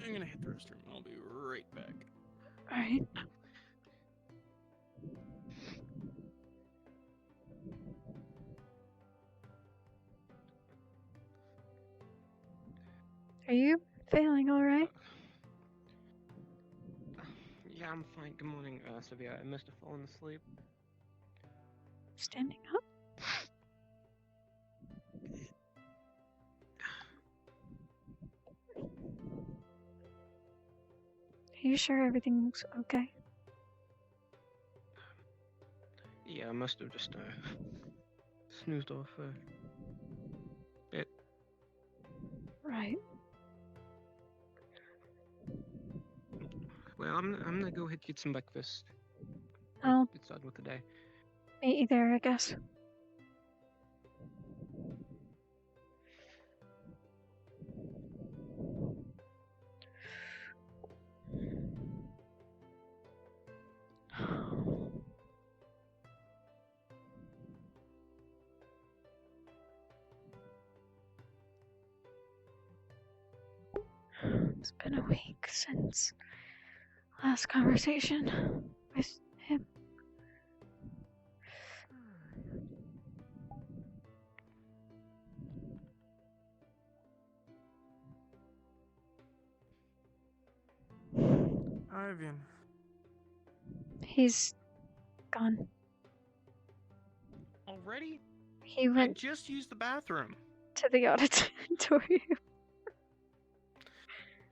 I'm gonna hit the restroom. I'll be right back. Alright. Are you feeling alright? Yeah, I'm fine. Good morning, Sarvyra. I must have fallen asleep. Standing up? Are you sure everything's okay? Yeah, I must have just snoozed off a bit. Right. Well, I'm gonna go ahead and get some breakfast. I'll Get started with the day. meet you there, I guess. It's been a week since last conversation with him. Ivan. He's gone. Already? He I went just used the bathroom. to the auditorium.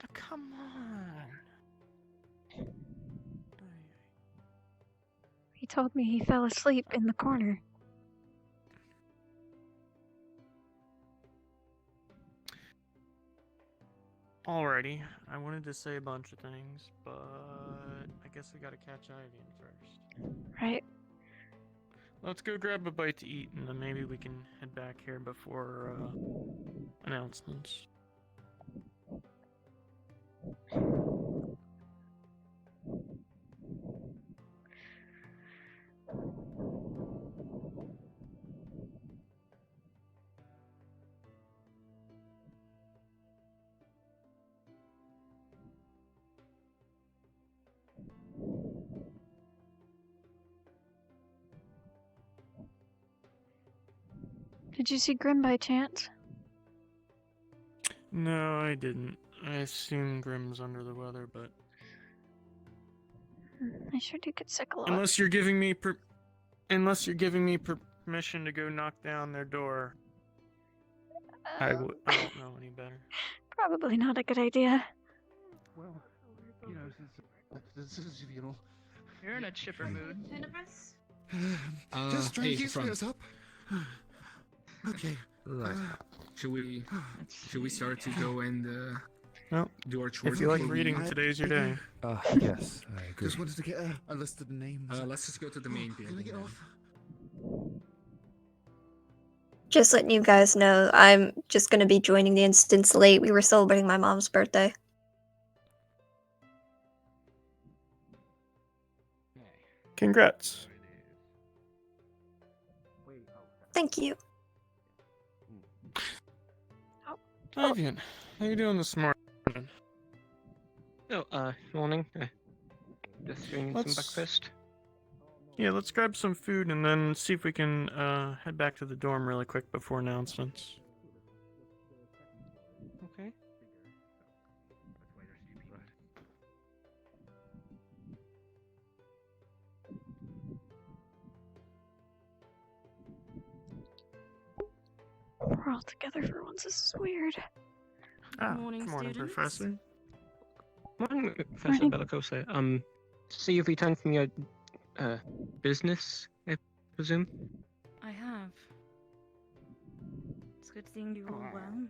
Oh, come on. He told me he fell asleep in the corner. Alrighty, I wanted to say a bunch of things, but I guess we gotta catch Ivan first. Right. Let's go grab a bite to eat, and then maybe we can head back here before announcements. Did you see Grim by chance? No, I didn't. I assume Grim's under the weather, but I sure do get sick a lot. unless you're giving me permission to go knock down their door, I don't know any better. Probably not a good idea. Well, you know, this is, you know. You're in a chipper mood. Just trying to keep Frank. us up. Okay. Right. Should we start to go and No. do our chores? If you like before we- reading, today's your day. Yes, I agree. Just wanted to get a list of the names. let's just go to the main Can I building. get then. off? Just letting you guys know, I'm just gonna be joining the instance late. We were celebrating my mom's birthday. Congrats. Thank you. Ivan, how you doing this morning? Oh, morning. Just doing some Let's- breakfast. Yeah, let's grab some food and then see if we can head back to the dorm really quick before announcements. Okay. We're all together for once. This is weird. Good Morning, morning, students. Professor. Morning, Professor Morning. Bellicosa. See you've returned from your business, I presume. I have. It's good seeing you all well.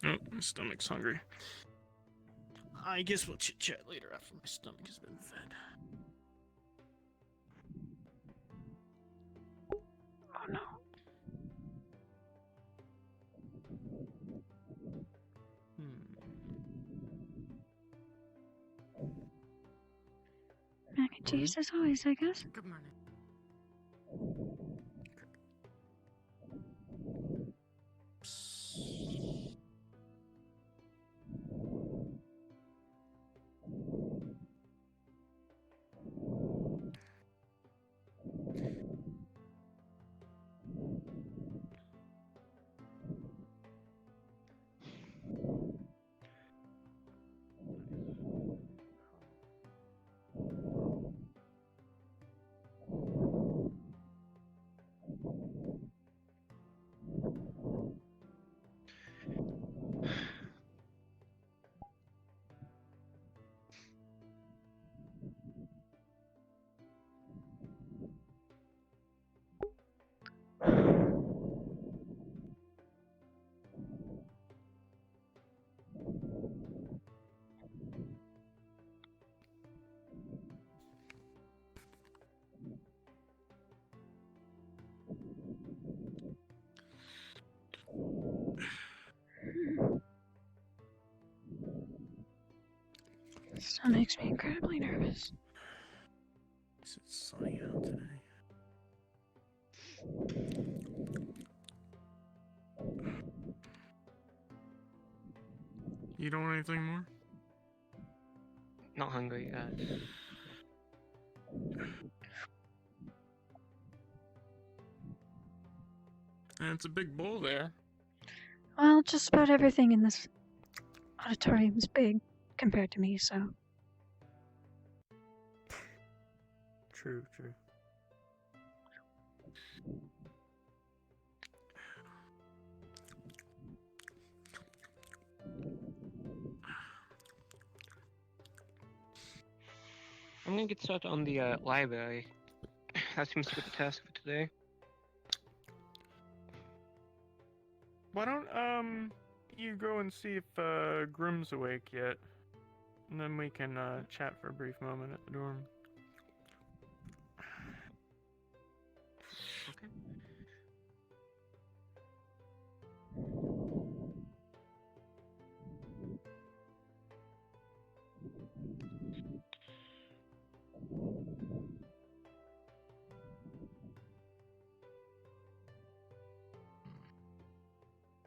Oh, my stomach's hungry. I guess we'll chit chat later after my stomach has been fed. Oh no. Mac and cheese as always, I guess. Good morning. Still makes me incredibly nervous. It's sunny out today. You don't want anything more? Not hungry yet. And it's a big bowl there. Well, just about everything in this auditorium is big compared to me, so. True. I'm gonna get started on the library. That seems to be the task for today. Why don't you go and see if Grimm's awake yet, and then we can chat for a brief moment at the dorm. Okay.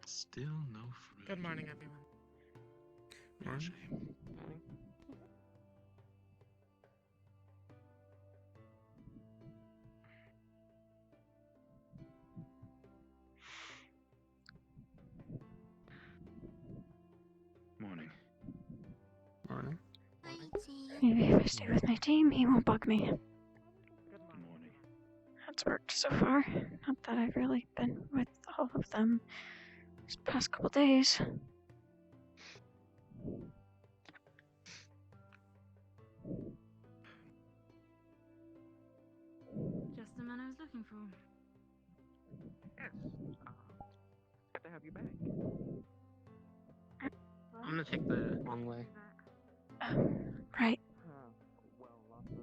Still no fruit. Good morning, everyone. Morning. Shame. Morning. Morning. Maybe if I stay with my team, he won't bug me. Morning. That's worked so far. Not that I've really been with all of them these past couple days. Just the man I was looking for. Yes. Good to have you back. I'm gonna take the long way. Right. Well, lots of.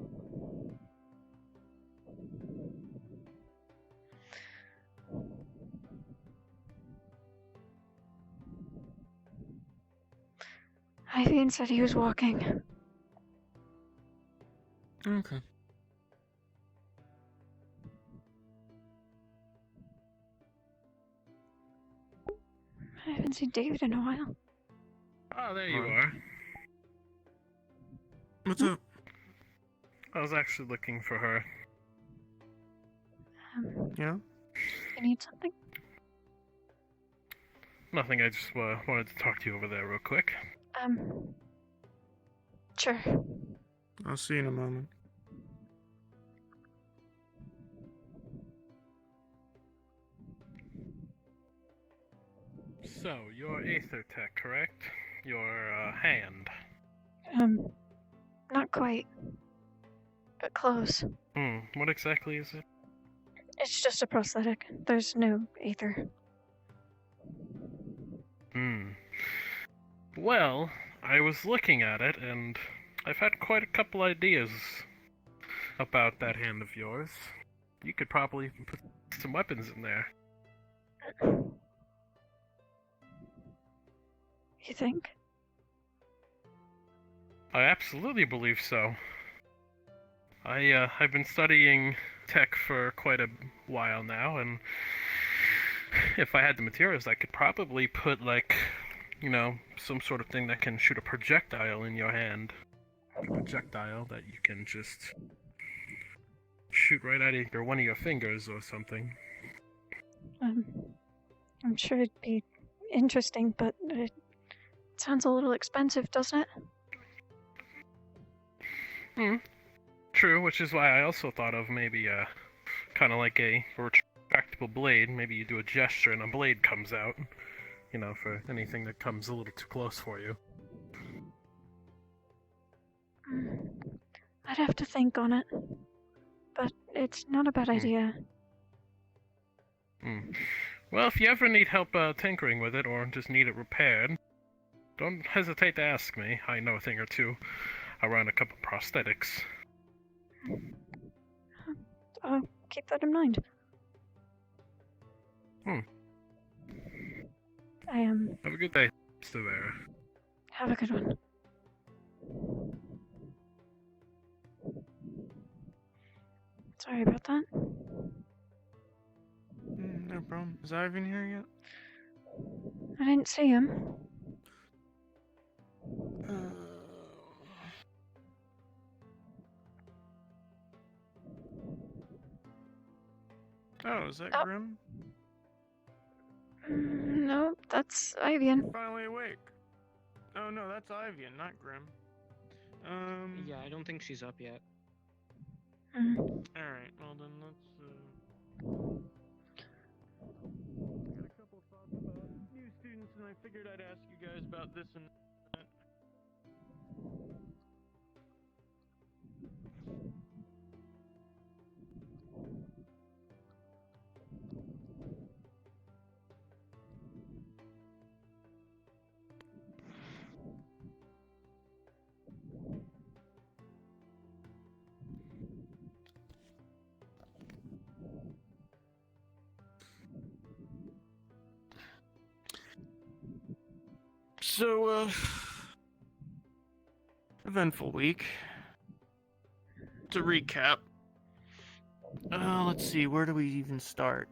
Ivan said he was walking. Okay. I haven't seen David in a while. Oh, there you Morning. are. What's up? I was actually looking for her. Yeah? You need something? Nothing, I just wanted to talk to you over there real quick. Sure. I'll see you in a moment. So, you're Aether Tech, correct? Your hand. Not quite. But close. What exactly is it? It's just a prosthetic. There's no ether. Well, I was looking at it, and I've had quite a couple ideas about that hand of yours. You could probably put some weapons in there. You think? I absolutely believe so. I've been studying tech for quite a while now, and if I had the materials, I could probably put, like, you know, some sort of thing that can shoot a projectile in your hand. A projectile that you can just shoot right at either one of your fingers or something. I'm sure it'd be interesting, but it sounds a little expensive, doesn't it? True, which is why I also thought of maybe kind of like a retractable blade. Maybe you do a gesture and a blade comes out, you know, for anything that comes a little too close for you. I'd have to think on it. But it's not a bad idea. Well, if you ever need help tinkering with it or just need it repaired, don't hesitate to ask me. I know a thing or two around a couple prosthetics. I'll keep that in mind. Have a good day, Sarvyra. Have a good one. Sorry about that. No problem. Is Ivan here yet? I didn't see him. Oh, is that Oh. Grim? No, that's Ivian. Finally awake. Oh no, that's Ivian, not Grim. Yeah, I don't think she's up yet. Mm. Alright, well then let's, I got a couple thoughts about new students, and I figured I'd ask you guys about this and that. So, eventful week. To recap, let's see, where do we even start?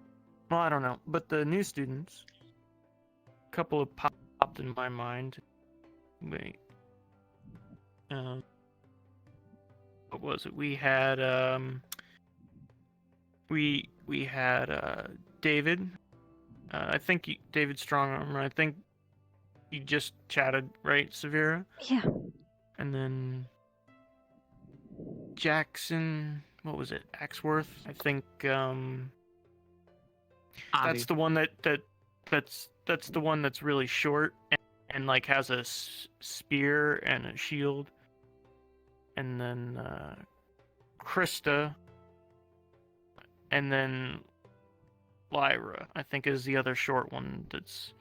Well, I don't know, but the new students, a couple of popped in my mind. Wait. What was it? We had, we had, David. I think David Strongarm, I think you just chatted, right, Sarvyra? Yeah. And then Jackson, what was it? Axworth? I think that's the one that's the one that's really short and like has a spear and a shield. And then Krista, and then Lyra, I think, is the other short one that's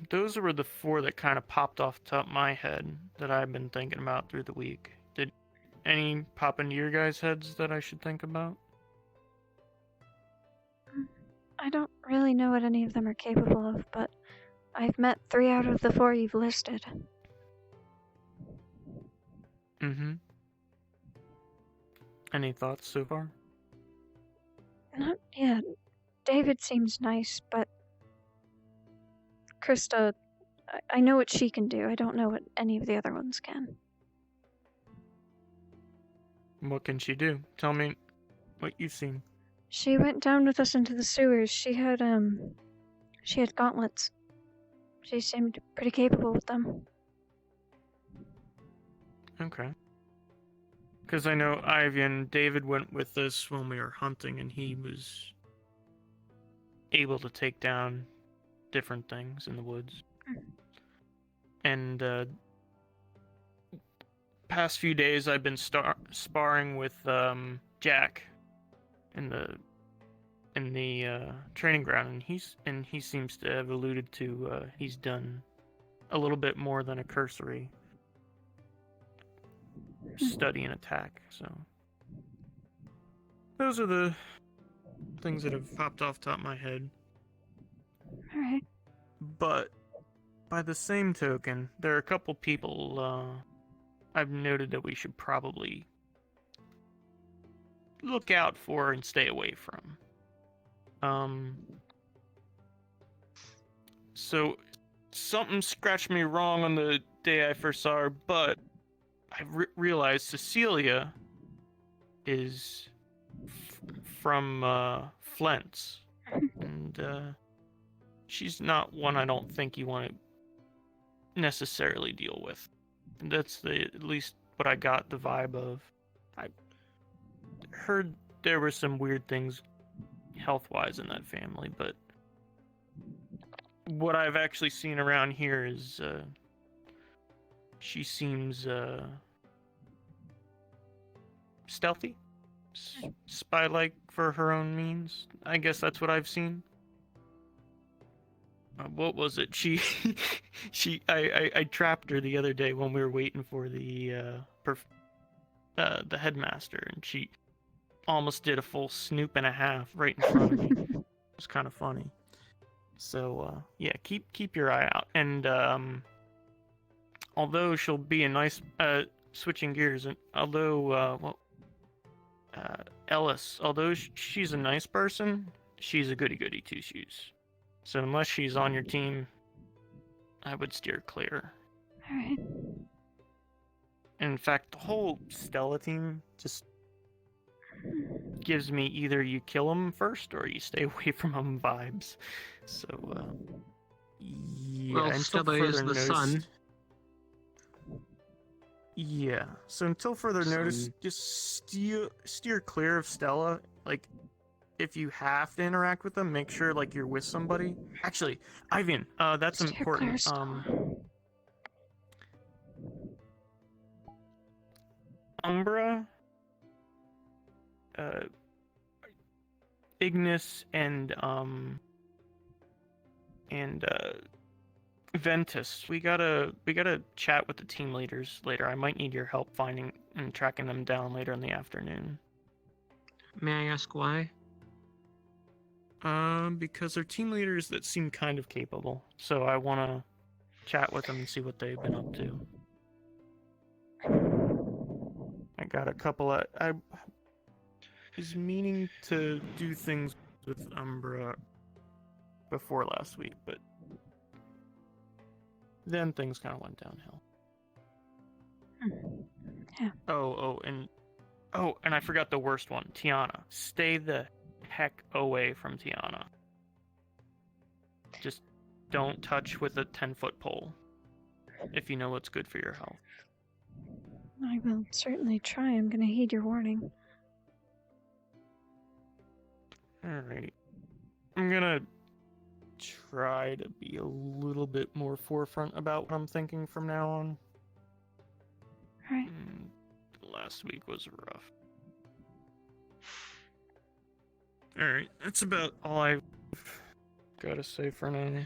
those were the four that kind of popped off the top of my head that I've been thinking about through the week. Did any pop into your guys' heads that I should think about? I don't really know what any of them are capable of, but I've met 3 out of the 4 you've listed. Mm-hmm. Any thoughts so far? Not yet. David seems nice, but Krista, I know what she can do. I don't know what any of the other ones can. What can she do? Tell me what you've seen. She went down with us into the sewers. She had gauntlets. She seemed pretty capable with them. Okay. Because I know Ivy and David went with us when we were hunting, and he was able to take down different things in the woods. And past few days, I've been sparring with Jack in the training ground, and he seems to have alluded to he's done a little bit more than a cursory study and attack. So those are the things that have popped off the top of my head. Alright. But by the same token, there are a couple people I've noted that we should probably look out for and stay away from. So something scratched me wrong on the day I first saw her, but I realized Cecilia is from Flint's, and she's not one I don't think you want to necessarily deal with. And that's at least what I got the vibe of. I heard there were some weird things health-wise in that family, but what I've actually seen around here is she seems stealthy, spy-like for her own means. I guess that's what I've seen. What was it? I trapped her the other day when we were waiting for the headmaster, and she almost did a full snoop and a half right in front of me. It was kind of funny. So yeah, keep your eye out. And although she'll be a nice, switching gears, and although, Ellis, although she's a nice person, she's a goody-goody two-shoes. So unless she's on your team, I would steer clear. Alright. In fact, the whole Stella team just gives me either you kill them first or you stay away from them vibes. So, yeah. Well, until Stella is further the sun. Yeah. So until further notice, Sun. just steer clear of Stella. Like, if you have to interact with them, make sure like you're with somebody. Actually, Ivan, that's Steer clear important. of Stella. Umbra, Ignis, and Ventus. We gotta chat with the team leaders later. I might need your help finding and tracking them down later in the afternoon. May I ask why? Because they're team leaders that seem kind of capable. So I wanna chat with them and see what they've been up to. I got a couple of... I was meaning to do things with Umbra before last week, but then things kind of went downhill. Yeah. And I forgot the worst one, Tiana. Stay the heck away from Tiana. Just don't touch with a 10-foot pole if you know what's good for your health. I will certainly try. I'm gonna heed your warning. Alright. I'm gonna try to be a little bit more forefront about what I'm thinking from now on. Alright. Last week was rough. Alright, that's about all I've gotta say for now.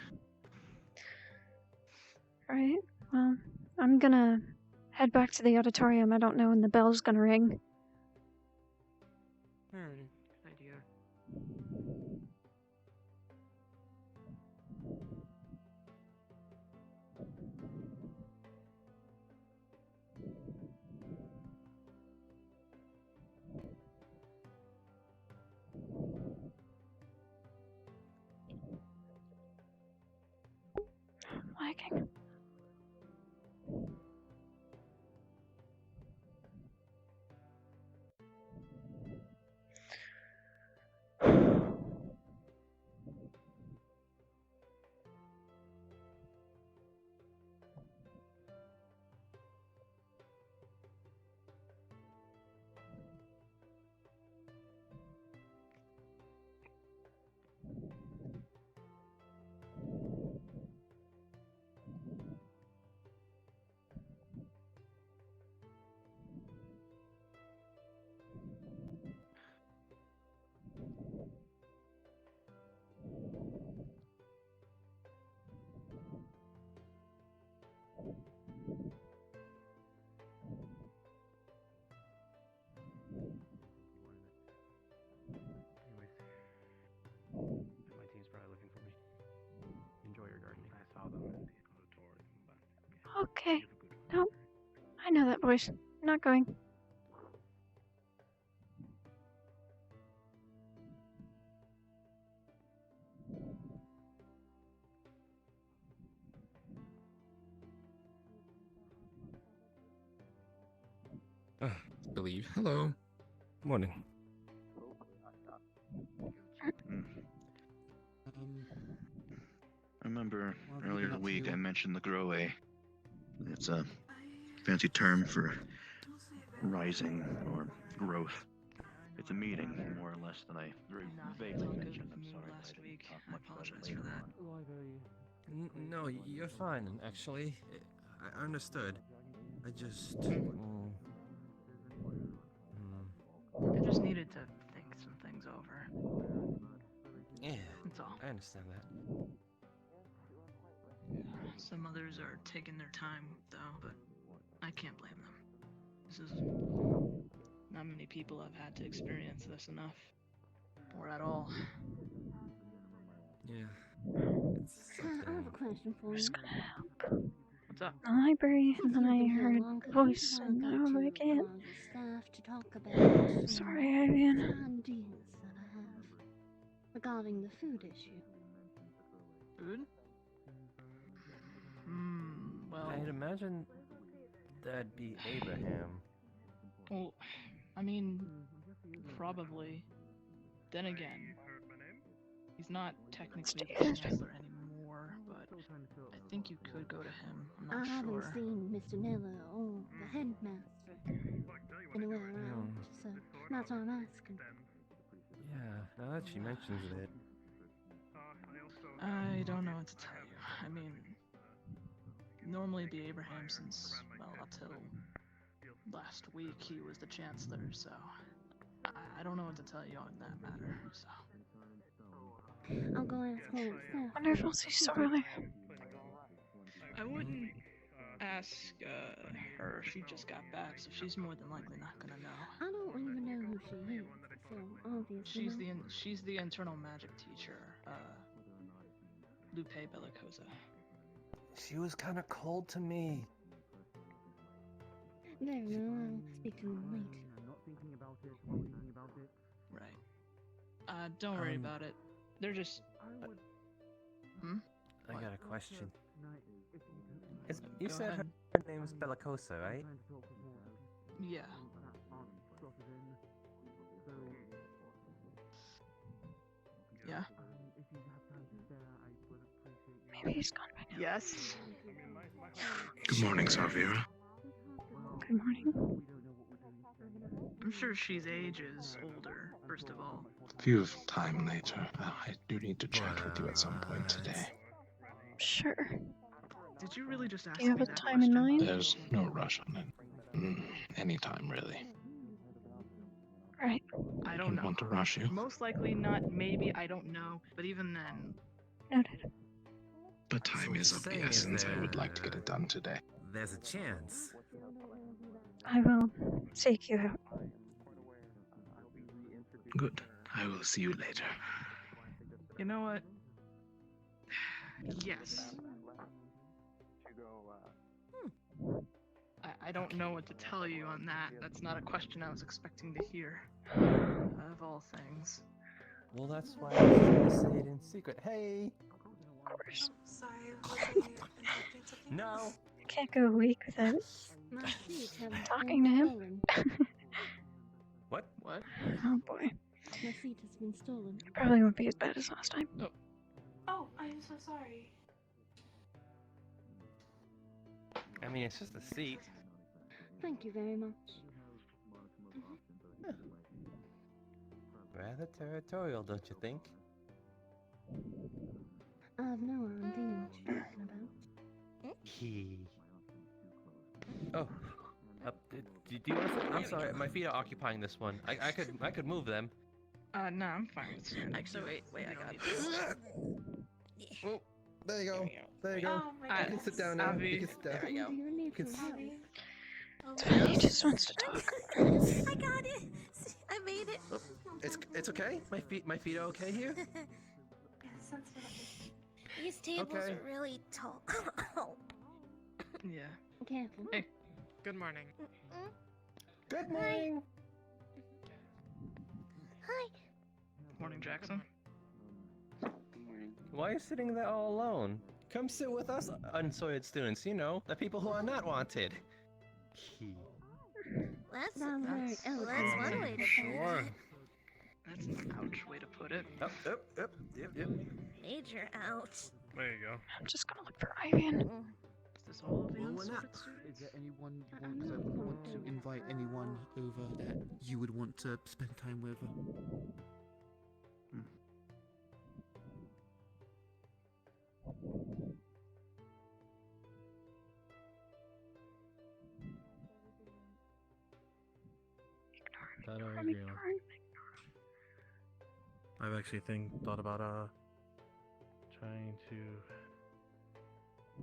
Alright. Well, I'm gonna head back to the auditorium. I don't know when the bell's gonna ring. Alrighty. Good idea. Lagging. Anyways, my team's probably looking for me. Enjoy your gardening. I saw them in the auditorium, but Okay. you have a good one. Nope. I know that voice. I'm not going. Believe. Hello. Morning. I remember What have you earlier been in the up week to? I mentioned the grow away. It's a fancy term for rising or growth. It's a meeting, more or less, than I very vaguely mentioned. I'm sorry that I didn't talk much about it later on. No, you're fine, actually. I understood. I just... I just needed to think some things over. Yeah, That's all. I understand that. Some others are taking their time, though, but I can't blame them. This is... Not many people have had to experience this enough. Or at all. Yeah. I have a question for you. Just gonna help. What's What's up? the library, and then I You've been here heard long, a 'cause voice, I and got now I to can't. allow the staff to talk about Sorry, some Ivan. ideas that I have regarding the food issue. Food? Well, I'd imagine that'd be Abraham. well, I mean, probably. Then again, he's not technically the chancellor anymore, but I think you could go to him. I'm I not haven't sure. seen Mr. Miller or the headmaster anywhere around, so that's why I'm asking. Yeah, now that she mentions it. I don't know what to tell you. I mean, normally it'd be Abraham since, well, up till last week he was the chancellor, so I don't know what to tell you on that matter, so. I'll go ask one of the staff. Wonder if I'll see Sarvyra. I wouldn't ask her. She just got back, so she's more than likely not gonna know. I don't even know who she is, so obviously. She's the internal magic teacher, Lupe Bellicosa. She was kind of cold to me. There, no, I'll speak to them later. Right. Don't worry about it. They're just. I got a question. Go You said ahead. her name's Bellicosa, right? Yeah. Yeah. Maybe he's gone by now. Yes. Good morning, Sarvyra. Good morning. I'm sure she's ages older, first of all. If you have time later, I do need to chat with you at some point today. Sure. Did you really just ask Do you have me a that time in question? mind? There's no rush on it. Anytime, really. Right. I don't know. Want to rush you? Most likely not, maybe, I don't know. But even then, Noted. But time is of the saying is essence. I would there- like to get it done today. There's a chance. I will seek you out. Good. I will see you later. you know what? Yes. I don't know what to tell you on that. That's not a question I was expecting to hear. Of all things. Well, that's why I was trying to say it in secret. Hey! Of course. Sorry, was I interrupting something? No! I can't go a week without My feet have talking to been him. stolen. What? What? Oh boy. My feet has been stolen. It probably won't be as bad as last time. Oh, I'm so sorry. I mean, it's just a seat. Thank you very much. Rather territorial, don't you think? I have no idea what you're talking about. He. Oh. Do you want to? I'm sorry, my feet are occupying this one. I could move them. No, I'm fine with standing. Actually, wait, I got it. Oh, there you go. There you go. Oh my You You god. can sit down now. Avi. You can sit down. There we go. Do you need can some help? Abby. Oh It's my fine, he gosh. just wants to talk. I got it. I made it. It's okay. My feet are okay here. These tables Okay. are really tall. Yeah. Careful. Hey. Good morning. Good morning. Hi. Morning, Jackson. Why are you sitting there all alone? Come sit with us, unsorted students. You know, the people who are not wanted. That's Sounds very that's eloquent. one way to put Sure. it. That's an ouch way to put it. Yep. Major ouch. There you go. I'm just gonna look for Ivan. Is this all of the Well, we're unsorted not. students? Is there anyone you want? Because I would want to invite anyone over that you would want to spend time with. I've actually thought about trying to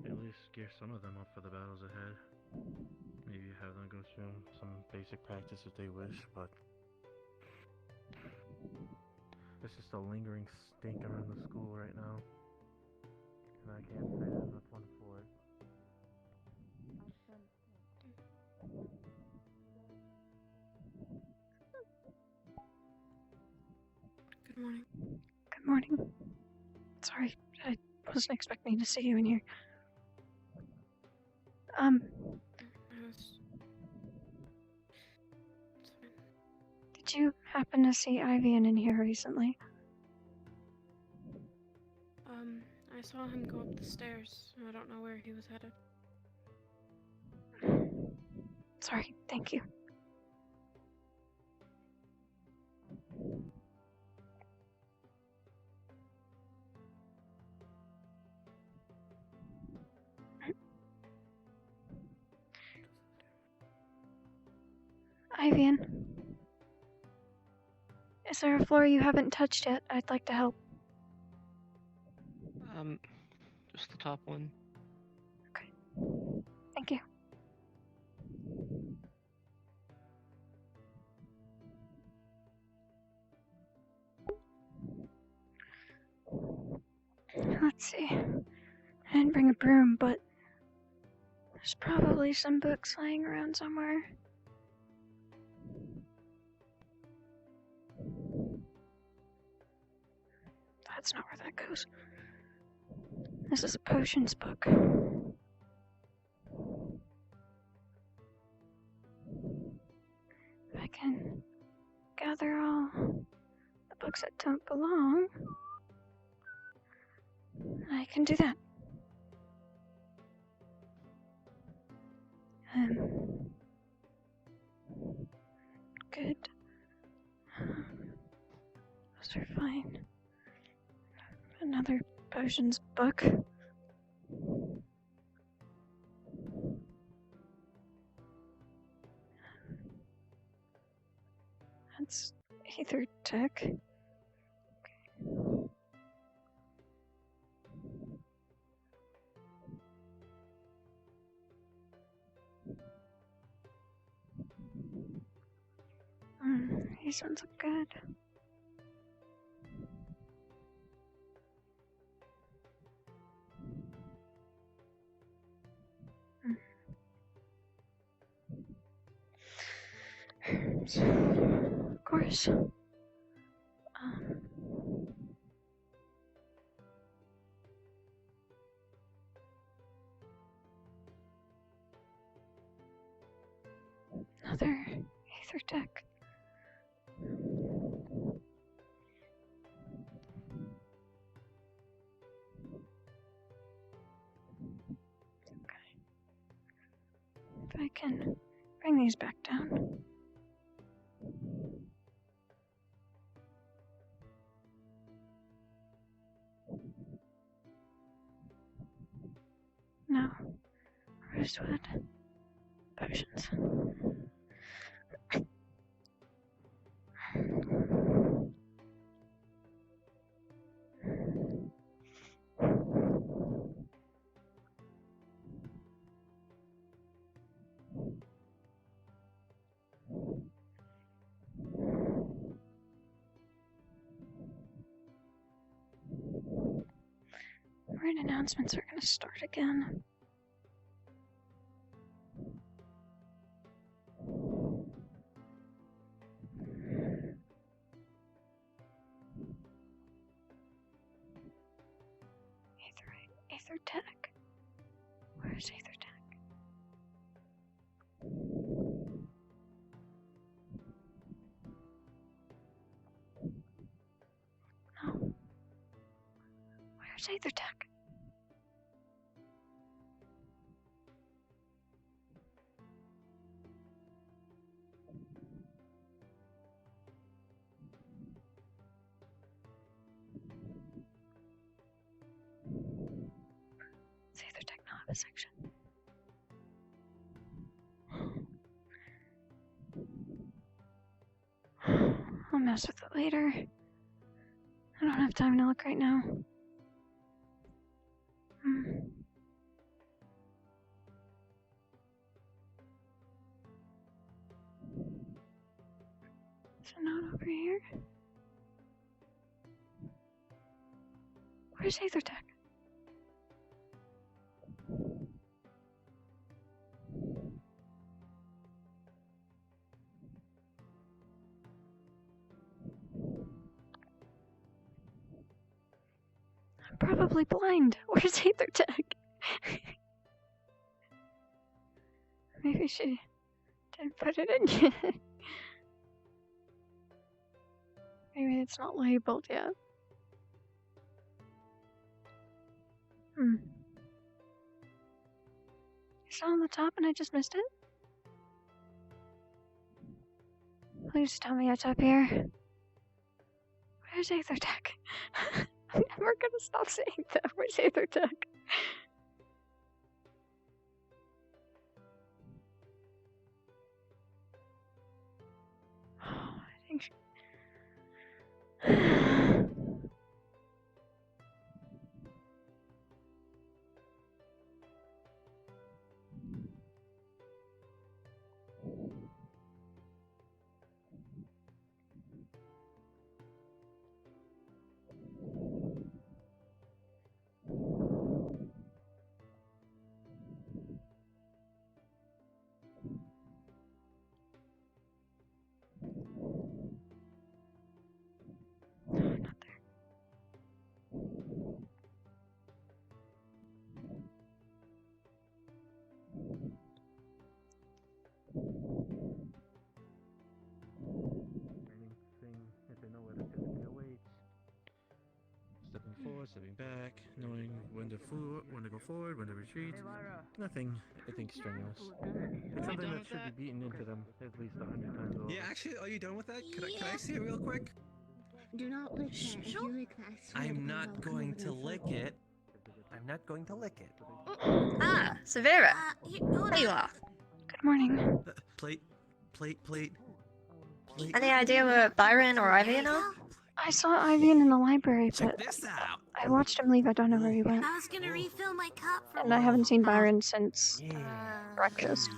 at least gear some of them up for the battles ahead. Maybe have them go through some basic practice if they wish, but it's just a lingering stink around the school right now. And I can't say there's much one for it. morning. Sorry, I wasn't expecting to see you in here. Did you happen to see Ivian in here recently? I saw him go up the stairs. I don't know where he was headed. Sorry, thank you. Ivian, is there a floor you haven't touched yet? I'd like to help. Just the top one. Okay. Thank you. Let's see. I didn't bring a broom, but there's probably some books lying around somewhere. That's not where that goes. This is a potions book. If I can gather all the books that don't belong, I can do that. Good. Those are fine. Another potions book. That's Aether Tech. These ones look good. Of course. Another Aether Tech. If I can bring these back down. No. Rosewood. Potions. Right, announcements are gonna start again. Aether Tech. Where's Aether Tech? No. Where's Aether Tech? It's Aether Tech not have a section. I'll mess with it later. I don't have time to look right now. Is it not over here? Where's Aether Tech? probably blind. Where's Aethertech? Maybe she didn't put it in yet. Maybe it's not labeled yet. It's not on the top and I just missed it? Please tell me it's up here. Where's Aethertech? I'm never gonna stop saying that. Where's Aethertech? I think... If they know where the physical awaits. Stepping forward, stepping back, knowing when to go forward, when to retreat. Nothing, I think, strenuous. It's something that should be beaten into them at least 100 times over. Yeah, actually, are you done with that? Can I see it real quick? Do not lick that. If you lick that, I swear I'm to not God, I'll going come to over lick and it. I'm not going to lick it. Ah, Sarvyra. There you are. Good morning. Plate. Any idea where Byron or Ivy are? I saw Ivy in the library, but This out. I watched him leave. I don't know where he went. I was gonna refill my cup for And I haven't seen Byron since breakfast.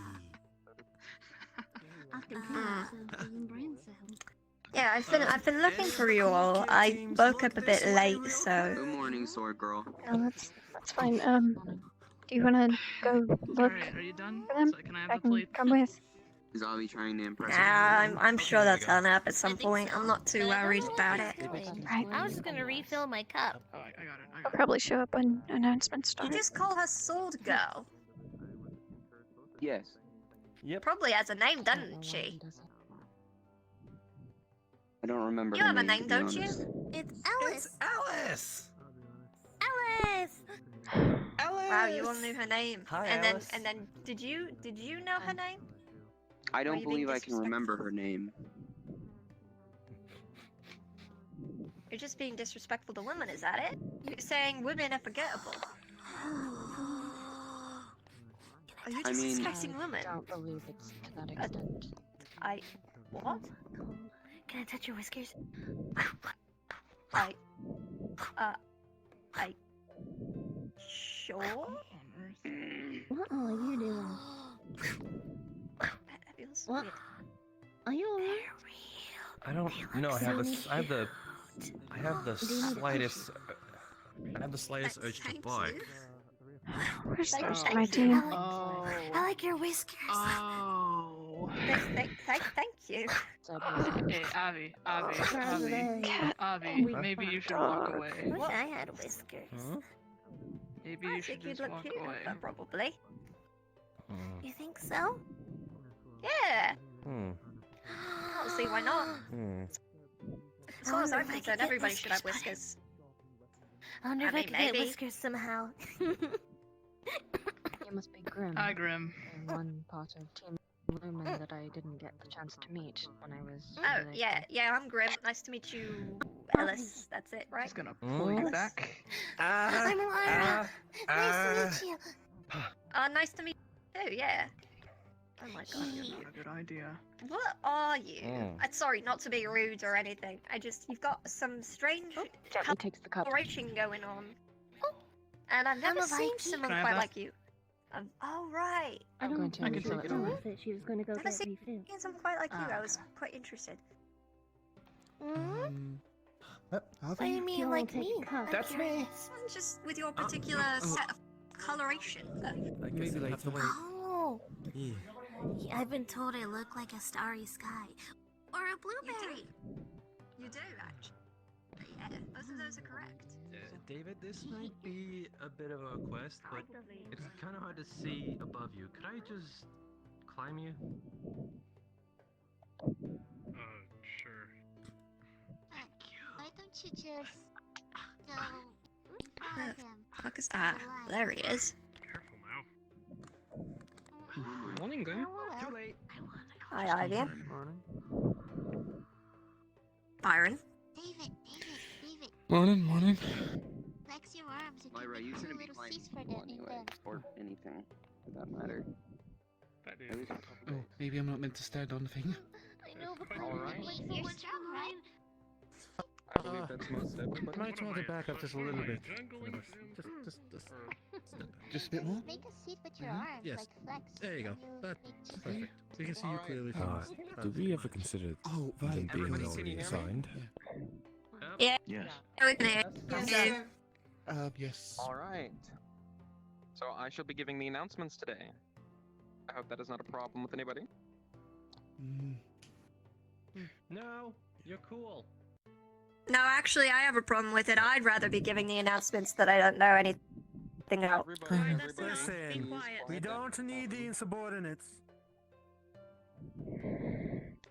I can kill myself using brain cells. Yeah, I've been looking for you all. I woke up a bit late, so. Good morning, sword girl. No, that's fine. Do you wanna go look Alright, are you done? for them? So can I have I the can plate? come with. Is Abby trying to impress Yeah, I'm sure they'll turn up at some point. I'm not too But I don't worried know about what it. he's doing. Right. I was just gonna refill my cup. Oh, I got it. I'll probably show up when announcements You start. just call her Sword Girl. Yes. Yep. Probably has a name, doesn't she? I don't remember You her have a name, name, to be don't you? honest. It's Alice. Alice! Alice. Wow, you all knew her name. Hi, and Alice. then did you know her name? I Are don't you being believe I can remember her name. You're just being disrespectful to women, is that it? You're saying women are forgettable. Are you I mean- disrespecting women? I don't believe it's to that extent. What? Can I touch your whiskers? I sure? What are you doing? That feels What? weird. Are you alright? I don't know. I have the slightest. I have the slightest urge to Thank bark. you. Where's the Thank rest you. of my team? Oh. I like your whiskers. Oh. Thank you. Hey, Avi, Raspberry. Avi, Oh, maybe you should walk dog. away. I wish What? I had whiskers. Huh? Maybe I you should think you'd just look walk cute away. with her, probably. You think so? Yeah. Hmm. I don't see why not. Hmm. As far as wonder I'm if I could concerned, get everybody should have whiskers whiskers. I wonder I if I mean, could get maybe. whiskers somehow. You must be Grim. Hi, Grim. And one part of Team Lumen that I didn't get the chance to meet when I was. Oh, really yeah, I'm Grim. Nice to meet you, Ellis. That's it, right? Just gonna pull you Ellis? back. I'm Lyra. Nice to meet you. Nice to meet you too, yeah. Oh my god. Not a good idea. What are you? Mm. Sorry, not to be rude or anything. You've got some strange Gently takes the cup. coloration going on. And I've I'm never a seen Viking. someone Can I have quite that? like you. Oh, right. I I'm don't going to I can refill take it it now. away. that she was gonna go Never get seen refilled. someone quite like you. I Ah, was okay. quite interested. What do you mean, You'll like take me? the cup. That's me. Just with your particular set of coloration. I guess I have to wait. Oh, Yeah. yeah, I've been told I look like a starry sky or a blueberry. You do, actually. Yeah, both of those are correct. David, this might be a bit of a quest, but it's kind of hard to see above you. Could I just climb you? Sure. Why don't you just go follow him? Fuck is that? There he is. Careful now. Morning, Glenn. Too late. Hi, Ivy. Morning. Byron. David. Morning. Flex your arms and Lyra, you make two shouldn't be little playing C's for football them and anyway, then. or anything, for that matter. That At least Oh, maybe I'm not meant to stand on the thing. I know, but Alright. you're strong, right? I believe that's most everybody. Might want to back up just a little bit. Just a bit more. Make a seat with your Mhm. arms, Yes. like flex. There you go. That's perfect. We can see you clearly. Did we ever consider Oh, them right. being Everybody, can you already hear me? assigned? Yeah. Yes. We can hear. Yes. Yes. Alright. So I shall be giving the announcements today. I hope that is not a problem with anybody. No, you're cool. No, actually, I have a problem with it. I'd rather be giving the announcements that I don't know anything about. Everybody, Listen, please we quiet don't need the insubordinates.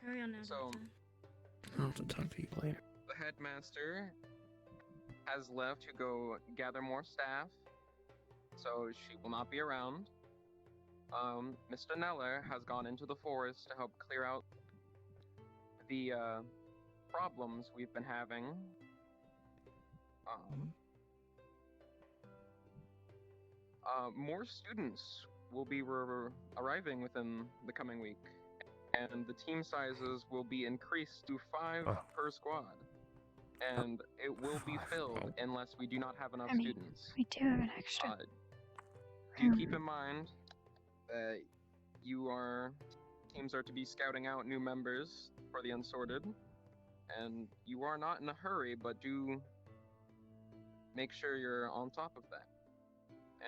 Carry on now. So, I'll have to talk to you later. the headmaster has left to go gather more staff, so she will not be around. Mr. Neller has gone into the forest to help clear out the problems we've been having. More students will be arriving within the coming week, and the team sizes will be increased to 5 per squad. And it will be filled unless we do not have enough students. We do have an extra. Do keep in mind that teams are to be scouting out new members for the Unsorted, and you are not in a hurry, but do make sure you're on top of that.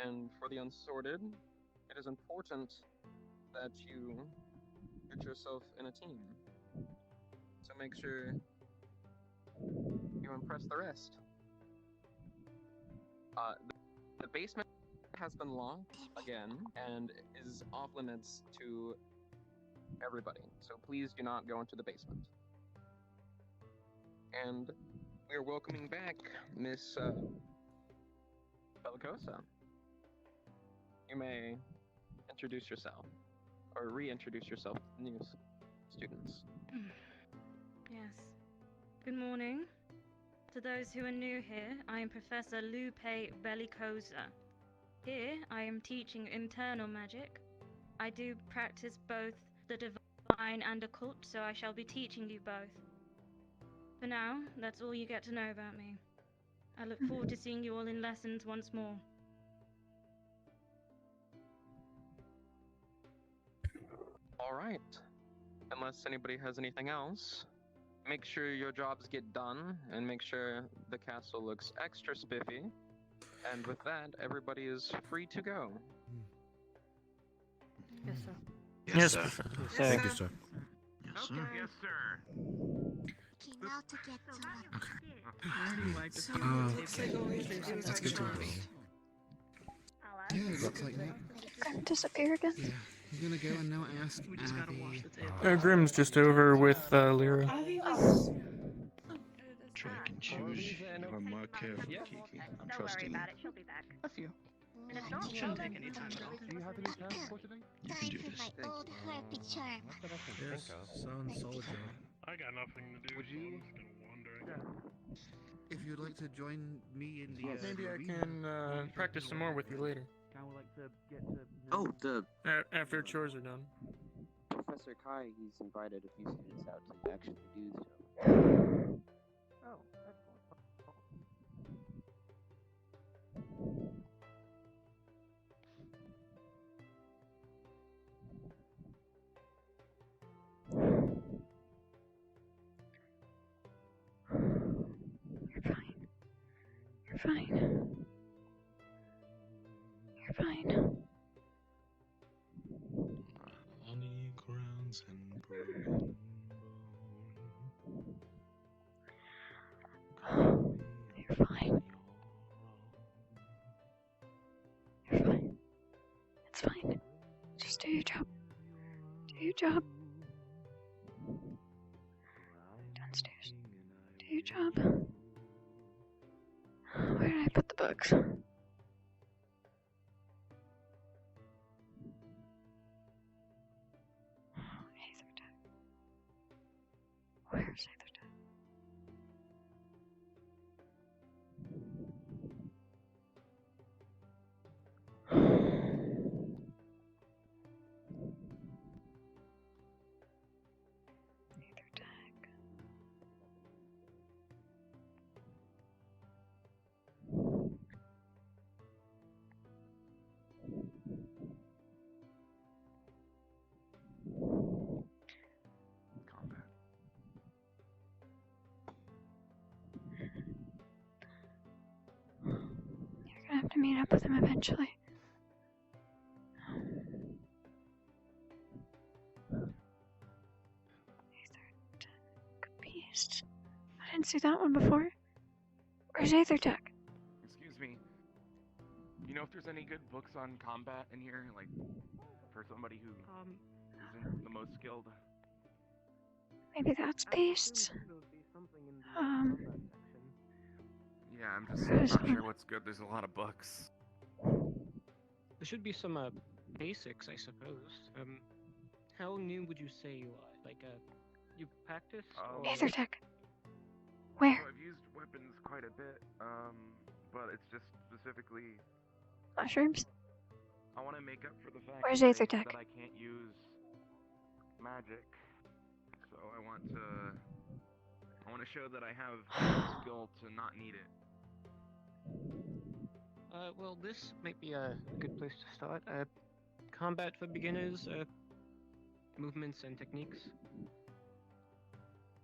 And for the Unsorted, it is important that you get yourself in a team. So make sure you impress the rest. The basement has been locked again and is off limits to everybody. So please do not go into the basement. And we are welcoming back Miss Bellicosa. You may introduce yourself, or reintroduce yourself to the new students. Yes. Good morning. To those who are new here, I am Professor Lupe Bellicosa. Here, I am teaching internal magic. I do practice both the divine and occult, so I shall be teaching you both. For now, that's all you get to know about me. I look forward to seeing you all in lessons once more. All right. Unless anybody has anything else, make sure your jobs get done and make sure the castle looks extra spiffy. And with that, everybody is free to go. Yes, sir. Yes, sir. Thank you, sir. Yes, sir. Yes, sir. Okay, now to get to I already liked it. That's good to know. Yeah, it looks like that. Grim disappear again? Yeah. I'm gonna go and now ask We just gotta wash the table. Grim's just over with Lyra. Track and choose. You are more careful, Kiki. I'm trusting you. She'll be back. A few. And it's not Shouldn't take any time at all. Do you have any plans for today? You can do time this. for my old harpy charm. Not that I can Yes, think of. sounds solid, John. I got nothing to do. Would so you- I'm just gonna wander. if you'd like to join me in the. Maybe I arena, can practice some more with you later. I would like to get to. Oh, the After chores are done. Professor Kai, he's invited a few students out to actually do so. Oh, that's You're fine. You're fine. You're fine. Lonnie grounds and broken You're fine. Just do your job. Do your job. Downstairs. Do your job. Where did I put the books? Where's Ethertech? You're gonna have to meet up with him eventually. Beast. I didn't see that one before. Where's Aethertech? Excuse me. You know if there's any good books on combat in here, like for somebody who isn't the most skilled? Maybe that's Beast. Yeah, I'm just Where's not one? sure what's good. There's a lot of books. There should be some basics, I suppose. How new would you say you are? Like, you practice? Or... Aethertech. Where? So I've used weapons quite a bit, but it's just specifically Mushrooms? I want to make up for the fact Where's that Aethertech? I can't use magic. So I want to show that I have the skill to not need it. Well, this might be a good place to start. Combat for beginners, movements and techniques.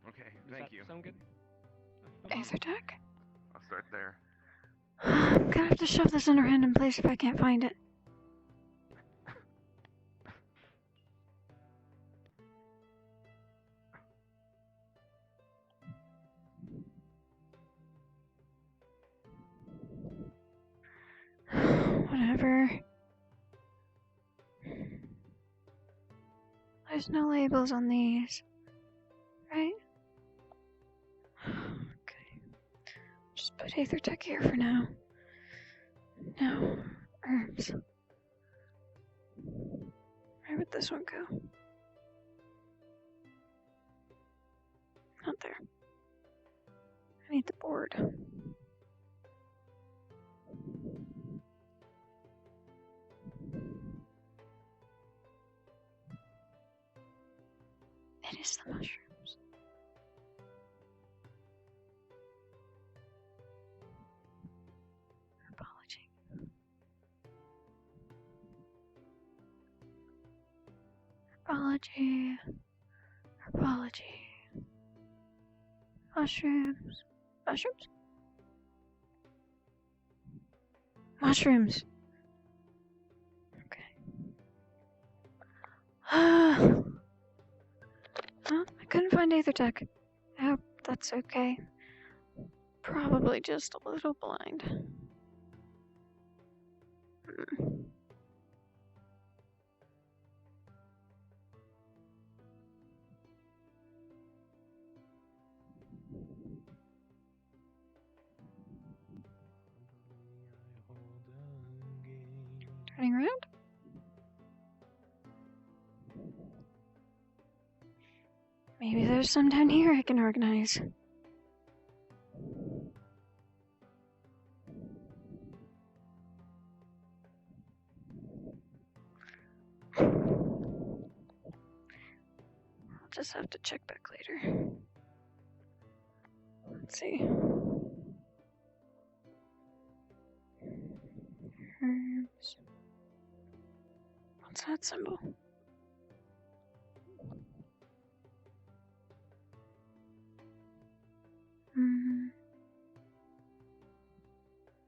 Okay, Does thank that you. sound good? Aethertech? I'll start there. I'm gonna have to shove this in a random place if I can't find it. Whatever. There's no labels on these, right? Okay. Just put Aethertech here for now. No. Herbs. Where would this one go? Not there. I need the board. It is the mushrooms. Herbology. Herbology. Herbology. Mushrooms. Mushrooms? Mushrooms. Okay. Well, I couldn't find Aethertech. I hope that's okay. Probably just a little blind. Turning around? Maybe there's some down here I can organize. I'll just have to check back later. Let's see. Herbs. What's that symbol?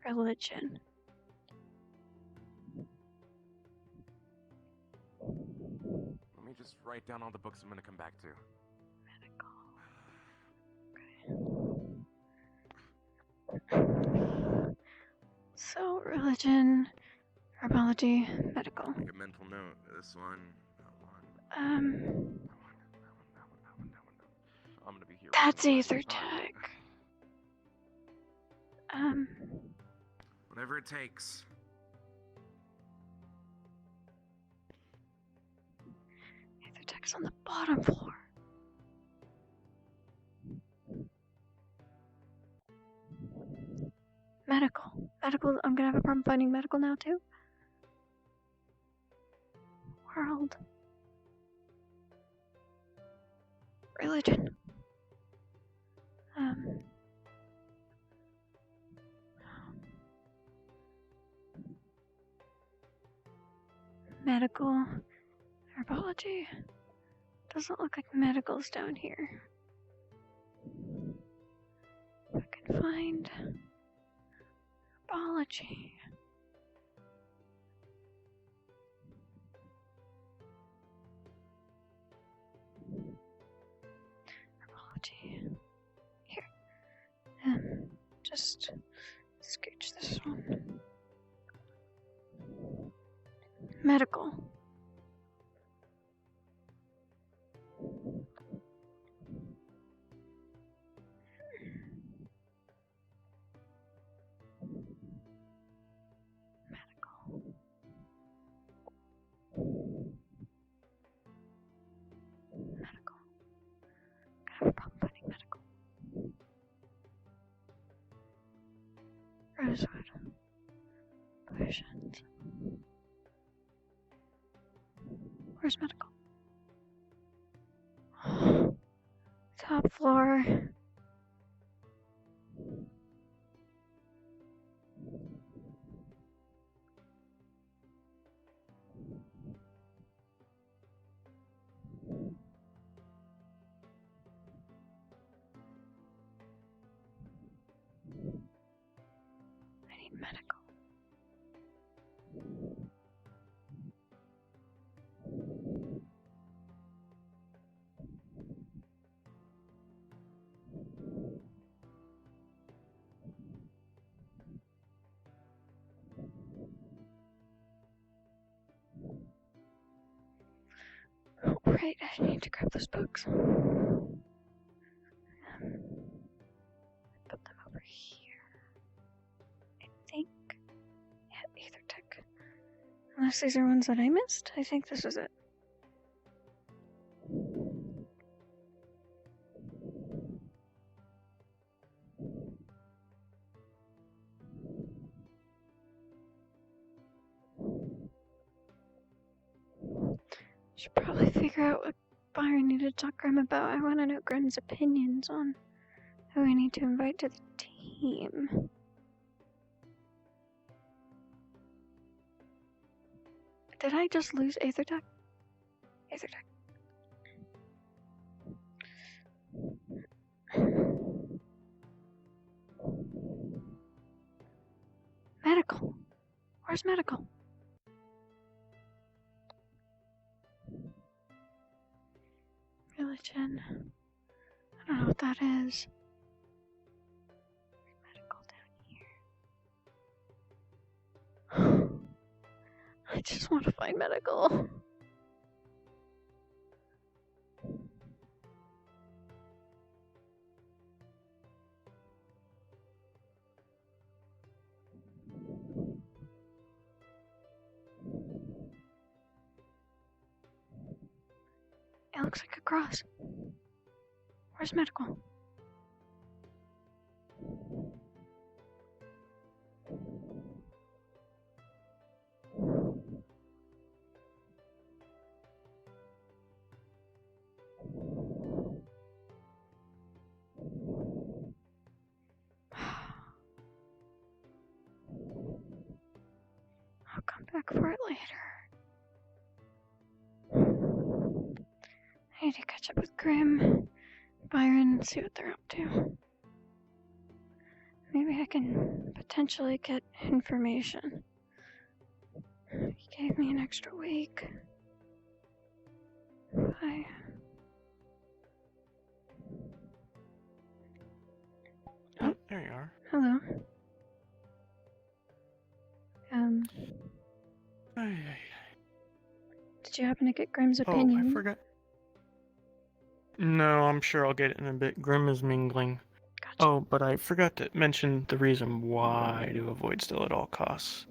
Religion. Let me just write down all the books I'm gonna come back to. So, religion, Herbology, medical. Make a mental note. This one. That one. I'm gonna be here. That's Sorry. Aether Tech. Whatever it takes. Aether Tech's on the bottom floor. Medical. Medical, I'm gonna have a problem finding medical now too. World. Religion. Medical. Herbology. Doesn't look like medical's down here. If I can find herbology. Herbology. Here. Just scooch this one. Medical. Medical. Gotta have a problem finding medical. Rosewood. Potions. Where's medical? Top floor. I need medical. Oh, right, I need to grab those books. Put them over here. I think. Yeah, Aether Tech. Unless these are ones that I missed, I think this is it. Should probably figure out what Byron needed to talk to Grim about. I want to know Grim's opinions on who I need to invite to the team. Did I just lose Aether Tech? Aether Tech. Medical. Where's medical? Religion. I don't know what that is. Medical down here. I just want to find medical. It looks like a cross. Where's medical? I'll come back for it later. I need to catch up with Grim, Byron, see what they're up to. Maybe I can potentially get information. He gave me an extra week. Oh, there you are. Hello. Did you happen to get Grimm's Oh, opinion? I forgot. No, I'm sure I'll get it in a bit. Grim is mingling. Gotcha. Oh, but I forgot to mention the reason why to avoid Still at all costs.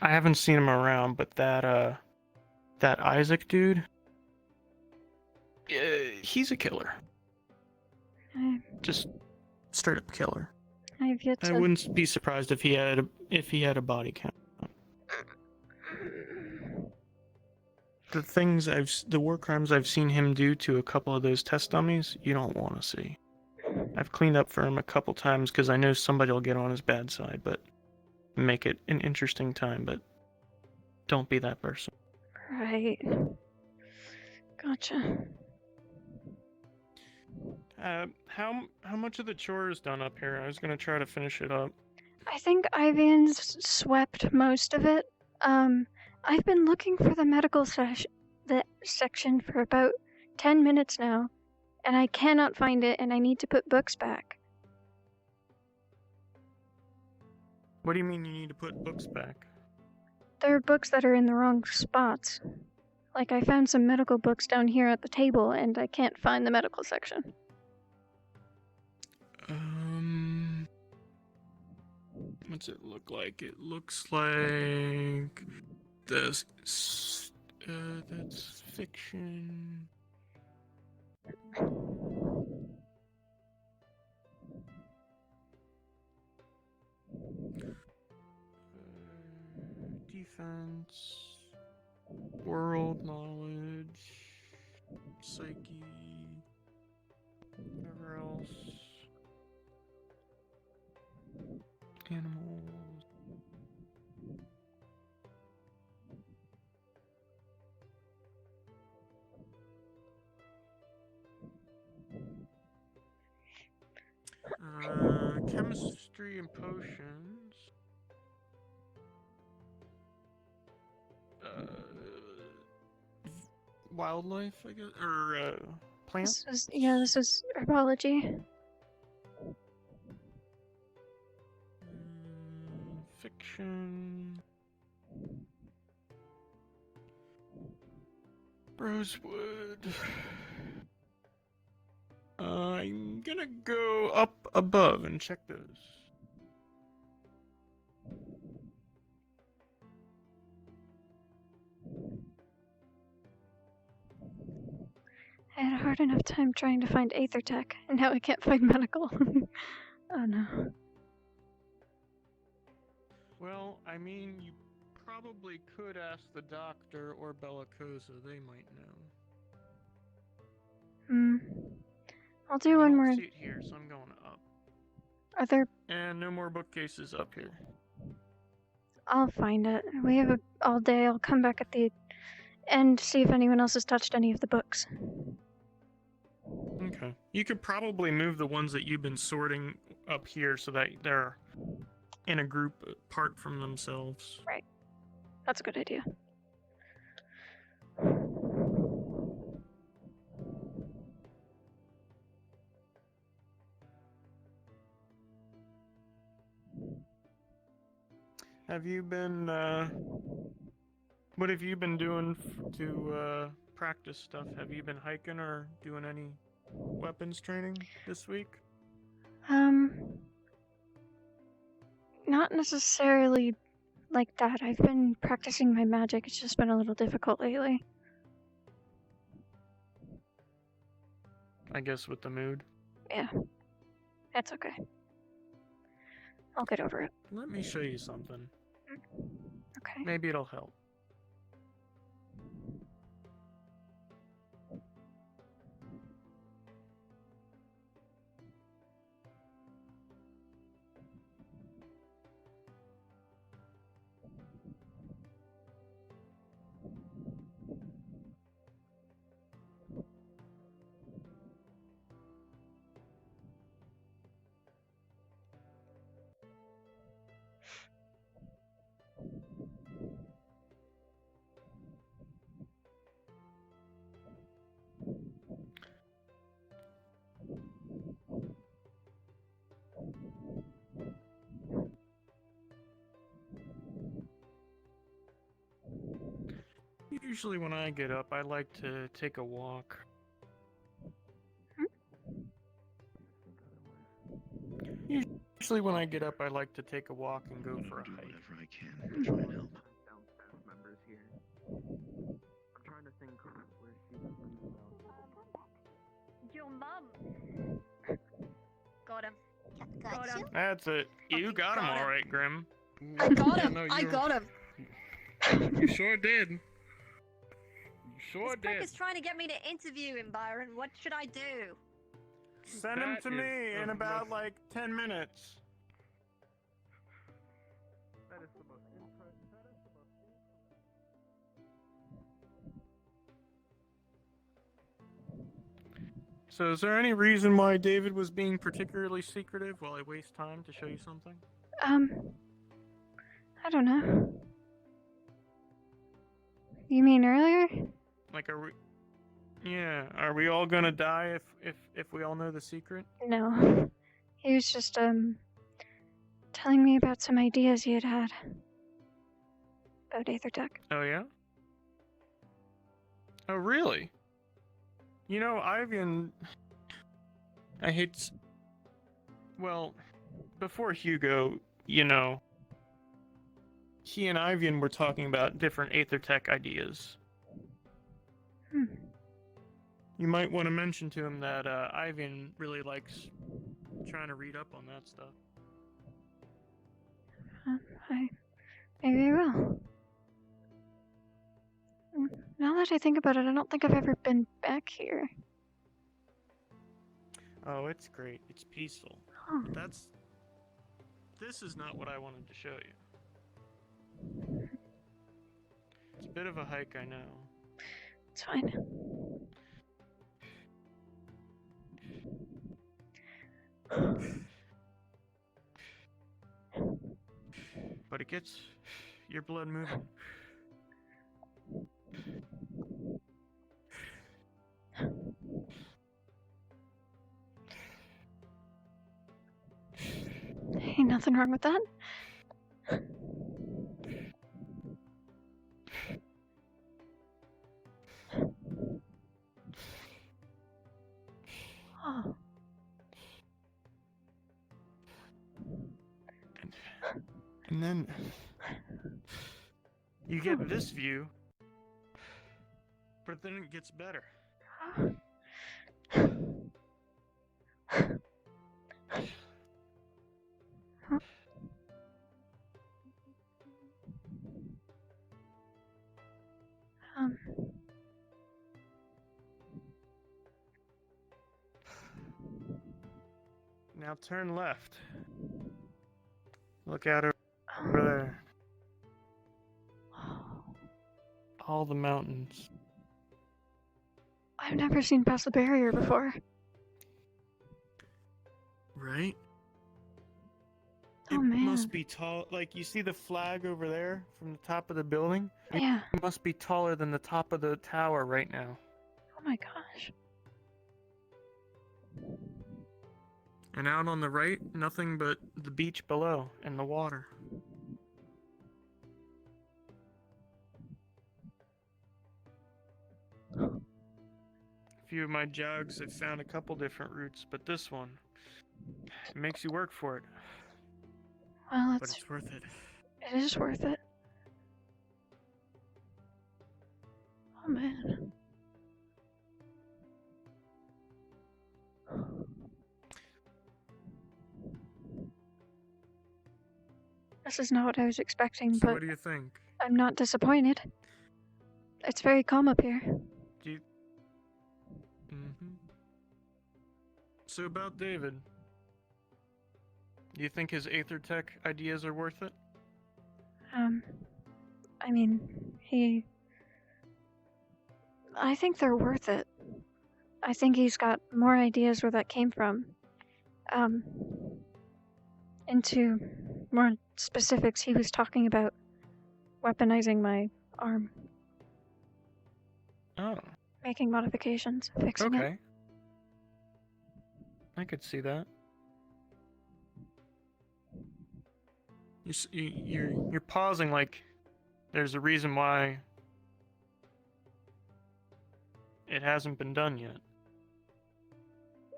I haven't seen him around, but that Isaac dude, he's a killer. Just straight up killer. I've yet I to. wouldn't be surprised if he had a body count. The war crimes I've seen him do to a couple of those test dummies, you don't want to see. I've cleaned up for him a couple times because I know somebody will get on his bad side, but make it an interesting time, but don't be that person. Right. Gotcha. How much of the chore is done up here? I was gonna try to finish it up. I think Ivan's swept most of it. I've been looking for the medical section for about 10 minutes now, and I cannot find it, and I need to put books back. What do you mean you need to put books back? There are books that are in the wrong spots. Like, I found some medical books down here at the table, and I can't find the medical section. What's it look like? It looks like this. That's fiction. Defense, world knowledge, psyche, whatever else. Animals. Chemistry and potions. Wildlife, I guess, or plants. This is herbology. Fiction. Rosewood. I'm gonna go up above and check those. I had a hard enough time trying to find Aether Tech, and now I can't find medical. Oh no. Well, I mean, you probably could ask the doctor or Bellicosa. They might know. I'll do one more. See it here, so I'm going up. Are there? And no more bookcases up here. I'll find it. We have all day. I'll come back at the end, see if anyone else has touched any of the books. Okay. You could probably move the ones that you've been sorting up here so that they're in a group apart from themselves. Right. That's a good idea. Have you been, what have you been doing to, practice stuff? Have you been hiking or doing any weapons training this week? Not necessarily like that. I've been practicing my magic. It's just been a little difficult lately. I guess with the mood. Yeah. That's okay. I'll get over it. Let me show you something. Okay. Maybe it'll help. Usually when I get up, I like to take a walk. Usually when I get up, I like to take a walk and go for a hike. Whatever I can to try and help. Members here. I'm trying to think where she was leaving out. Your mum. Got him. Got him. That's it. You got him all right, Grim. I got Yeah, him. no, I you- got him. You sure did. You sure This prick did. is trying to get me to interview him, Byron. What should I do? Send him That to is me the in about most- like 10 minutes. That is the most interesting. So is there any reason why David was being particularly secretive while I waste time to show you something? I don't know. You mean earlier? Like, are we... Yeah, are we all gonna die if we all know the secret? No. He was just, telling me about some ideas he had had. About Aethertech. Oh, yeah? Oh, really? You know, Ivan... I hate... Well, before Hugo, you know... He and Ivan were talking about different Aethertech ideas. You might want to mention to him that Ivan really likes trying to read up on that stuff. Maybe I will. Now that I think about it, I don't think I've ever been back here. Oh, it's great. It's peaceful. Oh. But this is not what I wanted to show you. It's a bit of a hike, I know. It's fine. But it gets your blood moving. Ain't nothing wrong with that. Oh. And then you get this view, but then it gets better. Now turn left. Look out over there. All the mountains. I've never seen past the barrier before. Right? Oh, it man. must be tall. Like, you see the flag over there from the top of the building? Yeah. It must be taller than the top of the tower right now. Oh my gosh. And out on the right, nothing but the beach below and the water. A few of my jogs have found a couple different routes, but this one, it makes you work for it. Well, But it's worth it. It is worth it. Oh man. This is not what I was expecting, So but what do you think? I'm not disappointed. It's very calm up here. Do you... So about David, do you think his Aethertech ideas are worth it? I mean, I think they're worth it. I think he's got more ideas where that came from. Into more specifics, he was talking about weaponizing my arm. Oh. Making modifications, fixing it. Okay. I could see that. You're pausing like there's a reason why it hasn't been done yet.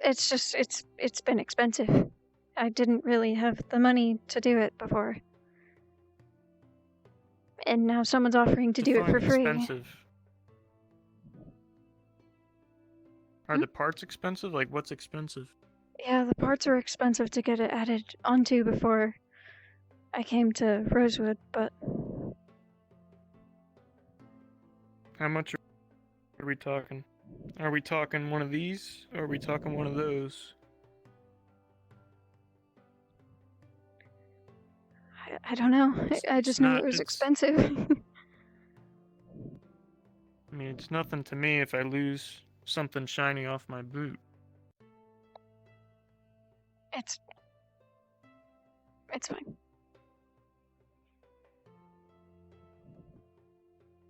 It's just it's been expensive. I didn't really have the money to do it before. And now someone's offering to do it for Define free. expensive. Are the parts expensive? Like, what's expensive? Yeah, the parts are expensive to get it added onto before I came to Rosewood, but How much are we talking? Are we talking one of these, or are we talking one of those? I don't know. I just knew it was expensive. I mean, it's nothing to me if I lose something shiny off my boot. It's fine.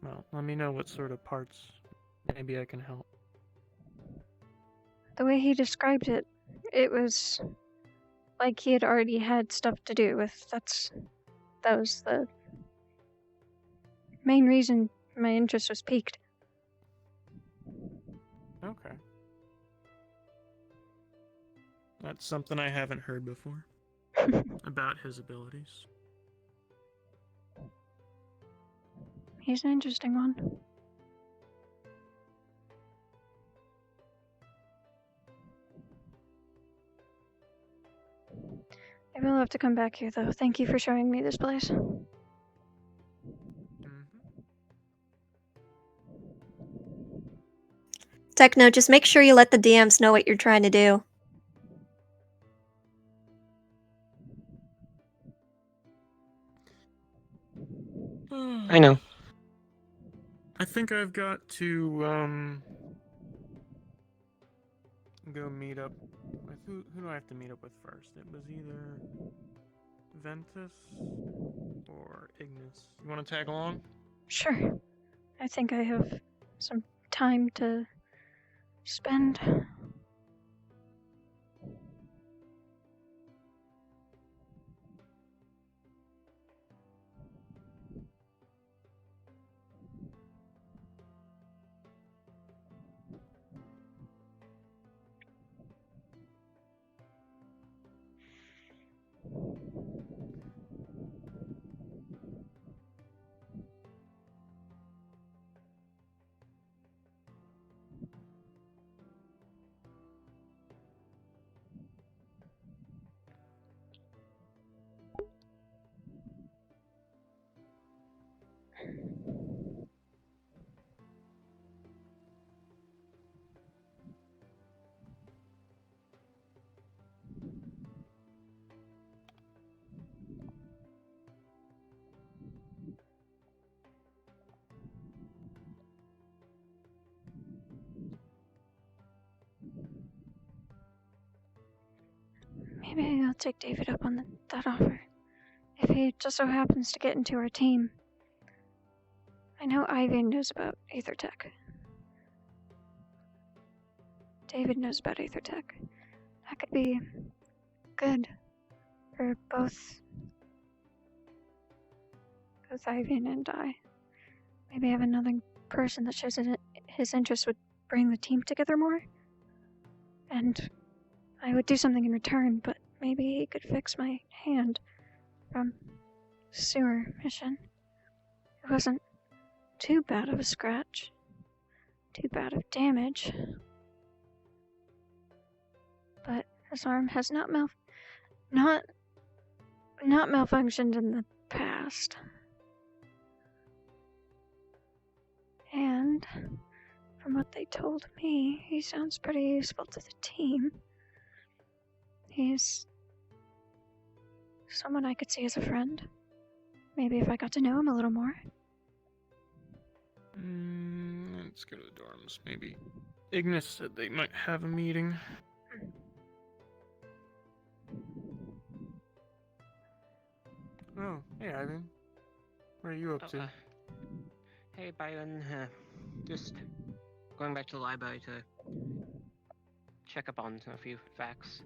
Well, let me know what sort of parts. Maybe I can help. The way he described it, it was like he had already had stuff to do with. That was the main reason my interest was piqued. Okay. That's something I haven't heard before. About his abilities. He's an interesting one. I will have to come back here, though. Thank you for showing me this place. Techno, just make sure you let the DMs know what you're trying to do. I know. I think I've got to go meet up with who do I have to meet up with first? It was either Ventus or Ignis. You want to tag along? Sure. I think I have some time to spend. Maybe I'll take David up on that offer. If he just so happens to get into our team. I know Ivan knows about Aethertech. David knows about Aethertech. That could be good for both Ivan and I. Maybe have another person that shows his interest would bring the team together more. And I would do something in return, but maybe he could fix my hand from sewer mission. It wasn't too bad of a scratch. Too bad of damage. But his arm has not malfunctioned in the past. And from what they told me, he sounds pretty useful to the team. He's someone I could see as a friend. Maybe if I got to know him a little more. Let's go to the dorms, maybe. Ignis said they might have a meeting. Oh, hey Ivan. What are you up to? Hey Byron, just going back to the library to check up on a few facts.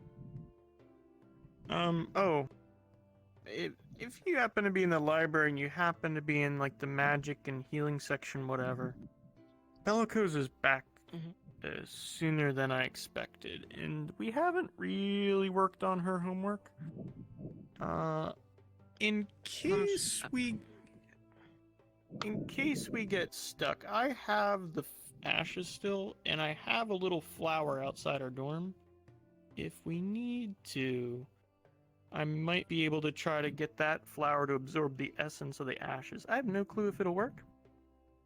If you happen to be in the library and you happen to be in like the magic and healing section, whatever, Bellicose is back sooner than I expected, and we haven't really worked on her homework. In case we get stuck, I have the ashes still, and I have a little flower outside our dorm. If we need to, I might be able to try to get that flower to absorb the essence of the ashes. I have no clue if it'll work,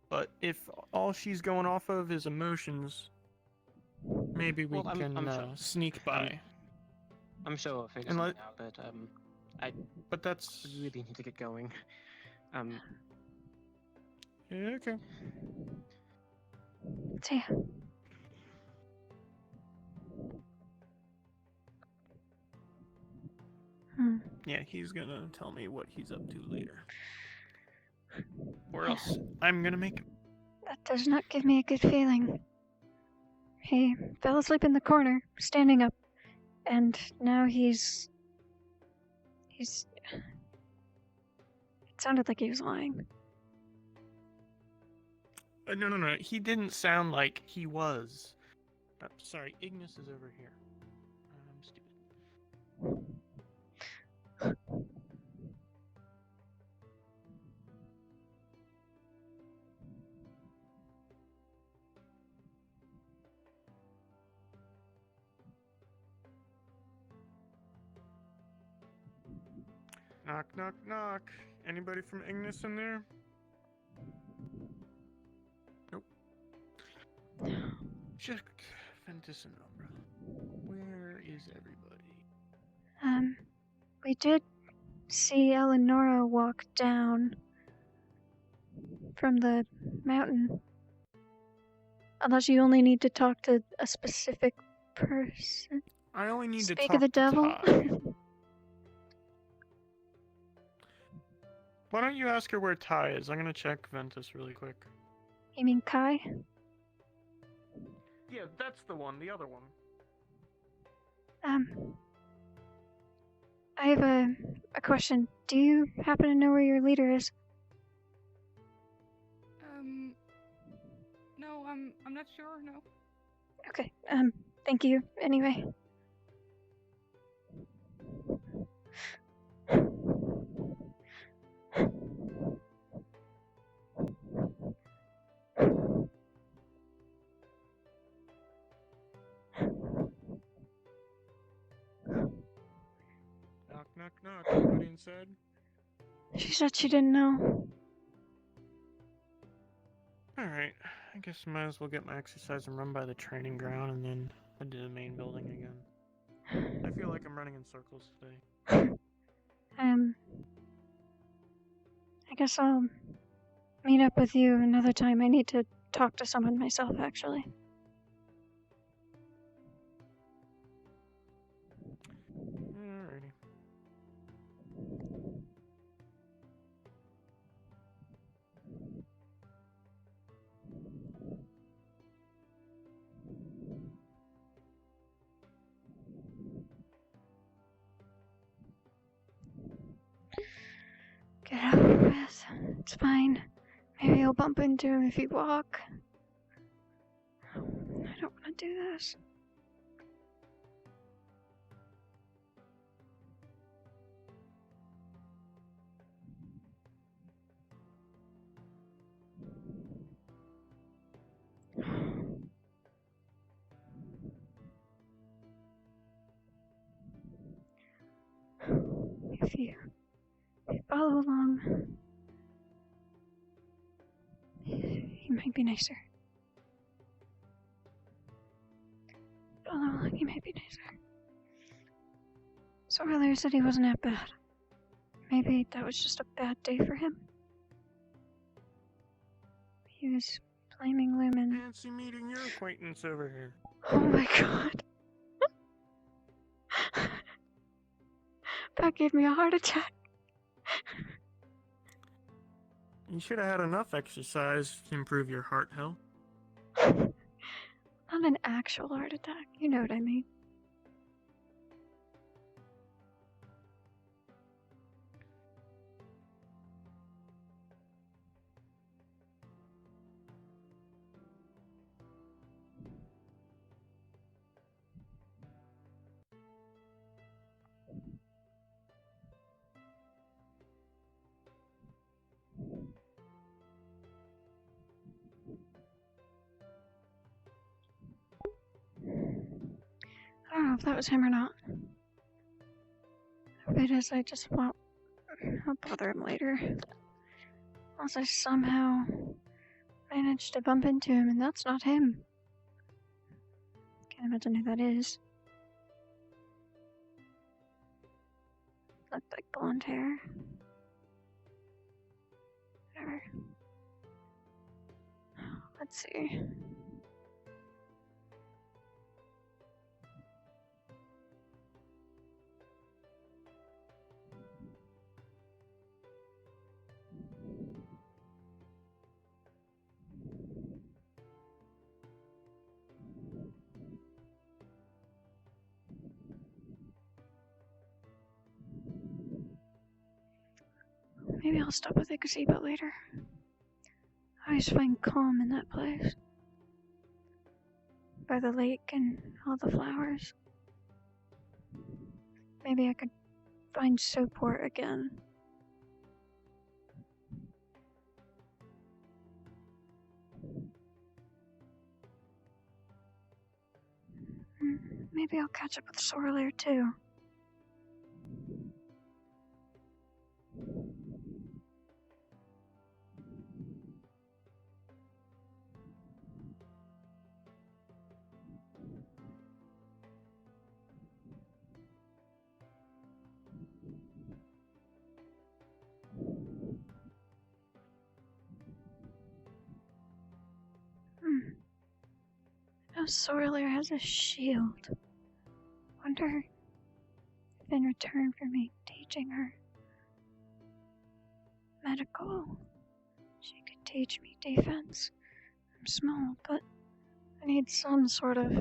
but if all she's going off of is emotions, maybe we can sneak by. I'm sure I'll figure And something out, but But that's really need to get going. Yeah, okay. See ya. Yeah, he's gonna tell me what he's up to later. Or else I'm gonna make him. That does not give me a good feeling. He fell asleep in the corner, standing up, and now he's... It sounded like he was lying. No. He didn't sound like he was. Sorry, Ignis is over here. I'm stupid. Knock, knock, knock. Anybody from Ignis in there? Nope. Check Ventus and Umbra. Where is everybody? We did see Eleonora walk down from the mountain. Unless you only need to talk to a specific person. I only need to Speak talk of the to devil. Ty. Why don't you ask her where Ty is? I'm gonna check Ventus really quick. You mean Kai? Yeah, that's the one, the other one. I have a question. Do you happen to know where your leader is? No, I'm not sure, no. Okay, thank you, anyway. Knock, knock, knock. Anybody inside? She said she didn't know. Alright, I guess I might as well get my exercise and run by the training ground and then head to the main building again. I feel like I'm running in circles today. I guess I'll meet up with you another time. I need to talk to someone myself, actually. Alrighty. Get over with. It's fine. Maybe I'll bump into him if you walk. I don't want to do this. If you follow along, he might be nicer. Follow along, he might be nicer. So earlier said he wasn't that bad. Maybe that was just a bad day for him. He was blaming Lumen. Fancy meeting your acquaintance over here. Oh my god. That gave me a heart attack. You should have had enough exercise to improve your heart health. Not an actual heart attack, you know what I mean. if that was him or not. If it is, I just won't. I'll bother him later. Unless I somehow managed to bump into him and that's not him. Can't imagine who that is. Looked like blonde hair. Whatever. Let's see. Maybe I'll stop at the gazebo later. I always find calm in that place. By the lake and all the flowers. Maybe I could find Soaport again. Maybe I'll catch up with Sarvyra too. Now Sarvyra has a shield. Wonder if in return for me teaching her medical, she could teach me defense. I'm small, but I need some sort of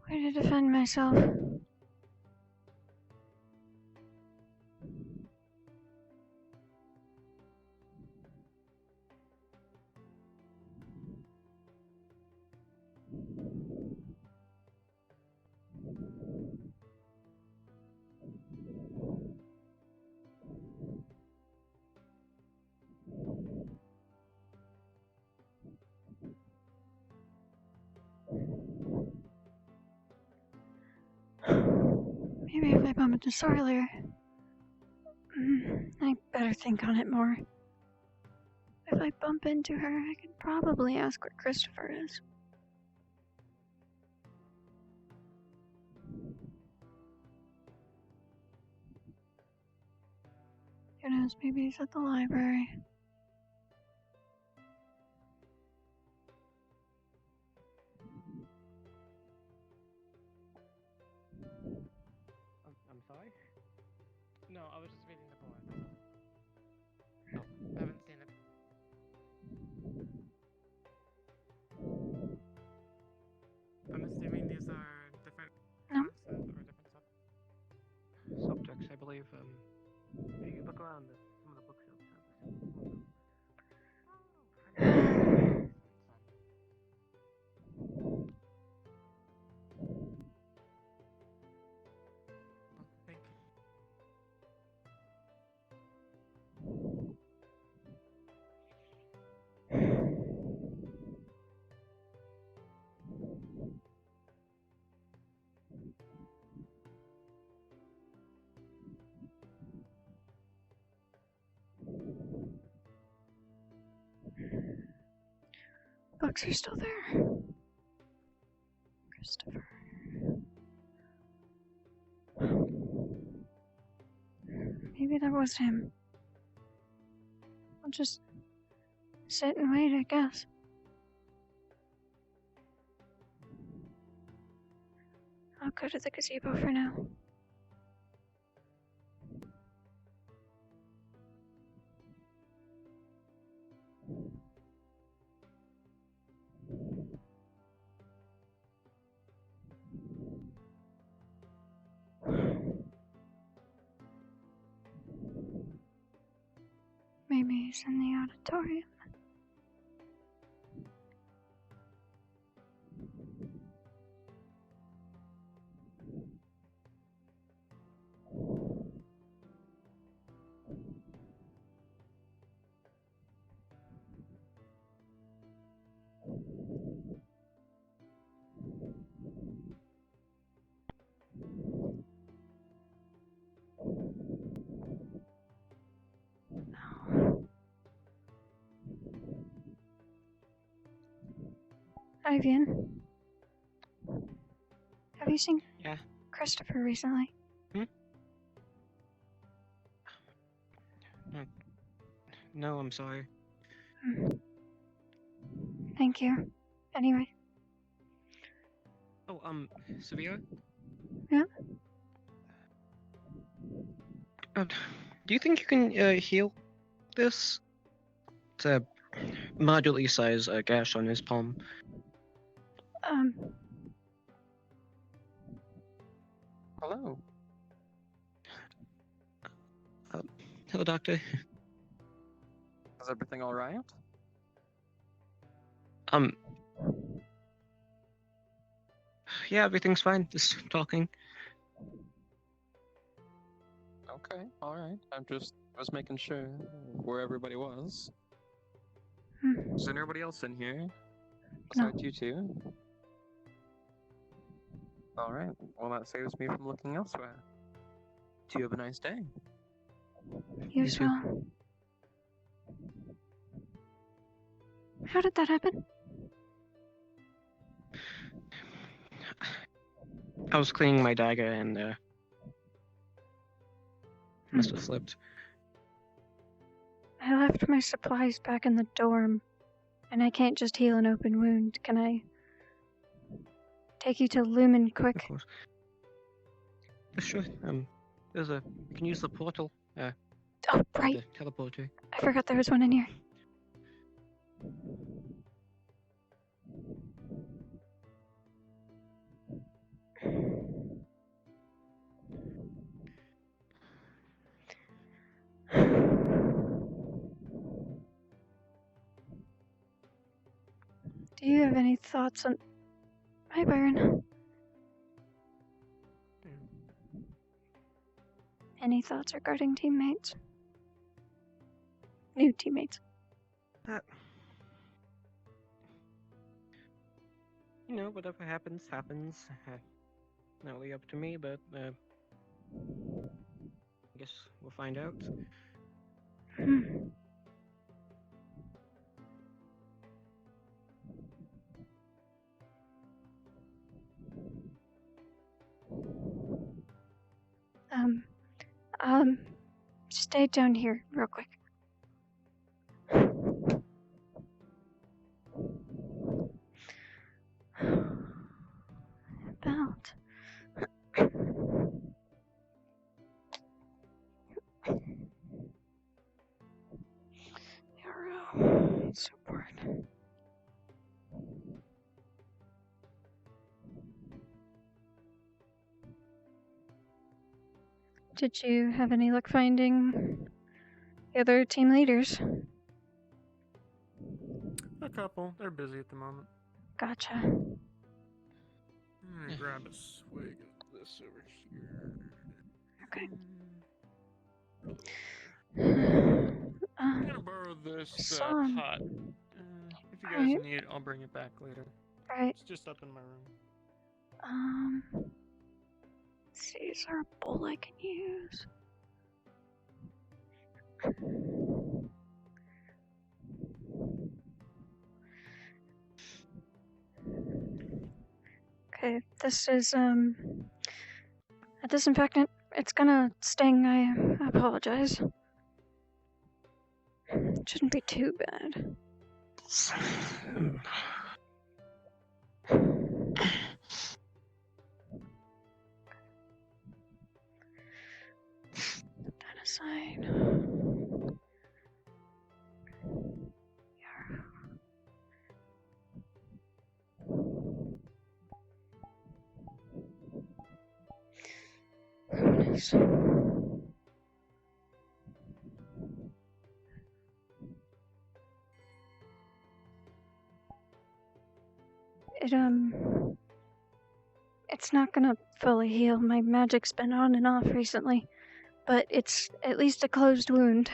way to defend myself. Maybe if I bump into Sarvyra, I better think on it more. If I bump into her, I could probably ask where Christopher is. Who knows, maybe he's at the library. I'm sorry? No, I was just reading the board. Oh, I haven't seen it. I'm assuming these are different No. classes or different Subjects, I believe. If you look around, some of the bookshelves have Thank you. Books are still there. Christopher. Maybe that was him. I'll just sit and wait, I guess. I'll go to the gazebo for now. Maybe he's in the auditorium. Ivan, have you seen Yeah. Christopher recently? No, I'm sorry. Thank you. Anyway. Oh, Sarvyra? Yeah? Do you think you can heal this? It's a moderately sized gash on his palm. Hello. Hello, doctor. Is everything all right? Yeah, everything's fine. Just talking. Okay, all right. I was making sure where everybody was. Is there nobody else in here besides you two? All right. Well, that saves me from looking elsewhere. Do you have a nice day? You as well. How did that happen? I was cleaning my dagger and must have slipped. I left my supplies back in the dorm, and I can't just heal an open wound. Can I take you to Lumen quick? Of course. Sure. You can use the portal. Oh, right. The teleporter. I forgot there was one in here. Do you have any thoughts on... Hi, Byron. Any thoughts regarding teammates? New teammates? You know, whatever happens, happens. Not really up to me, but I guess we'll find out. Stay down here real quick. Belt. Arrow. So bored. Did you have any luck finding the other team leaders? A couple. They're busy at the moment. Gotcha. I'm gonna grab a swig of this over here. Okay. I'm gonna borrow this pot. If you guys need it, I'll bring it back later. Right. It's just up in my room. Let's see, is there a bowl I can use? Okay, this is a disinfectant. It's gonna sting, I apologize. It shouldn't be too bad. Put that aside. Nice. It's not gonna fully heal. My magic's been on and off recently, but it's at least a closed wound.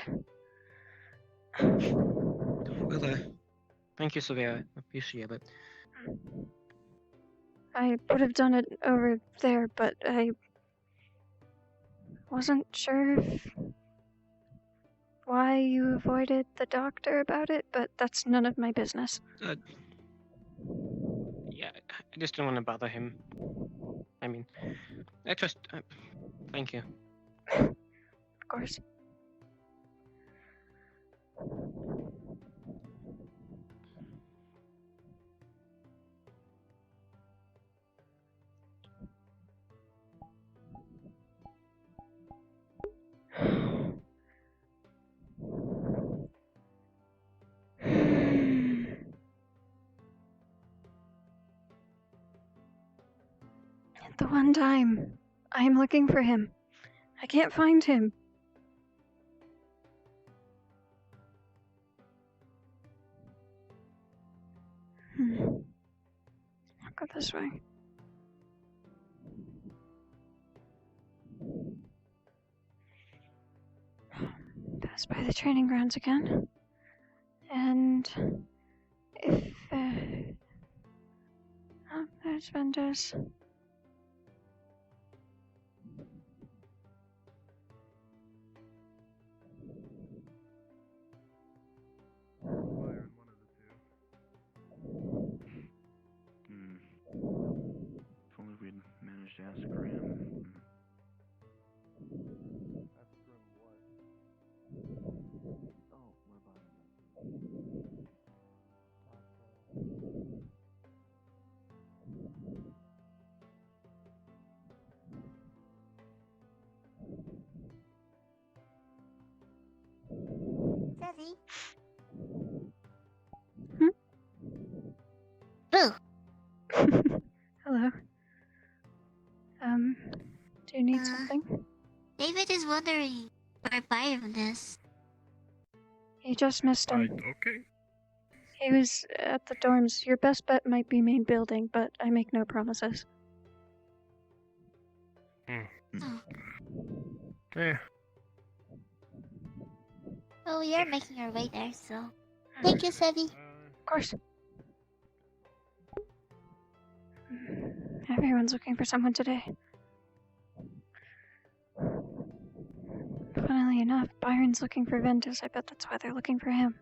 Well, thank you, Sarvyra. I appreciate it. I would have done it over there, but I wasn't sure why you avoided the doctor about it, but that's none of my business. just don't want to bother him. I mean, I trust. Thank you. Of course. The one time I am looking for him. I can't find him. I'll go this way. Pass by the training grounds again. And if oh, there's Ventus. If only we'd managed to ask Graham. Ask Graham what? Oh, what about him? Savvy. Boo! Hello. Do you need something? David is wondering where Byron is. You just missed him. Okay. He was at the dorms. Your best bet might be main building, but I make no promises. Yeah. Oh, we are making our way there, so. Thank you, Savvy. Of course. Everyone's looking for someone today. Funnily enough, Byron's looking for Ventus. I bet that's why they're looking for him.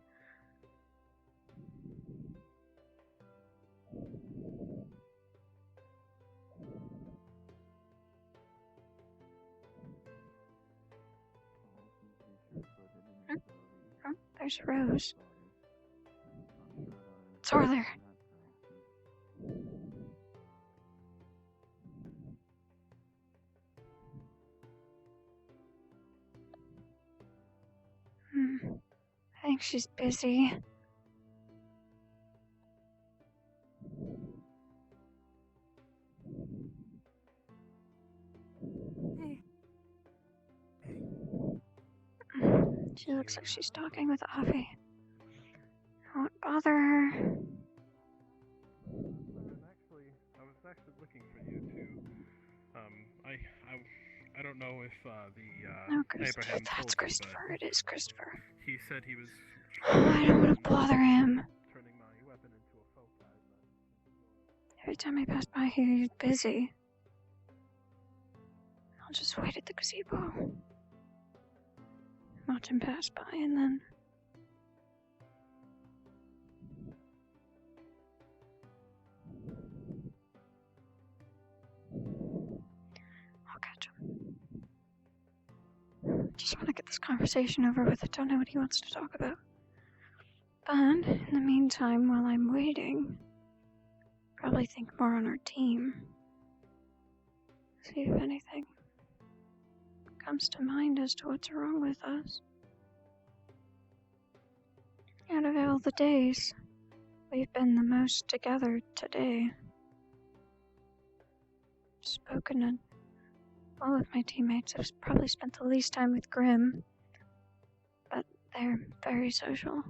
Oh, there's Rose. It's Arthur. I think she's busy. She looks like she's talking with Avi. I won't bother her. I was actually looking for you too. I don't know if No, Christopher, Abraham that's told Christopher. you, It is Christopher. but he said he was I don't want to bother him. turning my weapon into a foci. Every time I pass by here, he's busy. I'll just wait at the gazebo. Watch him pass by and then... I'll catch him. Just want to get this conversation over with. I don't know what he wants to talk about. But in the meantime, while I'm waiting, probably think more on our team. See if anything comes to mind as to what's wrong with us. Out of all the days, we've been the most together today. Spoken to all of my teammates. I've probably spent the least time with Grim, but they're very social.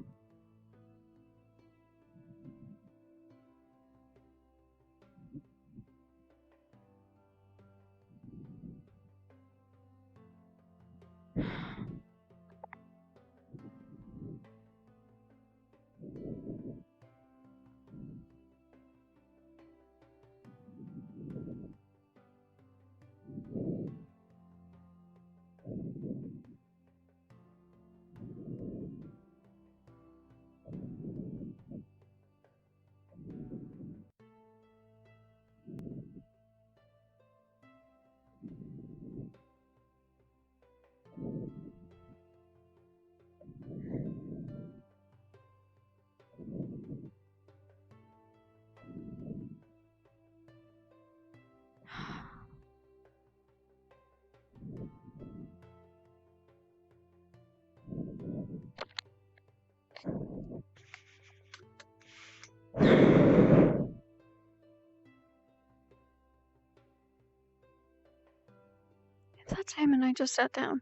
That's him, and I just sat down.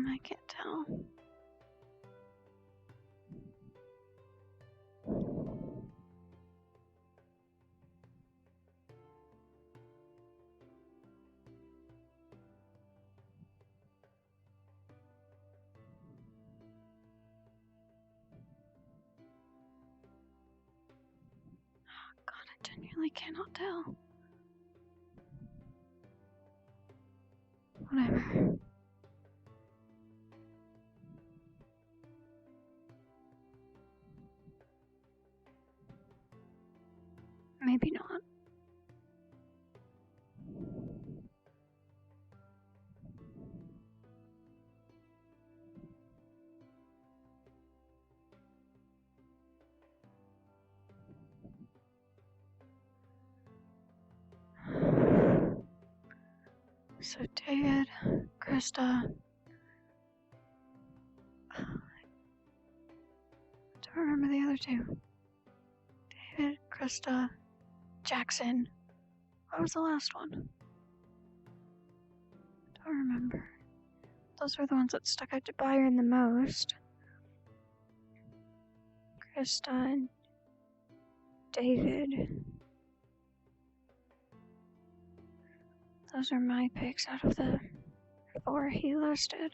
I can't tell. God, I genuinely cannot tell. Whatever. Maybe not. So David, Krista, I don't remember the other two. David, Krista, Jackson. What was the last one? Don't remember. Those were the ones that stuck out to Byron the most. Krista and David. Those are my picks out of the 4 he listed.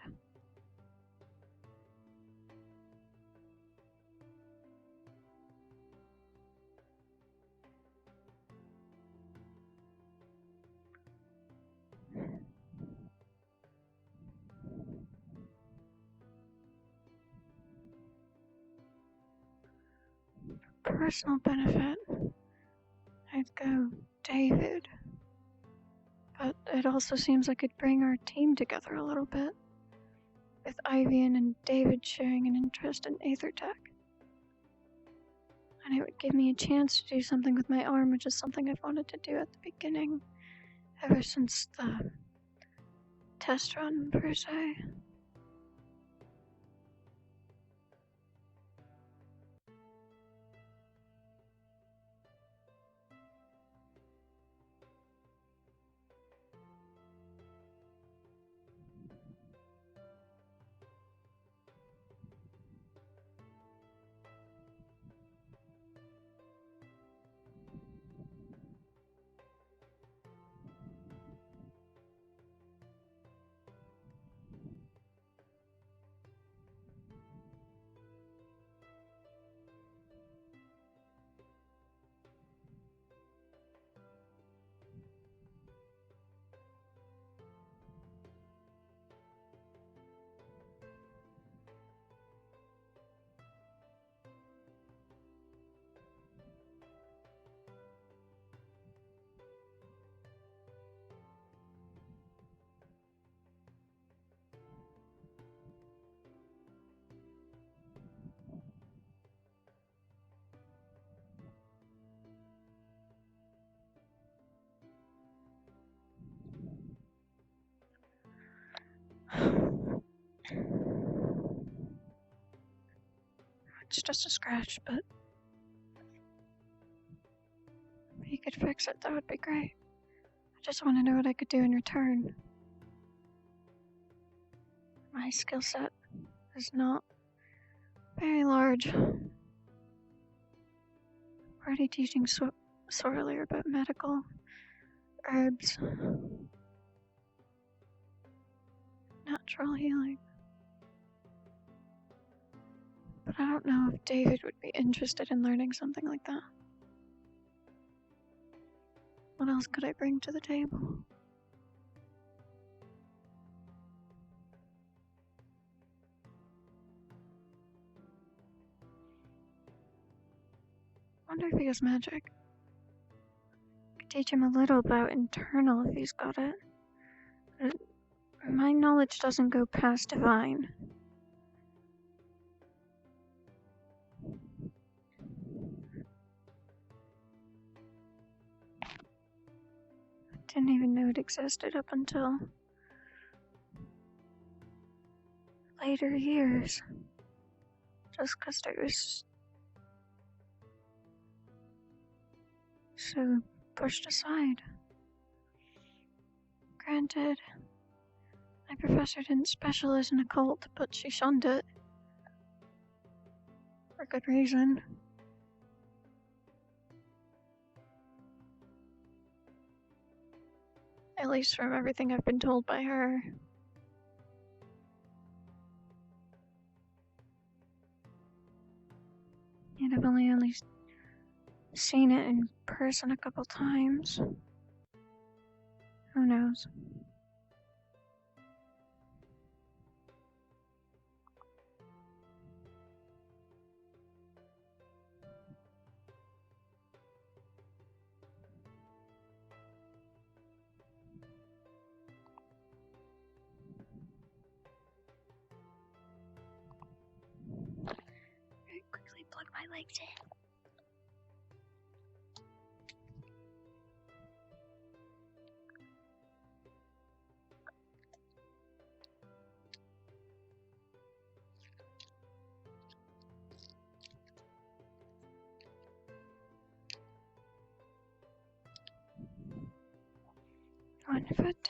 Personal benefit, I'd go David. But it also seems like it'd bring our team together a little bit, with Ivian and David sharing an interest in Aether Tech. And it would give me a chance to do something with my arm, which is something I've wanted to do at the beginning, ever since the test run, per se. It's just a scratch, but if you could fix it, that would be great. I just want to know what I could do in return. My skill set is not very large. I'm already teaching sorely about medical herbs, natural healing. But I don't know if David would be interested in learning something like that. What else could I bring to the table? Wonder if he has magic. Could teach him a little about internal if he's got it. My knowledge doesn't go past divine. I didn't even know it existed up until later years. Just because there was so pushed aside. Granted, my professor didn't specialize in occult, but she shunned it. For good reason. At least from everything I've been told by her. And I've only seen it in person a couple times. Who knows? Very quickly plug my legs in. One foot.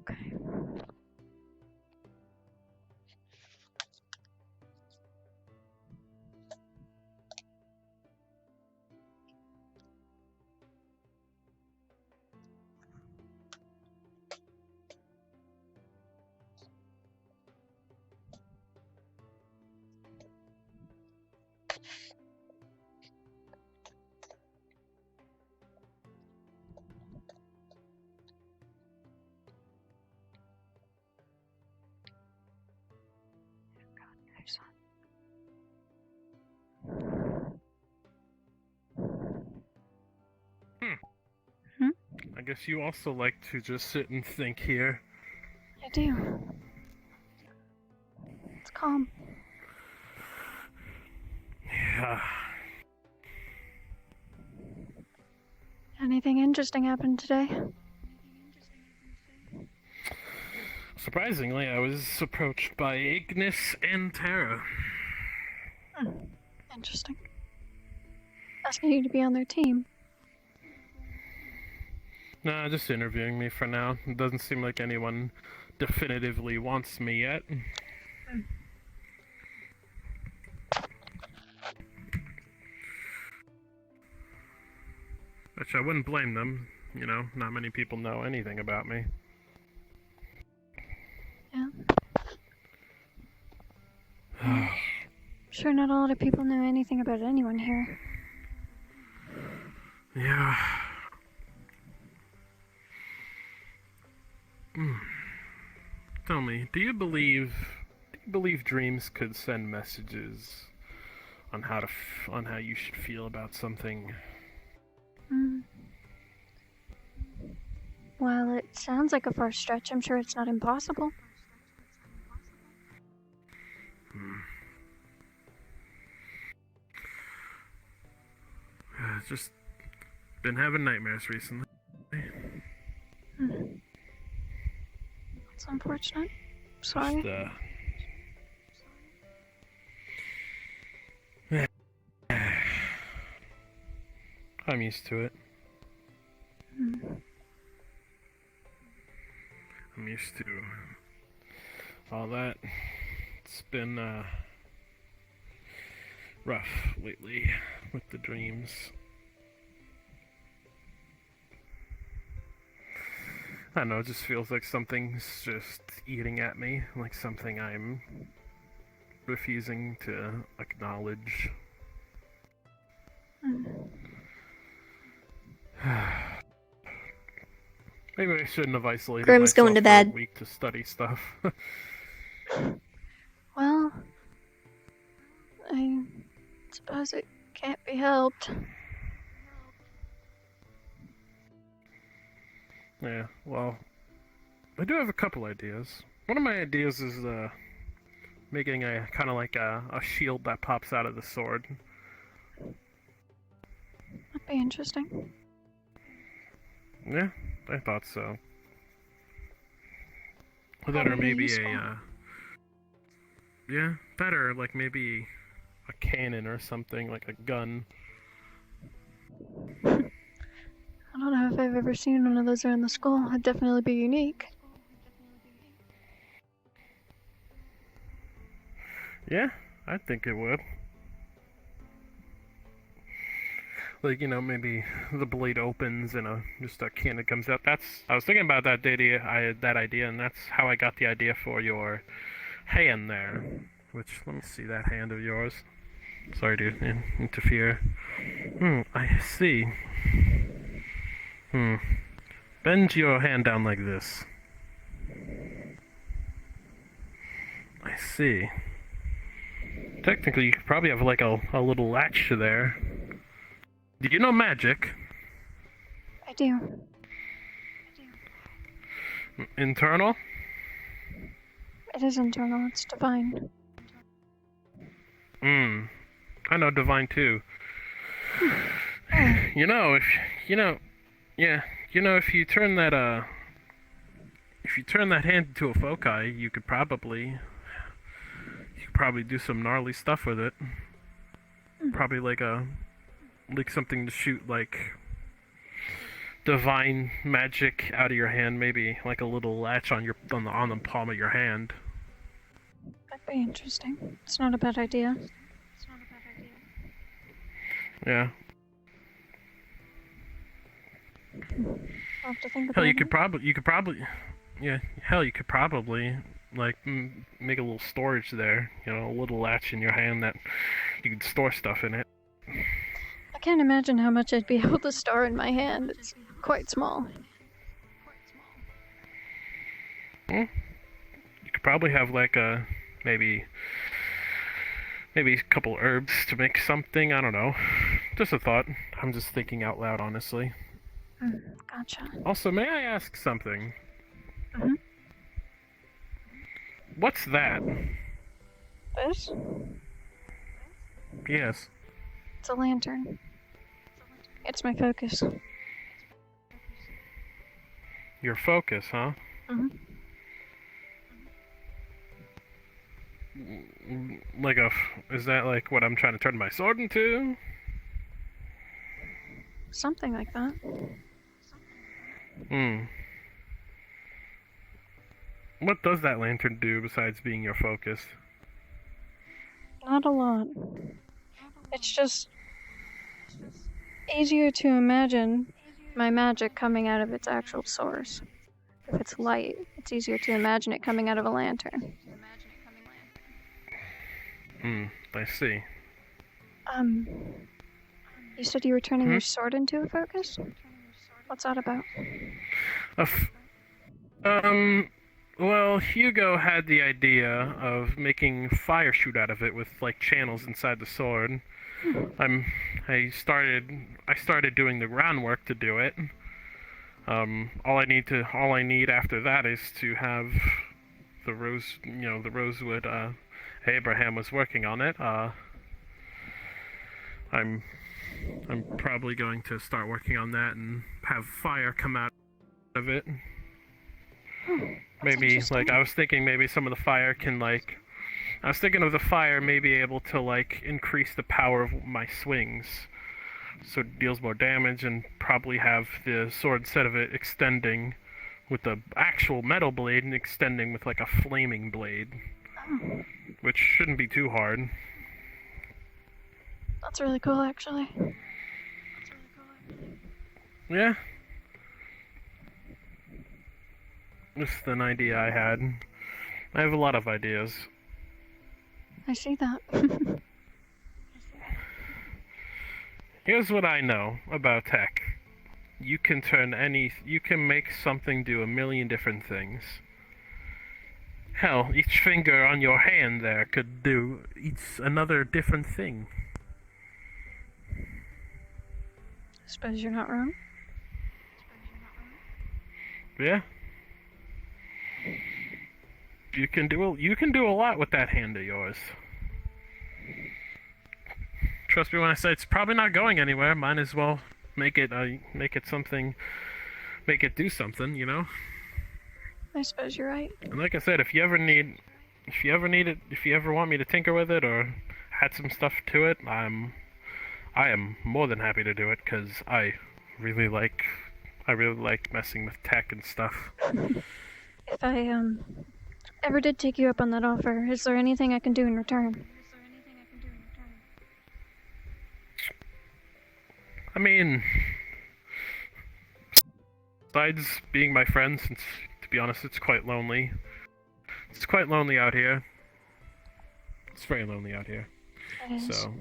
Okay. I guess you also like to just sit and think here. I do. It's calm. Yeah. Anything interesting happened today? Surprisingly, I was approached by Ignis and Tara. Interesting. Asking you to be on their team. Nah, just interviewing me for now. It doesn't seem like anyone definitively wants me yet. Which I wouldn't blame them. You know, not many people know anything about me. Yeah. I'm sure not a lot of people know anything about anyone here. Yeah. Tell me, do you believe dreams could send messages on how you should feel about something? Well, it sounds like a far stretch. I'm sure it's not impossible. I've just been having nightmares recently. It's unfortunate. Sorry. I'm used to it. I'm used to all that. It's been rough lately with the dreams. I don't know, it just feels like something's just eating at me, like something I'm refusing to acknowledge. Maybe I shouldn't have isolated Grim's myself going to for bed. a week to study stuff. Well, I suppose it can't be helped. Yeah, well, I do have a couple ideas. One of my ideas is making a kind of like a shield that pops out of the sword. That'd be interesting. Yeah, I thought so. That or maybe useful. yeah, better, like maybe a cannon or something, like a gun. I don't know if I've ever seen one of those around the school. It'd definitely be unique. Yeah, I think it would. Like, you know, maybe the blade opens and just a cannon comes out. I was thinking about that idea, and that's how I got the idea for your hand there. Which, let me see that hand of yours. Sorry to interfere. I see. Bend your hand down like this. I see. Technically, you could probably have like a little latch there. Do you know magic? I do. Internal? It is internal, it's divine. I know divine too. If you turn that hand into a foci, you could probably do some gnarly stuff with it. Probably like something to shoot like divine magic out of your hand, maybe like a little latch on the palm of your hand. That'd be interesting. It's not a bad idea. Yeah. I'll have to think about Hell, it. you could probably like make a little storage there. You know, a little latch in your hand that you could store stuff in it. I can't imagine how much I'd be able to store in my hand. It's quite small. You could probably have like maybe a couple herbs to make something. I don't know. Just a thought. I'm just thinking out loud, honestly. Gotcha. Also, may I ask something? Mm-hmm. What's that? This? Yes. It's a lantern. It's my focus. Your focus, huh? Is that like what I'm trying to turn my sword into? Something like that. What does that lantern do besides being your focus? Not a lot. It's just easier to imagine my magic coming out of its actual source. If it's light, it's easier to imagine it coming out of a lantern. I see. You said you were turning your sword into a focus? What's that about? Well, Hugo had the idea of making fire shoot out of it with like channels inside the sword. I started doing the groundwork to do it. All I need after that is to have the rosewood. Abraham was working on it. I'm probably going to start working on that and have fire come out of it. Maybe like I was thinking maybe some of the fire can like. I was thinking of the fire maybe able to like increase the power of my swings, so it deals more damage, and probably have the sword instead of it extending with the actual metal blade and extending with like a flaming blade, which shouldn't be too hard. That's really cool, actually. Yeah. Just an idea I had. I have a lot of ideas. I see that. Here's what I know about tech. You can make something do a million different things. Hell, each finger on your hand there could do another different thing. Suppose you're not wrong. Yeah. You can do a lot with that hand of yours. Trust me when I say it's probably not going anywhere. Might as well make it do something, you know? I suppose you're right. And like I said, if you ever want me to tinker with it or add some stuff to it, I am more than happy to do it because I really like messing with tech and stuff. If I ever did take you up on that offer, is there anything I can do in return? I mean, besides being my friend, since to be honest, it's quite lonely. It's quite lonely out here. It's very lonely out here. It is. So,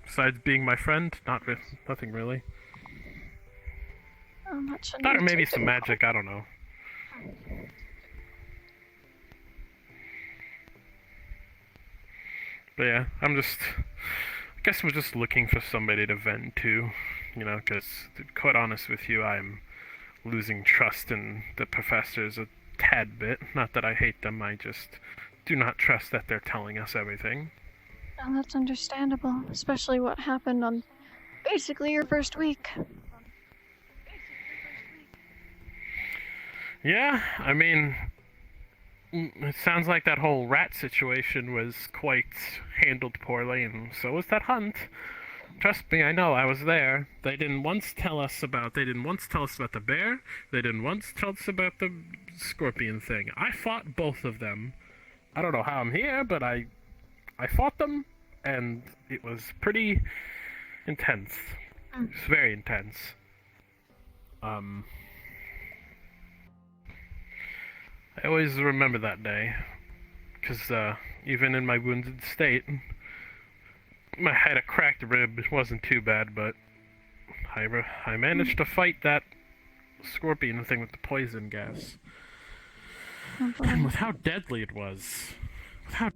besides being my friend, nothing really. Oh, much Or maybe some magic. I don't know. But yeah, I guess I'm just looking for somebody to vent to, because to be quite honest with you, I'm losing trust in the professors a tad bit. Not that I hate them, I just do not trust that they're telling us everything. Oh, that's understandable, especially what happened on basically your first week. Yeah, I mean, it sounds like that whole rat situation was quite handled poorly, and so was that hunt. Trust me, I know, I was there. They didn't once tell us about the bear. They didn't once tell us about the scorpion thing. I fought both of them. I don't know how I'm here, but I fought them, and it was pretty intense. It was very intense. I always remember that day, because even in my wounded state, I had a cracked rib. It wasn't too bad, but I managed to fight that scorpion thing with the poison gas. And with how deadly it was, I'm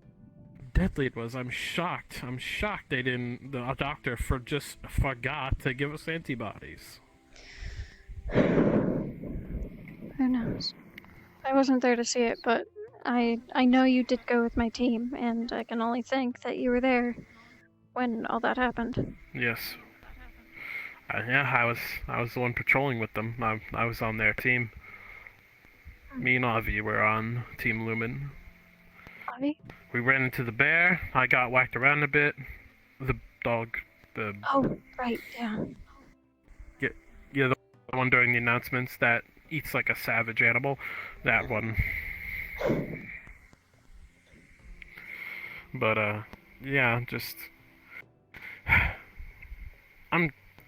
shocked. I'm shocked the doctor just forgot to give us antibodies. Who knows? I wasn't there to see it, but I know you did go with my team, and I can only think that you were there when all that happened. Yes. Yeah, I was the one patrolling with them. I was on their team. Me and Avi were on Team Lumen. Avi? We ran into the bear. I got whacked around a bit. The dog. Oh, right, yeah. Yeah, the one during the announcements that eats like a savage animal. That one. But yeah, just I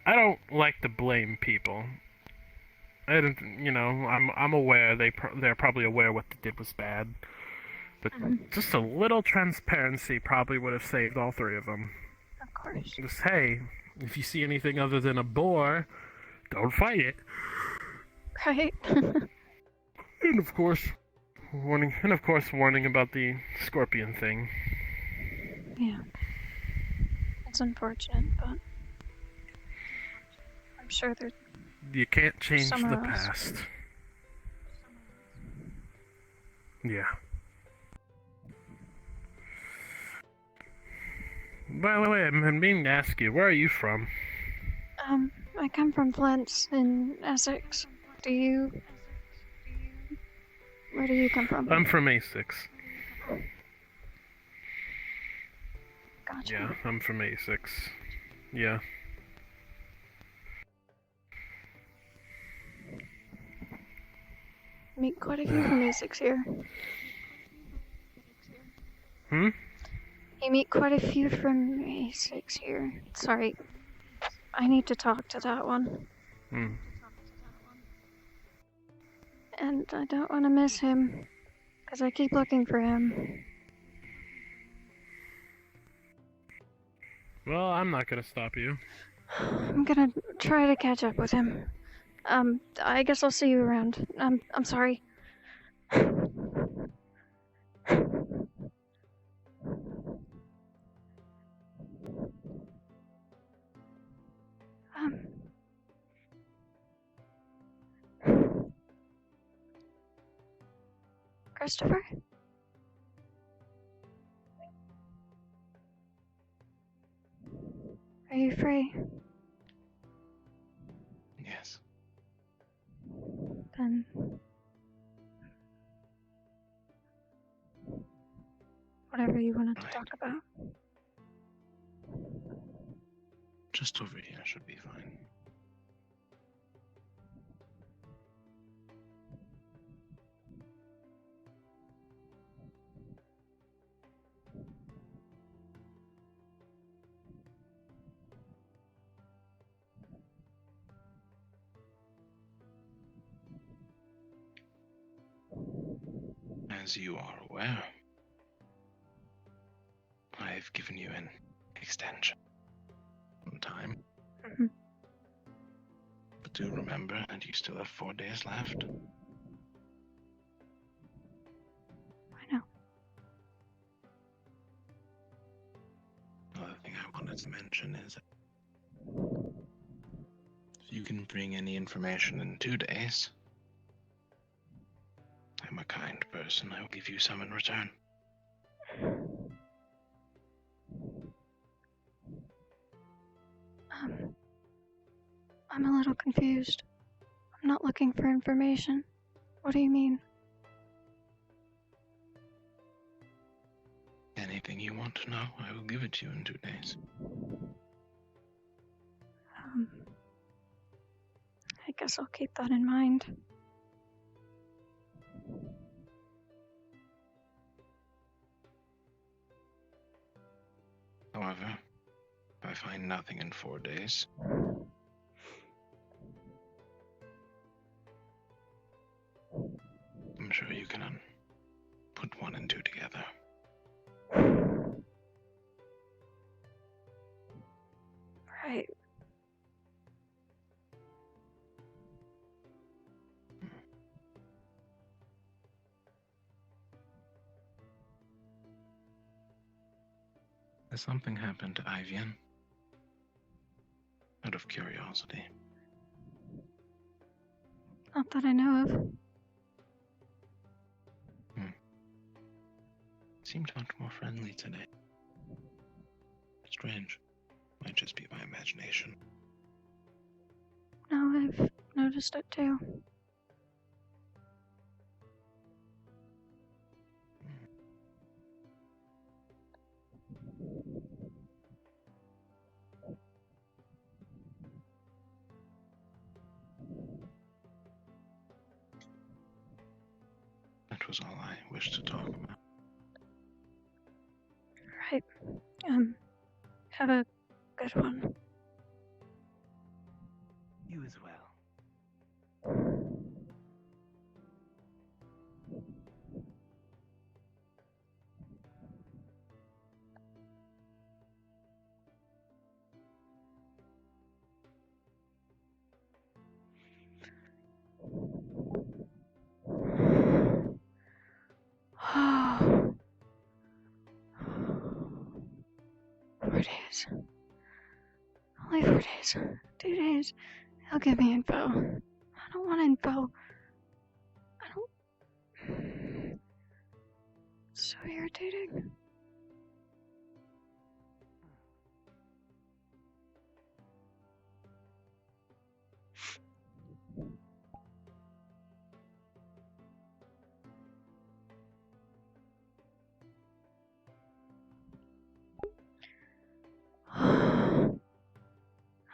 don't like to blame people. I'm aware they're probably aware what they did was bad. But just a little transparency probably would have saved all three of them. Of course. Just, hey, if you see anything other than a boar, don't fight it. Right. And of course, warning about the scorpion thing. Yeah. It's unfortunate, but I'm sure there's You can't change the somewhere else. past. Yeah. By the way, I'm meaning to ask you, where are you from? I come from Flint's in Essex. Where do you come from? I'm from A6. Gotcha. Yeah, I'm from A6. Yeah. Meet quite a few from A6 here. You meet quite a few from A6 here. Sorry, I need to talk to that one. And I don't want to miss him, because I keep looking for him. Well, I'm not gonna stop you. I'm gonna try to catch up with him. I guess I'll see you around. I'm sorry. Christopher? Are you free? Yes. Then whatever you wanted to talk about. Just over here should be fine. As you are aware, I've given you an extension of time. Mhm. But do remember that you still have 4 days left. I know. Another thing I wanted to mention is if you can bring any information in 2 days, I'm a kind person. I will give you some in return. I'm a little confused. I'm not looking for information. What do you mean? Anything you want to know, I will give it to you in 2 days. I guess I'll keep that in mind. However, if I find nothing in 4 days, I'm sure you can put 1 and 2 together. Right. Has something happened to Ivian? Out of curiosity. Not that I know of. Seemed much more friendly today. Strange. Might just be my imagination. No, I've noticed it too. That was all I wished to talk about. Right. Have a good one. You as well. Oh. 4 days. Only 4 days. 2 days. He'll give me info. I don't want info. I don't. So irritating.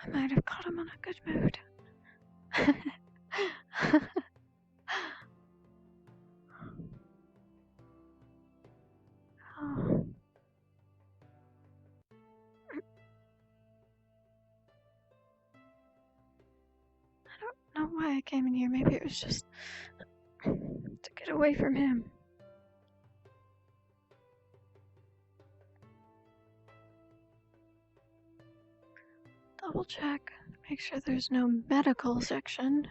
I might have caught him on a good mood. Oh. I don't know why I came in here. Maybe it was just to get away from him. Double check. Make sure there's no medical section.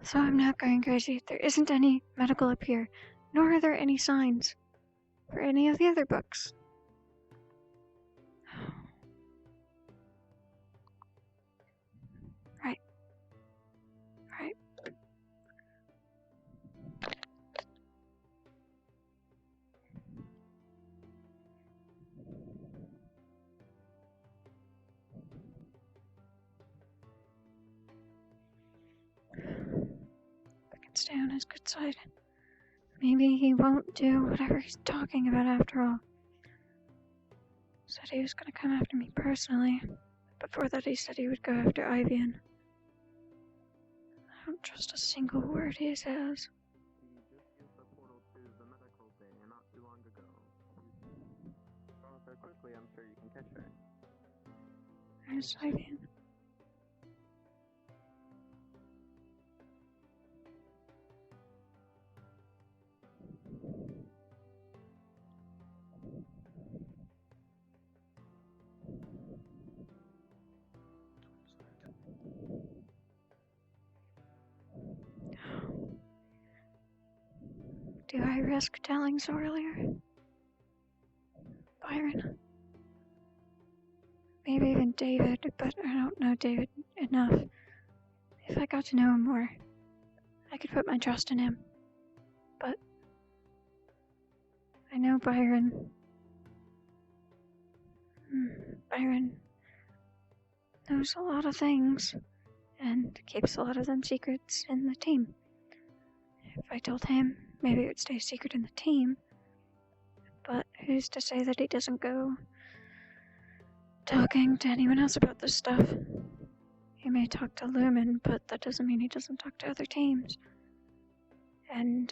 So I'm not going crazy. There isn't any medical up here, nor are there any signs for any of the other books. stay on his good side. Maybe he won't do whatever he's talking about after all. Said he was gonna come after me personally. Before that, he said he would go after Ivian. I don't trust a single word he says. He just used the portal to the medical bay not too long ago. Going there quickly, I'm sure you can catch her. Where's Ivian? Do I risk telling Sarvyra? Byron? Maybe even David, but I don't know David enough. If I got to know him more, I could put my trust in him. But I know Byron. Byron knows a lot of things and keeps a lot of them secrets in the team. If I told him, maybe it would stay a secret in the team. But who's to say that he doesn't go talking to anyone else about this stuff? He may talk to Lumen, but that doesn't mean he doesn't talk to other teams. And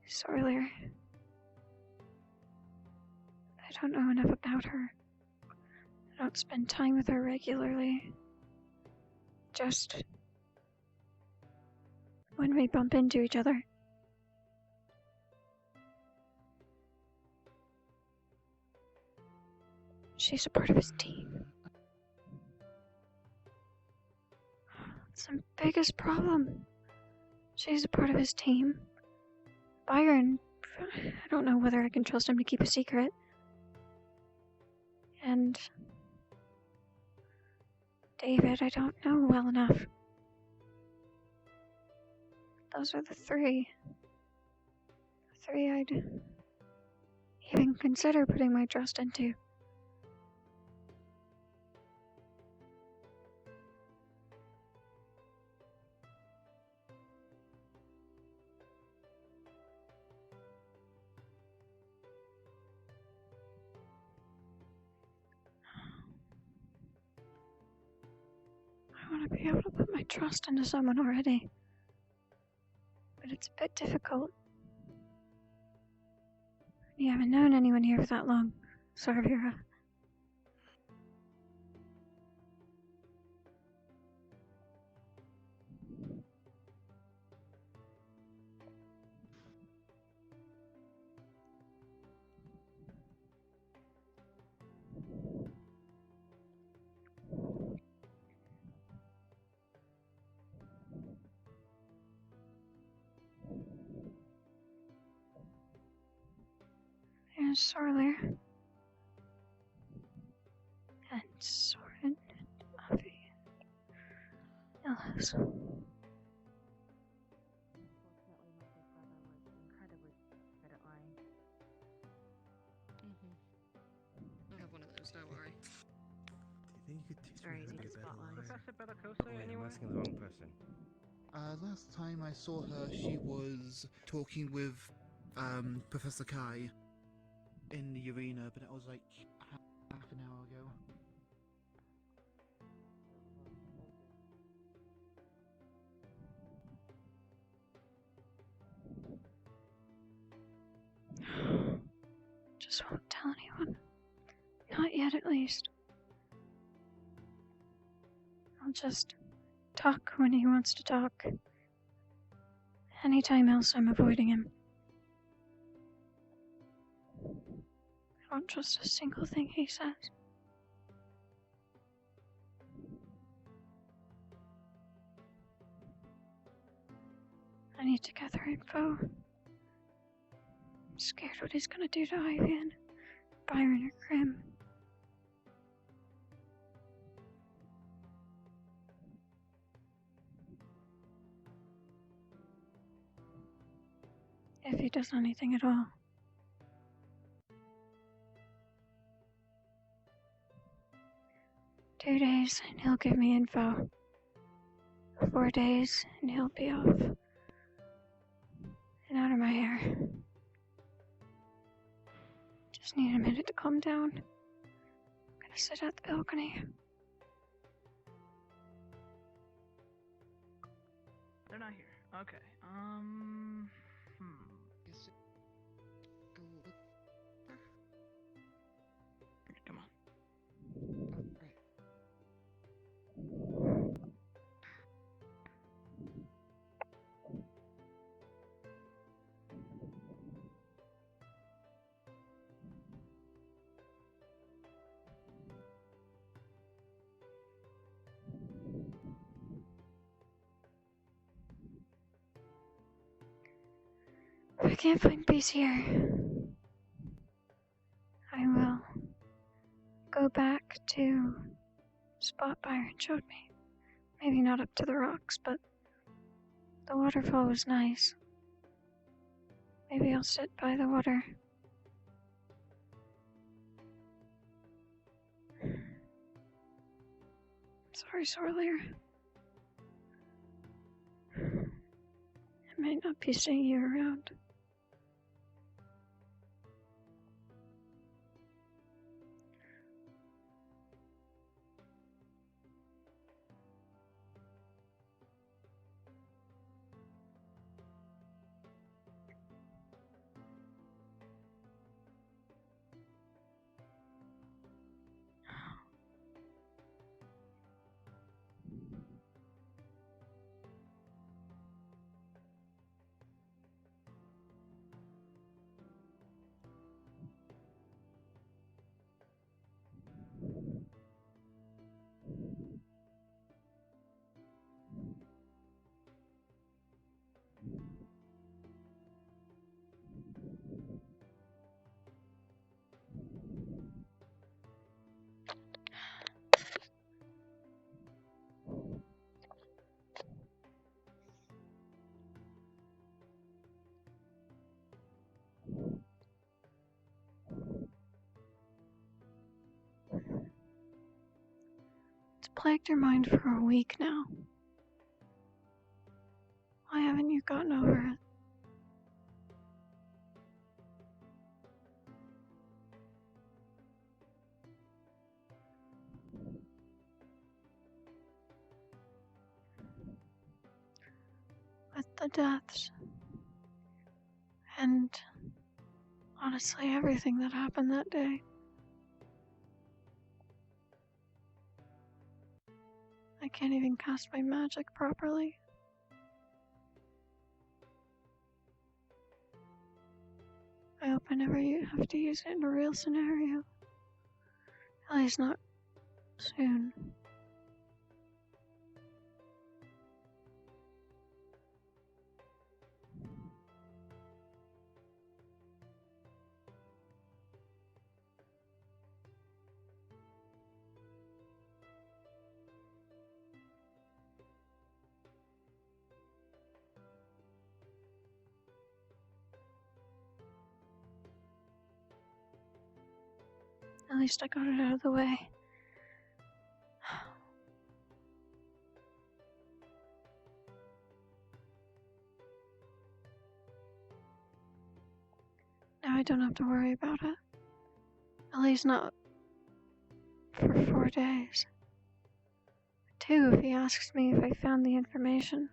Sarvyra, I don't know enough about her. I don't spend time with her regularly. Just when we bump into each other. She's a part of his team. It's the biggest problem. She's a part of his team. Byron, I don't know whether I can trust him to keep a secret. And David, I don't know well enough. Those are the three. The three I'd even consider putting my trust into. I want to be able to put my trust into someone already. But it's a bit difficult. You haven't known anyone here for that long, Sarvyra. There's Sarvyra. And Soren and Avi. Ilhus. I have one of those, don't worry. Do you think you could teach It's very me easy how to to be a better spotlight. liar? Professor Bellicosa, Wait, I'm anywhere? asking the wrong person. Last time I saw her, she was talking with Professor Kai in the arena, but that was like half an hour ago. Just won't tell anyone. Not yet, at least. I'll just talk when he wants to talk. Anytime else, I'm avoiding him. I don't trust a single thing he says. I need to gather info. I'm scared what he's gonna do to Ivian, Byron, or Grim. If he does anything at all. "2 days and he'll give me info. 4 days and he'll be off and out of my hair. Just need a minute to calm down. I'm gonna sit at the balcony. They're not here. Okay. Come on. If I can't find peace here, I will go back to the spot Byron showed me. Maybe not up to the rocks, but the waterfall was nice. Maybe I'll sit by the water. Sorry, Sarvyra. I might not be seeing you around. It's plagued your mind for a week now. Why haven't you gotten over it? With the deaths, and honestly everything that happened that day, I can't even cast my magic properly. I hope I never have to use it in a real scenario. At least not soon. At least I got it out of the way. Now I don't have to worry about it. At least not for 4 days. 2 if he asks me if I found the information.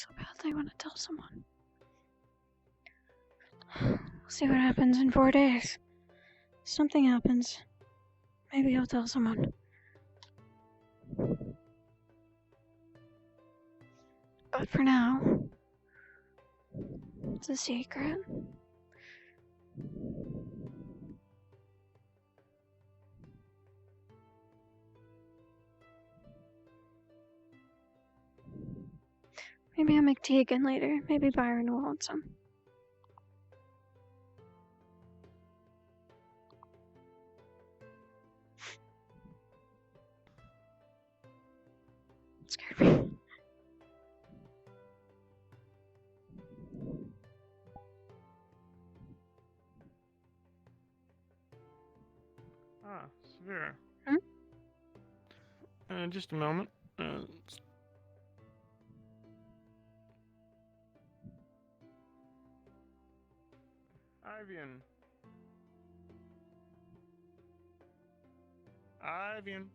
so badly want to tell someone. We'll see what happens in 4 days. Something happens. Maybe I'll tell someone. But for now, it's a secret. Maybe I'll make tea again later. Maybe Byron will want some. It scared me. Ah, Sarvyra. Hmm? Just a moment. Ivian. Ivian.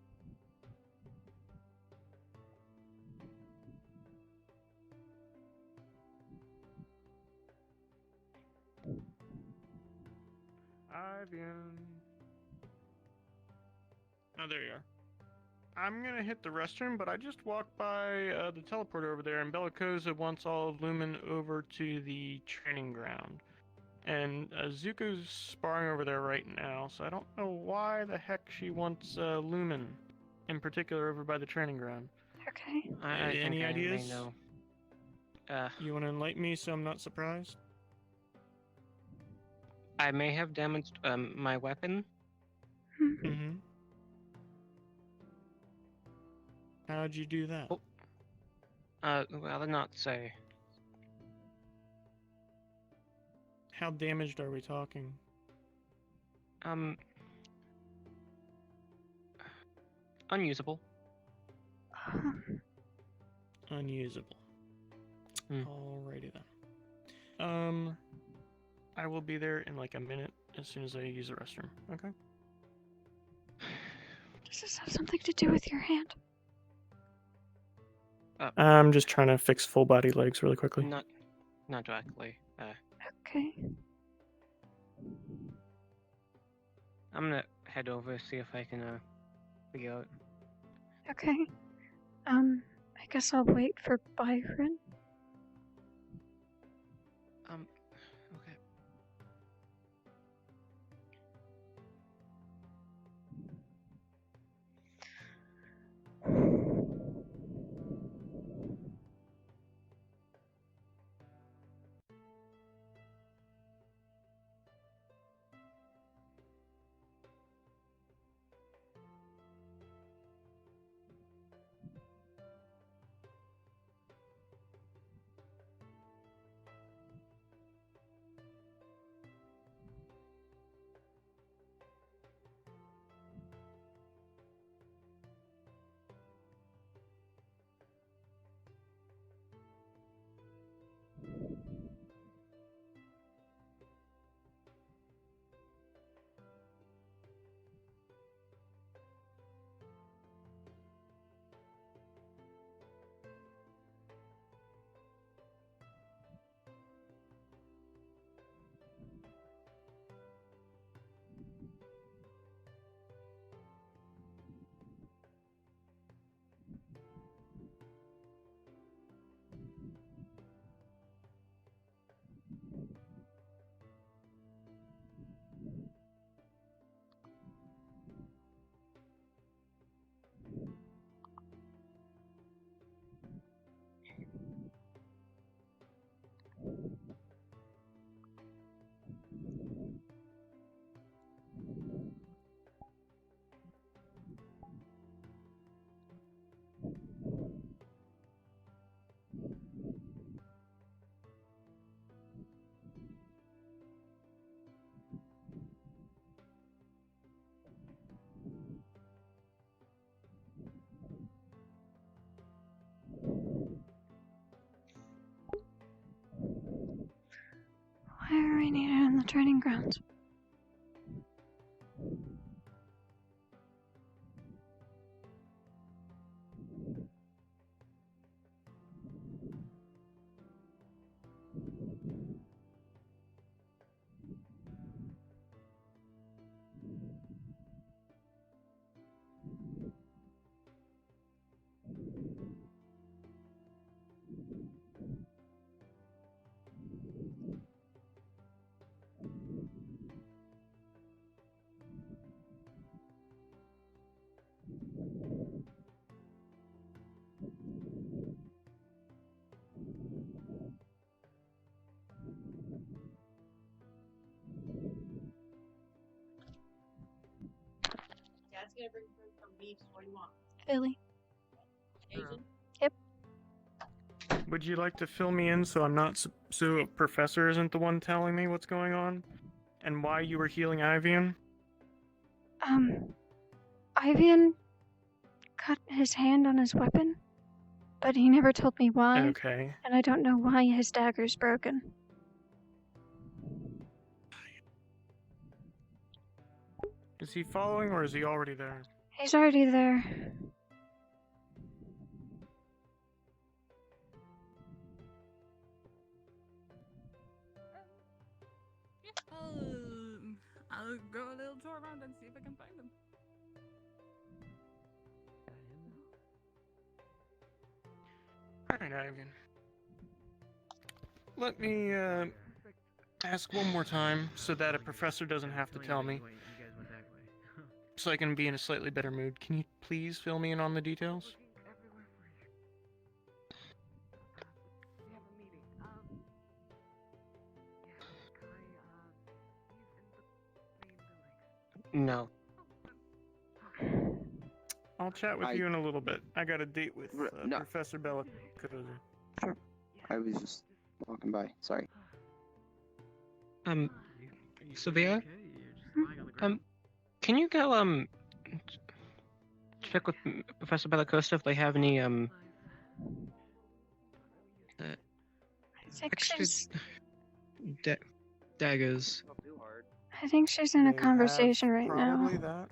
Ivian. Oh, there you are. I'm gonna hit the restroom, but I just walked by the teleporter over there, and Bellicosa wants all of Lumen over to the training ground. And Zuko's sparring over there right now, so I don't know why the heck she wants Lumen, in particular, over by the training ground. Okay. I think Any I may ideas? know. You want to enlighten me so I'm not surprised? I may have damaged my weapon. Mm-hmm. How'd you do that? Oh. Rather not say. How damaged are we talking? Unusable. Unusable. Hmm. Alrighty then. I will be there in like a minute as soon as I use the restroom. Okay. Does this have something to do with your hand? I'm just trying to fix full body legs really quickly. Not directly. Okay. I'm gonna head over, see if I can figure out. Okay. I guess I'll wait for Byron. Okay. Why are we needed in the training grounds? Philly. Yep. Would you like to fill me in so I'm not so Professor isn't the one telling me what's going on and why you were healing Ivian? Ivian cut his hand on his weapon, but he never told me why. Okay. And I don't know why his dagger's broken. Is he following or is he already there? He's already there. I'll go a little tour around and see if I can find them. Alright, Ivian. Let me ask one more time so that a professor doesn't have to tell me. So I can be in a slightly better mood. Can you please fill me in on the details? No. I'll chat with you in a little bit. I got a date with no. Professor Bellicosa. Sure. I was just walking by. Sorry. Sarvyra? Can you go, check with Professor Bellicosa if they have any, I think she's... daggers? I think she's in a They conversation have right probably now. that.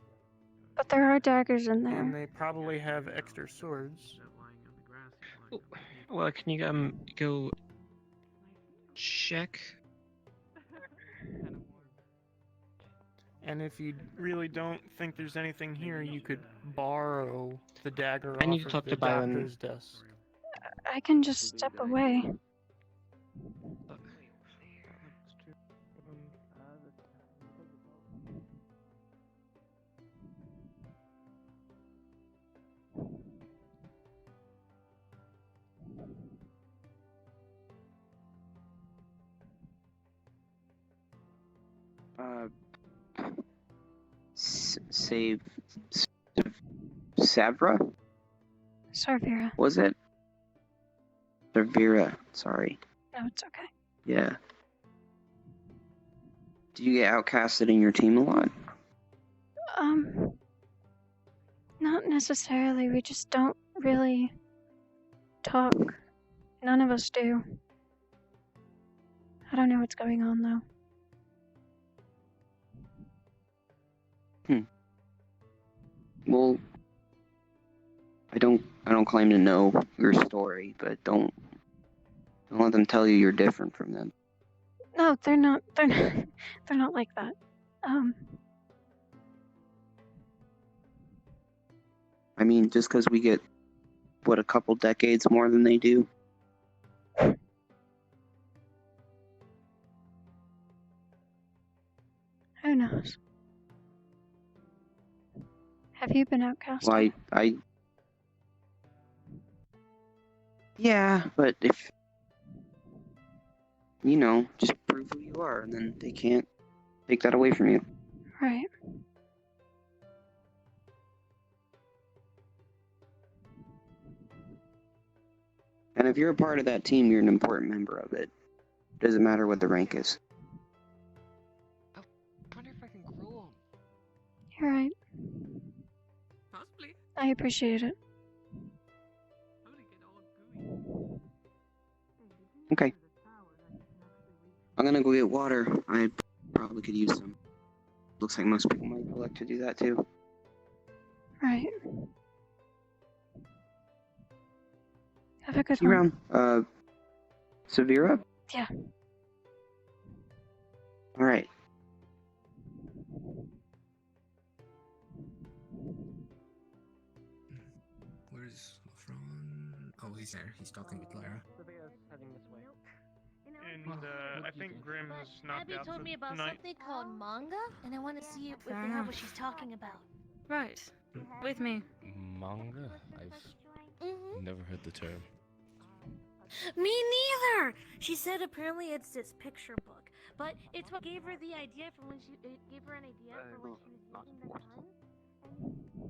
But there are daggers in there. And they probably have extra swords. Well, can you, go check? And if you really don't think there's anything here, you could borrow the dagger I need to off talk of to the Byron. doctor's desk. I can just step away. Save Sarvyra? Sarvyra. Was it? Sarvyra, sorry. No, it's okay. Yeah. Do you get outcasted in your team a lot? Not necessarily. We just don't really talk. None of us do. I don't know what's going on though. Well, I don't claim to know your story, but don't let them tell you you're different from them. No, they're not. They're not like that. I mean, just because we get a couple decades more than they do. Who knows? Have you been outcast? Well, yeah, but if just prove who you are, and then they can't take that away from you. Right. And if you're a part of that team, you're an important member of it. Doesn't matter what the rank is. I wonder if I can grow them. You're right. Possibly. I appreciate it. Okay. I'm gonna go get water. I probably could use some. Looks like most people might like to do that too. Right. Have a good See you one. around. Sarvyra? Yeah. Alright. Where's Lafron? Oh, he's there. He's talking with Lyra. And I think Grimm is knocked Abby out told for me about tonight. something called manga, and I want to see if they Fair have enough. what she's talking about. Right. With me. Manga? I've never heard the term. Me neither. She said apparently it's this picture book, but it's what gave her the idea from when she it gave her an idea for when she was using the gun.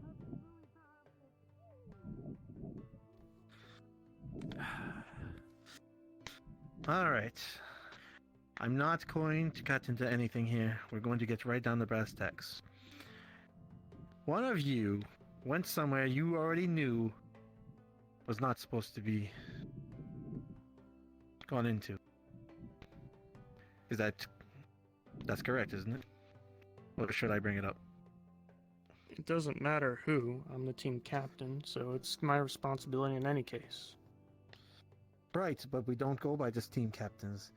Alright. I'm not going to cut into anything here. We're going to get right down to brass tacks. One of you went somewhere you already knew was not supposed to be gone into. That's correct, isn't it? Or should I bring it up? It doesn't matter who. I'm the team captain, so it's my responsibility in any case. Right, but we don't go by just team captains.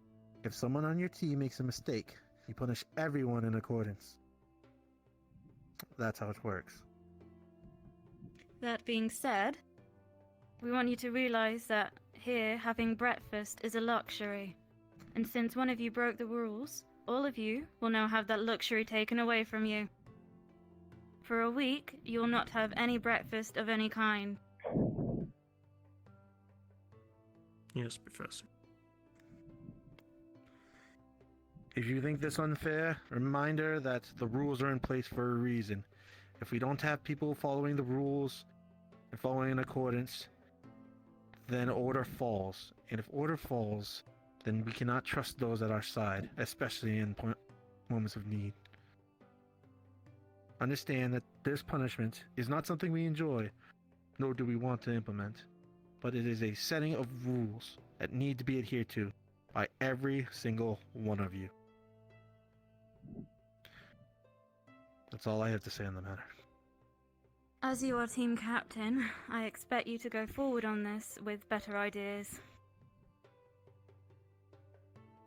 If someone on your team makes a mistake, you punish everyone in accordance. That's how it works. That being said, we want you to realize that here having breakfast is a luxury. And since one of you broke the rules, all of you will now have that luxury taken away from you. For a week, you will not have any breakfast of any kind. Yes, Professor. If you think this unfair, reminder that the rules are in place for a reason. If we don't have people following the rules and following in accordance, then order falls. And if order falls, then we cannot trust those at our side, especially in moments of need. Understand that this punishment is not something we enjoy, nor do we want to implement, but it is a setting of rules that need to be adhered to by every single one of you. That's all I have to say on the matter. As you are team captain, I expect you to go forward on this with better ideas.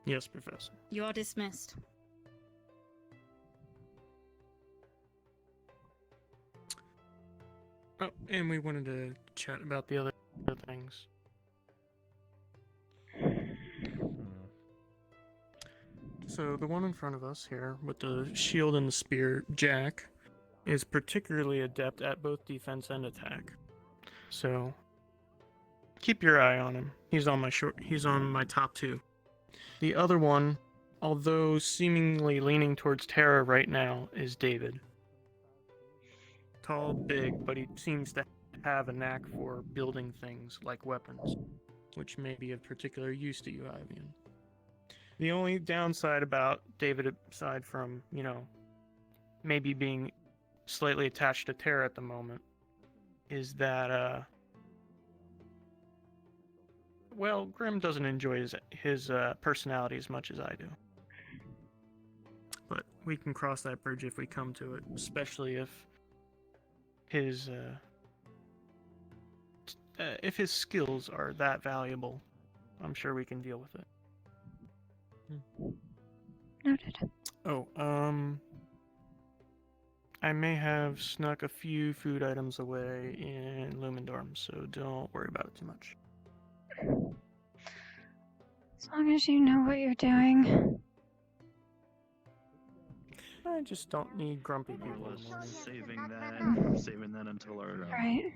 Yes, Professor. You are dismissed. Oh, and we wanted to chat about the other things. So the one in front of us here, with the shield and the spear, Jack, is particularly adept at both defense and attack. So keep your eye on him. He's on my top two. The other one, although seemingly leaning towards terror right now, is David. Tall, big, but he seems to have a knack for building things like weapons, which may be of particular use to you, Ivian. The only downside about David, aside from, maybe being slightly attached to Terra at the moment, is that, Grim doesn't enjoy his personality as much as I do. But we can cross that bridge if we come to it, especially if his skills are that valuable. I'm sure we can deal with it. Noted. Oh, I may have snuck a few food items away in Lumendorm, so don't worry about it too much. As long as you know what you're doing. I just don't need grumpy people in the morning. Saving that until our Right.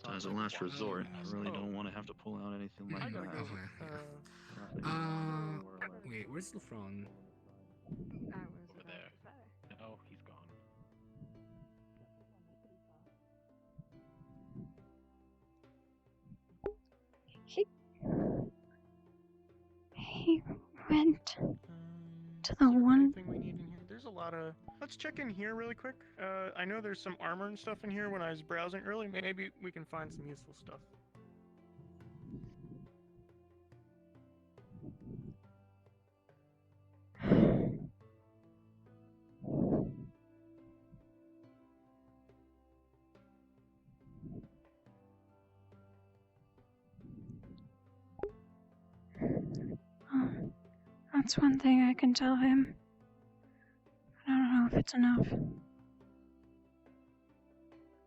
as a last resort. I really don't want to have to pull out anything like that. Wait, where's Lefron? Over there. No, he's gone. He went to the one. Anything we need in here? There's a lot of. Let's check in here really quick. I know there's some armor and stuff in here when I was browsing early. Maybe we can find some useful stuff. That's one thing I can tell him. I don't know if it's enough.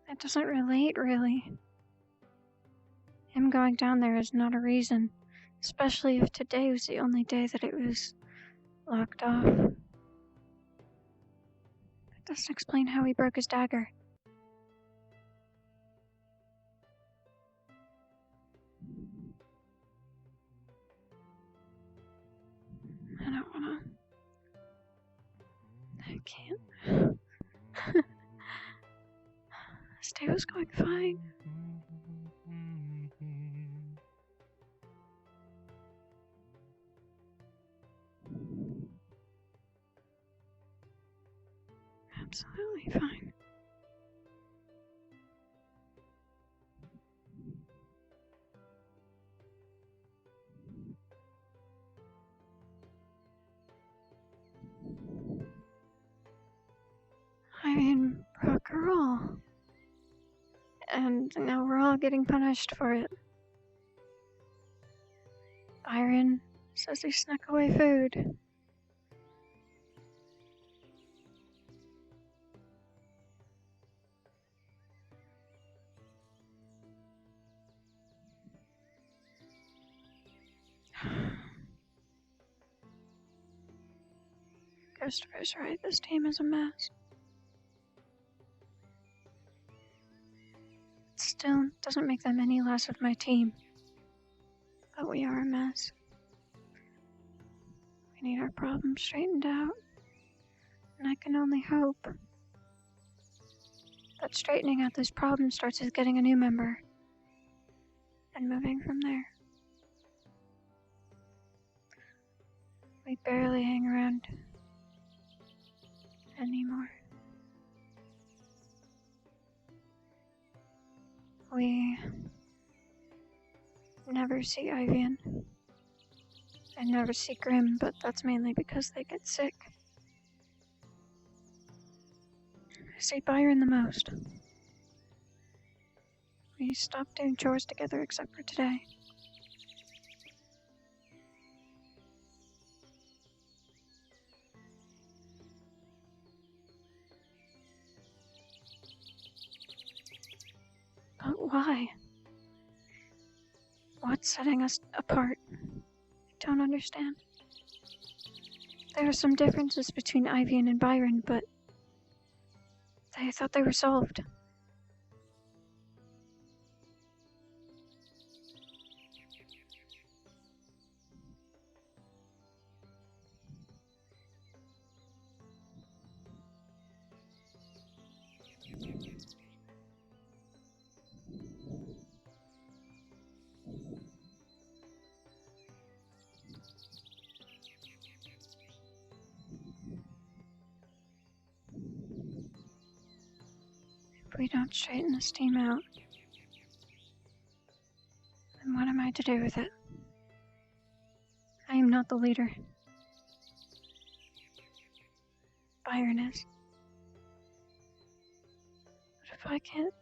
It doesn't relate, really. Him going down there is not a reason, especially if today was the only day that it was locked off. That doesn't explain how he broke his dagger. I don't wanna. I can't. This day was going fine. absolutely fine. I mean, broke a rule. And now we're all getting punished for it. Byron says he snuck away food. Christopher's right, this team is a mess. It still doesn't make them any less of my team. But we are a mess. We need our problems straightened out. And I can only hope that straightening out this problem starts with getting a new member. And moving from there. We barely hang around anymore. We never see Ivian. I never see Grim, but that's mainly because they get sick. I see Byron the most. We stopped doing chores together except for today. But why? What's setting us apart? I don't understand. There are some differences between Ivian and Byron, but I thought they were solved. If we don't straighten this team out, then what am I to do with it? I am not the leader. Byron is. But if I can't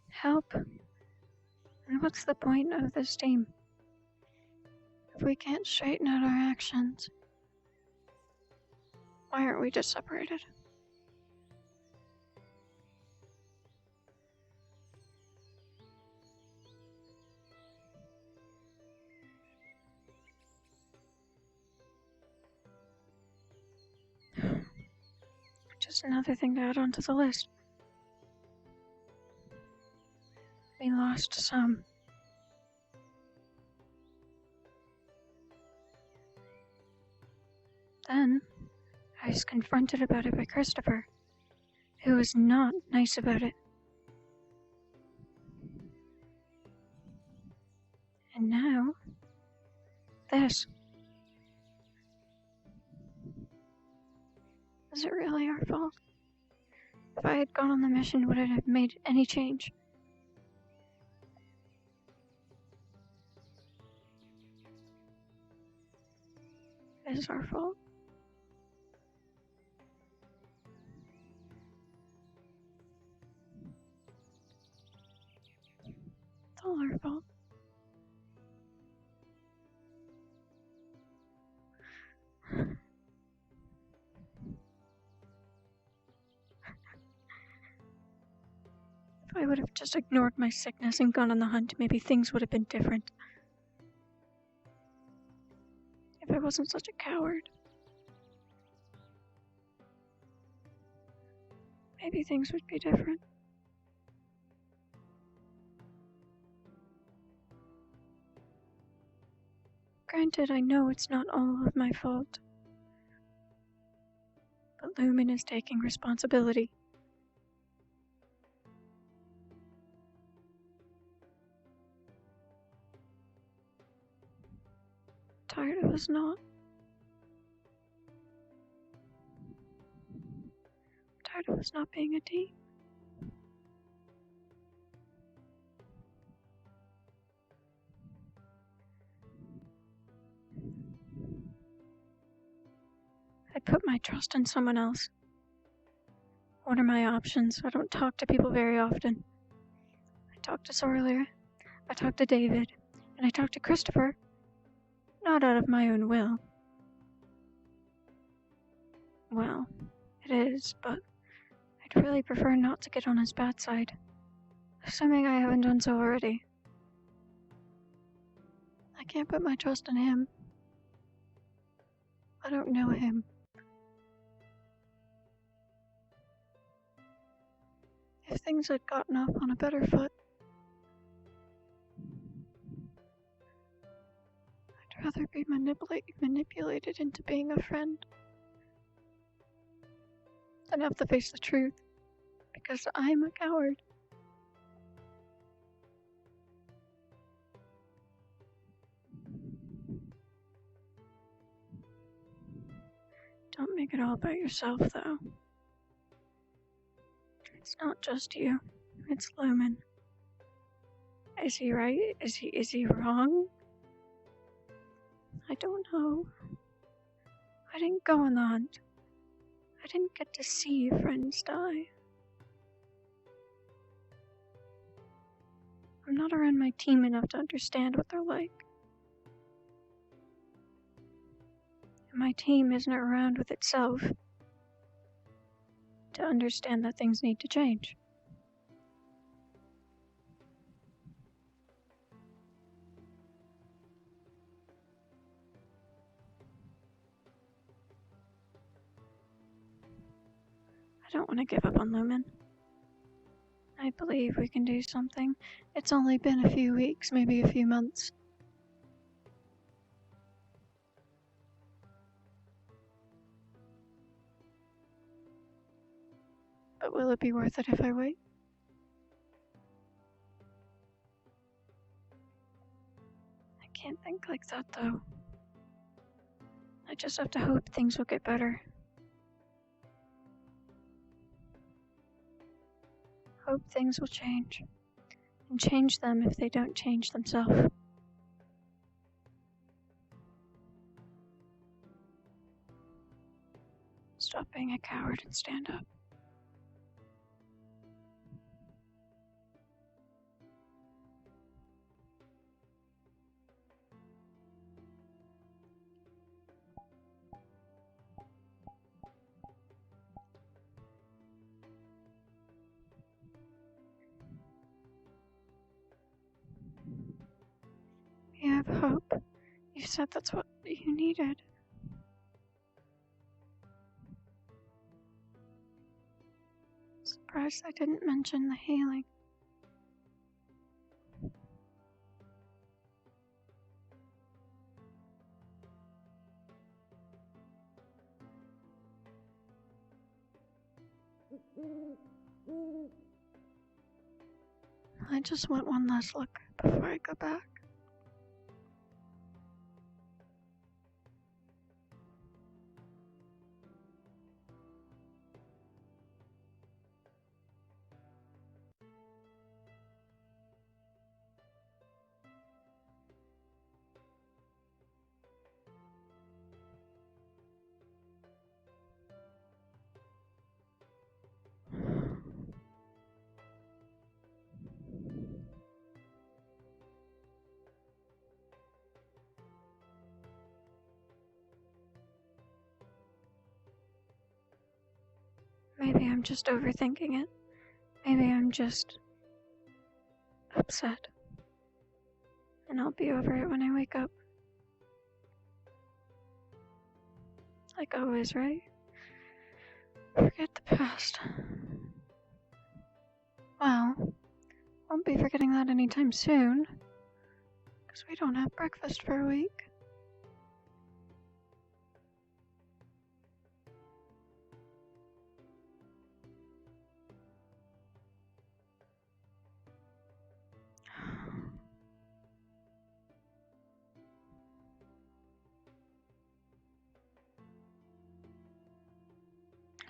help, then what's the point of this team? If we can't straighten out our actions, why aren't we just separated? Just another thing to add onto the list. We lost some. Then, I was confronted about it by Christopher, who was not nice about it. And now, this. Is it really our fault? If I had gone on the mission, would it have made any change? It is our fault. It's all our fault. If I would have just ignored my sickness and gone on the hunt, maybe things would have been different. If I wasn't such a coward. Maybe things would be different. Granted, I know it's not all of my fault. But Lumen is taking responsibility. Tired of us not. was not being a team. I put my trust in someone else. What are my options? I don't talk to people very often. I talk to Sarvyra, I talk to David, and I talk to Christopher. Not out of my own will. Well, it is, but I'd really prefer not to get on his bad side. Assuming I haven't done so already. I can't put my trust in him. I don't know him. If things had gotten off on a better foot, I'd rather be manipulated into being a friend than have to face the truth, because I'm a coward. Don't make it all about yourself, though. It's not just you. It's Lumen. Is he right? Is he wrong? I don't know. I didn't go on the hunt. I didn't get to see friends die. I'm not around my team enough to understand what they're like. And my team isn't around with itself to understand that things need to change. I don't want to give up on Lumen. I believe we can do something. It's only been a few weeks, maybe a few months. But will it be worth it if I wait? I can't think like that, though. I just have to hope things will get better. Hope things will change. And change them if they don't change themselves. Stop being a coward and stand up. You have hope. You said that's what you needed. Surprised I didn't mention the healing. I just want one last look before I go back. Maybe I'm just overthinking it. Maybe I'm just upset. And I'll be over it when I wake up. Like always, right? Forget the past. Well, won't be forgetting that anytime soon. Because we don't have breakfast for a week.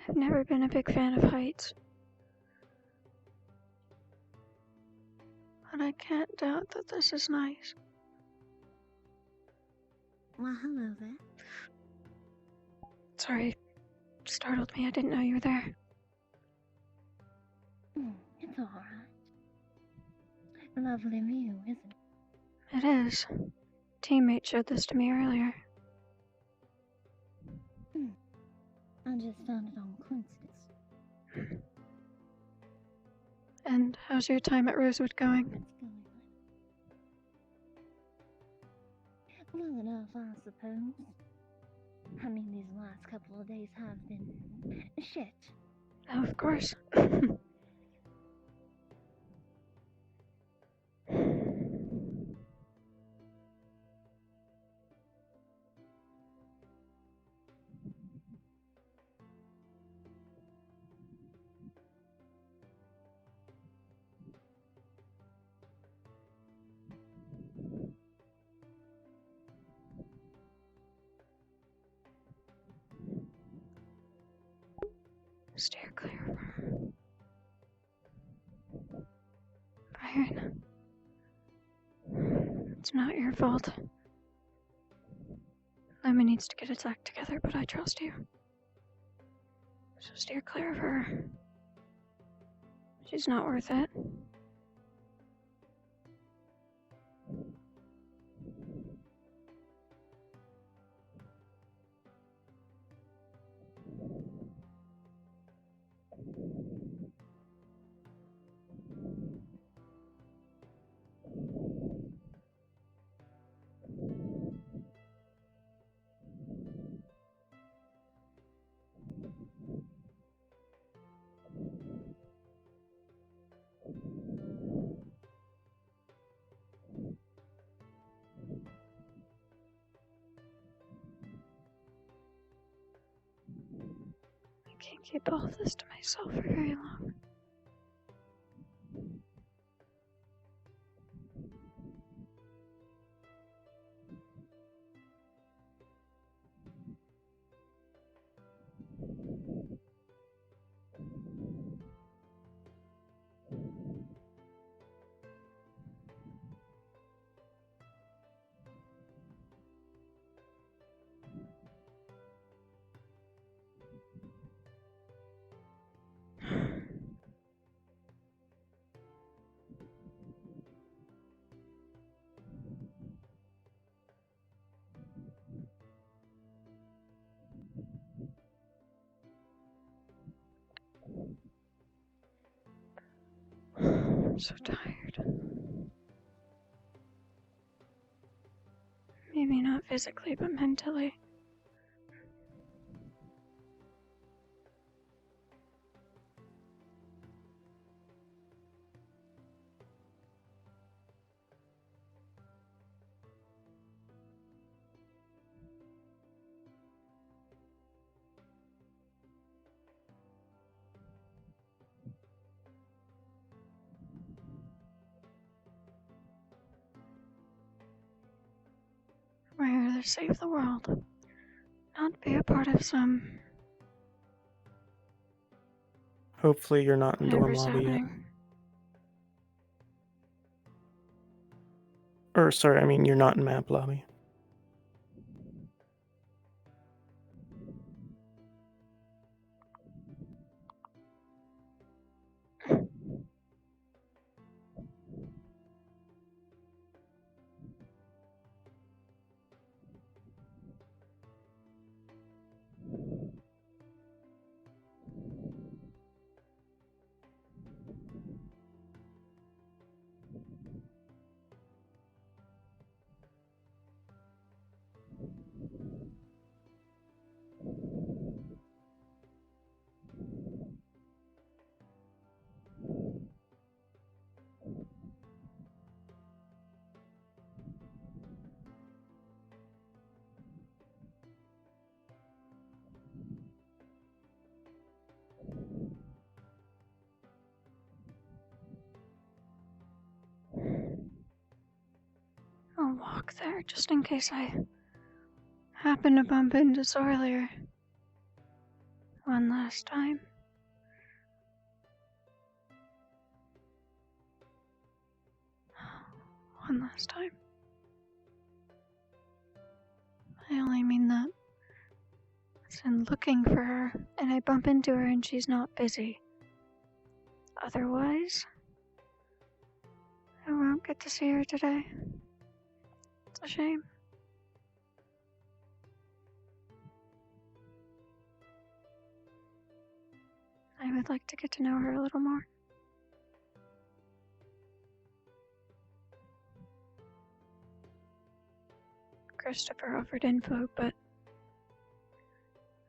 I've never been a big fan of heights. But I can't doubt that this is nice. Well, hello there. Sorry, startled me. I didn't know you were there. It's alright. Lovely view, isn't it? It is. Teammate showed this to me earlier. I just found it on coincidence. And how's your time at Rosewood going? Well enough, I suppose. I mean, these last couple of days have been shit. Oh, of course. Steer clear of her. Byron. It's not your fault. Lemon needs to get its act together, but I trust you. So steer clear of her. She's not worth it. I can't keep all of this to myself for very long. I'm so tired. Maybe not physically, but mentally. I'd rather save the world, not be a part of some Hopefully you're not in dorm whatever's lobby yet. happening. Or sorry, I mean you're not in map lobby. I'll walk there just in case I happen to bump into Sarvyra. One last time. One last time. I only mean that. As in looking for her, and I bump into her and she's not busy. Otherwise, I won't get to see her today. It's a shame. I would like to get to know her a little more. Christopher offered info, but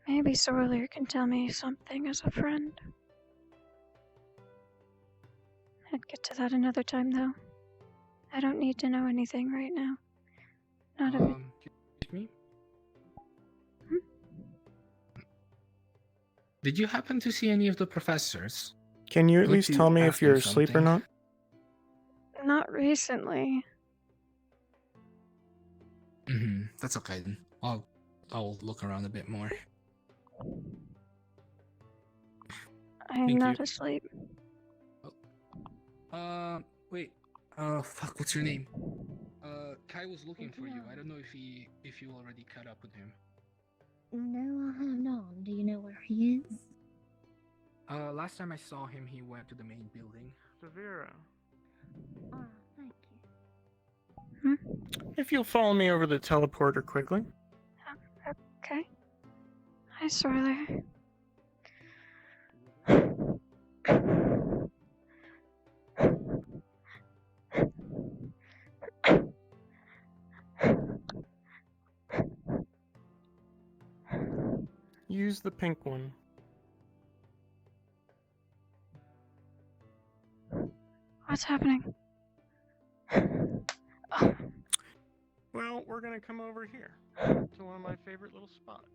maybe Sarvyra can tell me something as a friend. I'd get to that another time, though. I don't need to know anything right now. Not if it... Excuse me? Did you happen to see any of the professors? Can you at Need least to tell me if ask them you're asleep or something? not? Not recently. That's okay then. I'll look around a bit more. I'm Thank not you. asleep. Wait. Fuck, what's your name? Kai was looking for you. I don't know if you already caught up with him. No, I have not. Do you know where he is? Last time I saw him, he went to the main building. Sarvyra, Ah, thank if you'll follow me over the teleporter quickly. Okay. I saw there. Use the pink one. What's happening? Well, we're gonna come over here to one of my favorite little spots.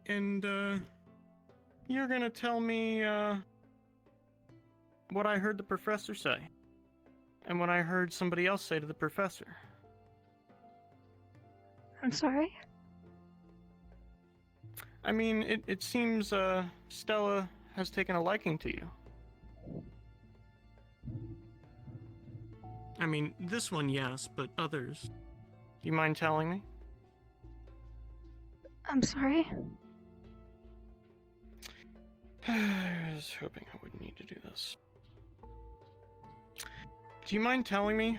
And, you're gonna tell me, what I heard the professor say. And what I heard somebody else say to the professor. I'm sorry? I mean, it seems, Stella has taken a liking to you. I mean, this one, yes, but others. Do you mind telling me? I'm sorry? I was hoping I wouldn't need to do this. Do you mind telling me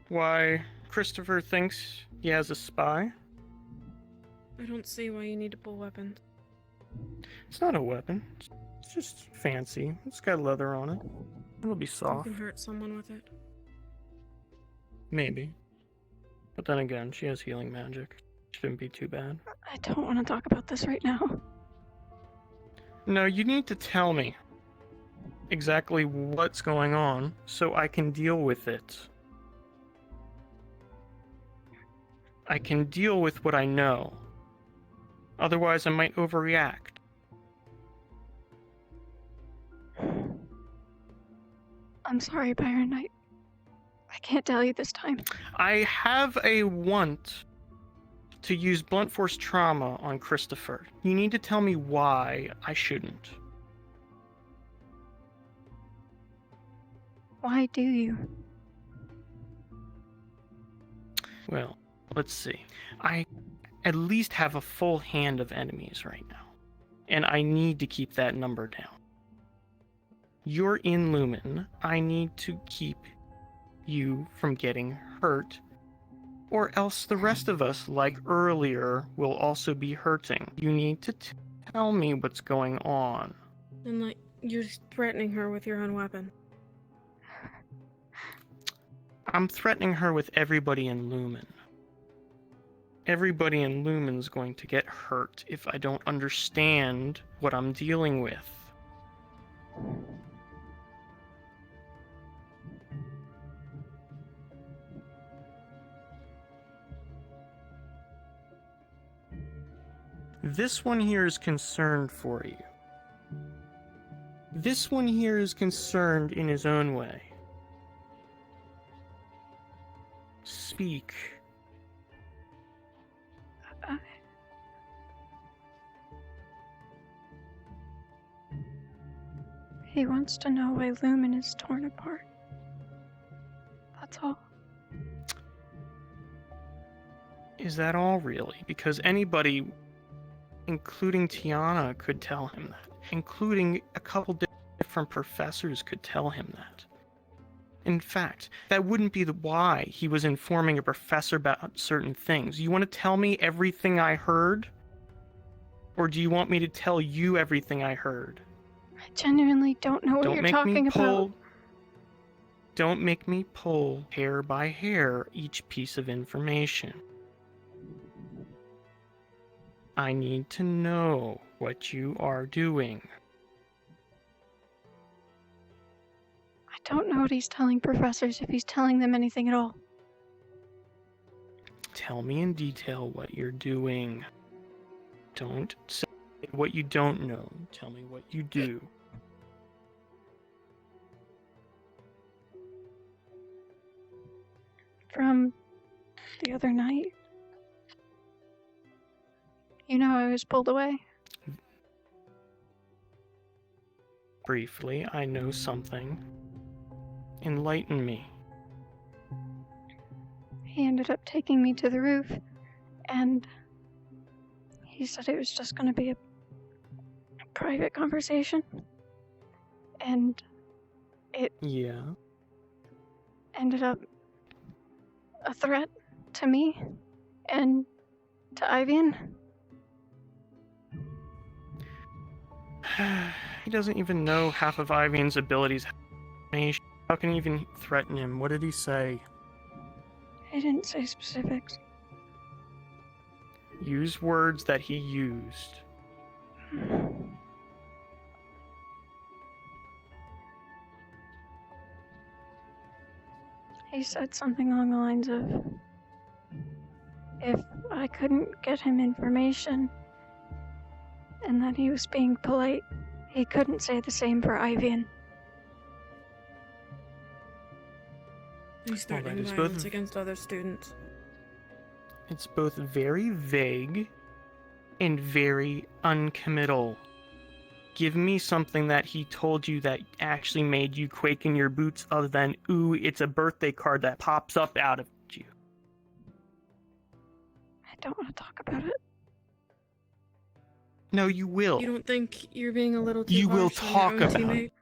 why Christopher thinks he has a spy? I don't see why you need to pull weapons. It's not a weapon. It's just fancy. It's got leather on it. It'll be You soft. can hurt someone with it. Maybe. But then again, she has healing magic. Shouldn't be too bad. I don't want to talk about this right now. No, you need to tell me exactly what's going on so I can deal with it. I can deal with what I know. Otherwise, I might overreact. I'm sorry, Byron. I can't tell you this time. I have a want to use blunt force trauma on Christopher. You need to tell me why I shouldn't. Why do you? Well, let's see. I at least have a full hand of enemies right now. And I need to keep that number down. You're in Lumen. I need to keep you from getting hurt. Or else the rest of us, like earlier, will also be hurting. You need to tell me what's going on. And like, you're threatening her with your own weapon. I'm threatening her with everybody in Lumen. Everybody in Lumen's going to get hurt. hurt if I don't understand what I'm dealing with. This one here is concerned for you. This one here is concerned in his own way. Speak. He wants to know why Lumen is torn apart. That's all. Is that all, really? Because anybody, including Tiana, could tell him that. Including a couple different professors could tell him that. In fact, that wouldn't be why he was informing a professor about certain things. You want to tell me everything I heard? Or do you want me to tell you everything I heard? I genuinely don't know what you're talking about. Don't make me pull hair by hair each piece of information. I need to know what you are doing. I don't know what he's telling professors, if he's telling them anything at all. Tell me in detail what you're doing. Don't say what you don't know. Tell me what you do. From the other night. You know I was pulled away? Briefly, I know something. Enlighten me. He ended up taking me to the roof, and he said it was just going to be a private conversation. And it ended up a threat to me and to Ivian. He doesn't even know half of Ivian's abilities. How can he even threaten him? What did he say? He didn't say specifics. Use words that he used. He said something along the lines of, if I couldn't get him information, and that he was being polite, he couldn't say the same for Ivian. He's threatening violence against other students. It's both very vague and very uncommittal. Give me something that he told you that actually made you quake in your boots other than, ooh, it's a birthday card that pops up out of you. I don't want to talk about it. No, you will. You don't think you're being a little too You will harsh on your talk own about teammate? it.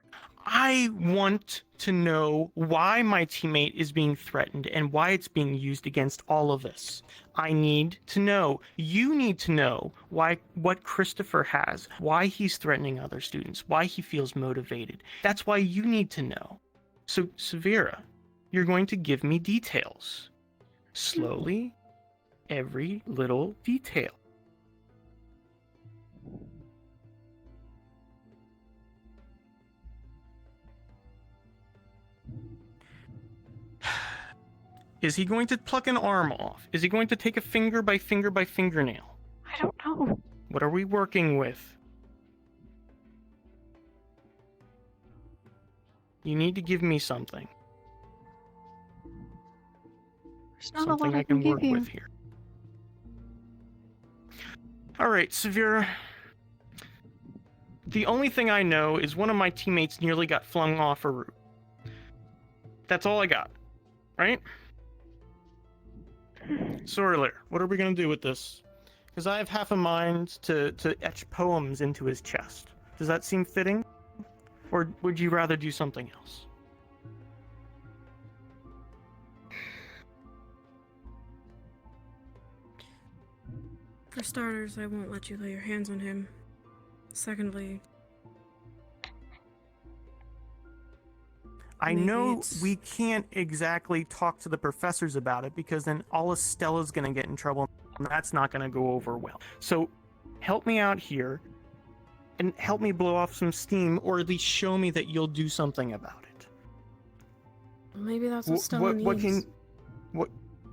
I want to know why my teammate is being threatened and why it's being used against all of us. I need to know. You need to know what Christopher has, why he's threatening other students, why he feels motivated. That's why you need to know. So, Sarvyra, you're going to give me details. Slowly, every little detail. Is he going to pluck an arm off? Is he going to take a finger by fingernail? I don't know. What are we working with? You need to give me something. There's not Something a lot I can give work you. with here. Alright, Sarvyra. The only thing I know is one of my teammates nearly got flung off a roof. That's all I got. Right? Sarvyra, what are we going to do with this? Because I have half a mind to etch poems into his chest. Does that seem fitting? Or would you rather do something else? For starters, I won't let you lay your hands on him. Secondly, I know we can't exactly talk to the professors about it because then all of Stella's going to get in trouble and that's not going to go over well. So help me out here and help me blow off some steam, or at least show me that you'll do something about it. Maybe that's what Stella needs.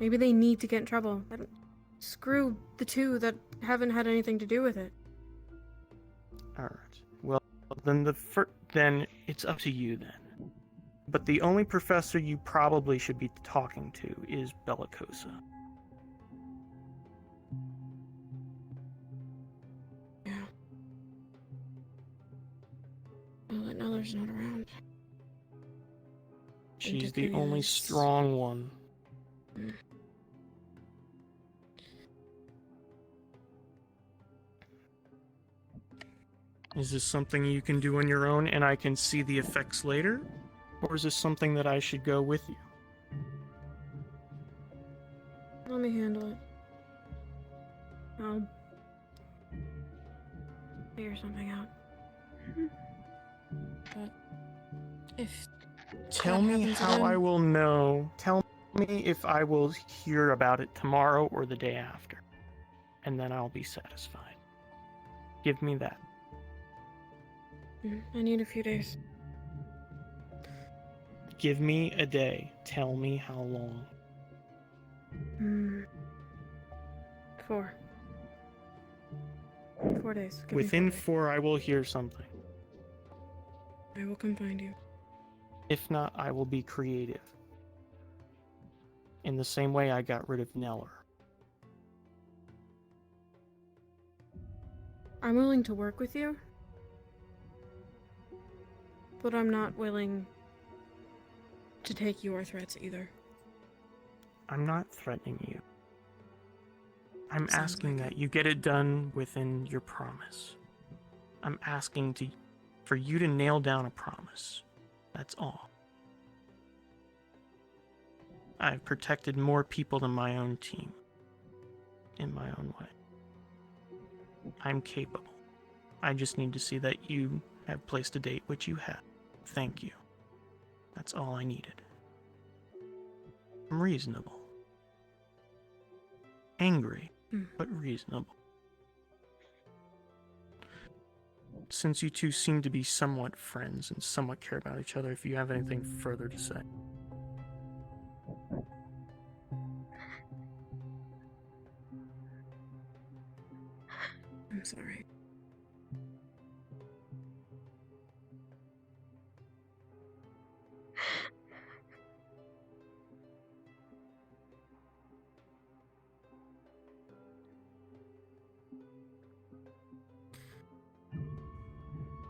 Maybe they need to get in trouble. Screw the two that haven't had anything to do with it. Alright. Well, then it's up to you then. But the only professor you probably should be talking to is Bellicosa. Yeah. Well, Neller's not around. She's the only strong one. Is this something you can do on your own and I can see the effects later? Or is this something that I should go with you? Let me handle it. I'll figure something out. But if Tell me how again, I will know. Tell me if I will hear about it tomorrow or the day after. And then I'll be satisfied. Give me that. I need a few days. Give me a day. Tell me how long. 4. 4 days. Give me Within 4 days. 4, I will hear something. I will come find you. If not, I will be creative. In the same way I got rid of Neller. I'm willing to work with you, but I'm not willing to take your threats either. I'm not threatening you. I'm Sounds asking like that you get it done within your promise. I'm asking for you to nail down a promise. That's all. I've protected more people than my own team. In my own way. I'm capable. I just need to see that you have placed a date, which you have. Thank you. That's all I needed. I'm reasonable. Angry, but reasonable. Since you two seem to be somewhat friends and somewhat care about each other, if you have anything further to say. I'm sorry.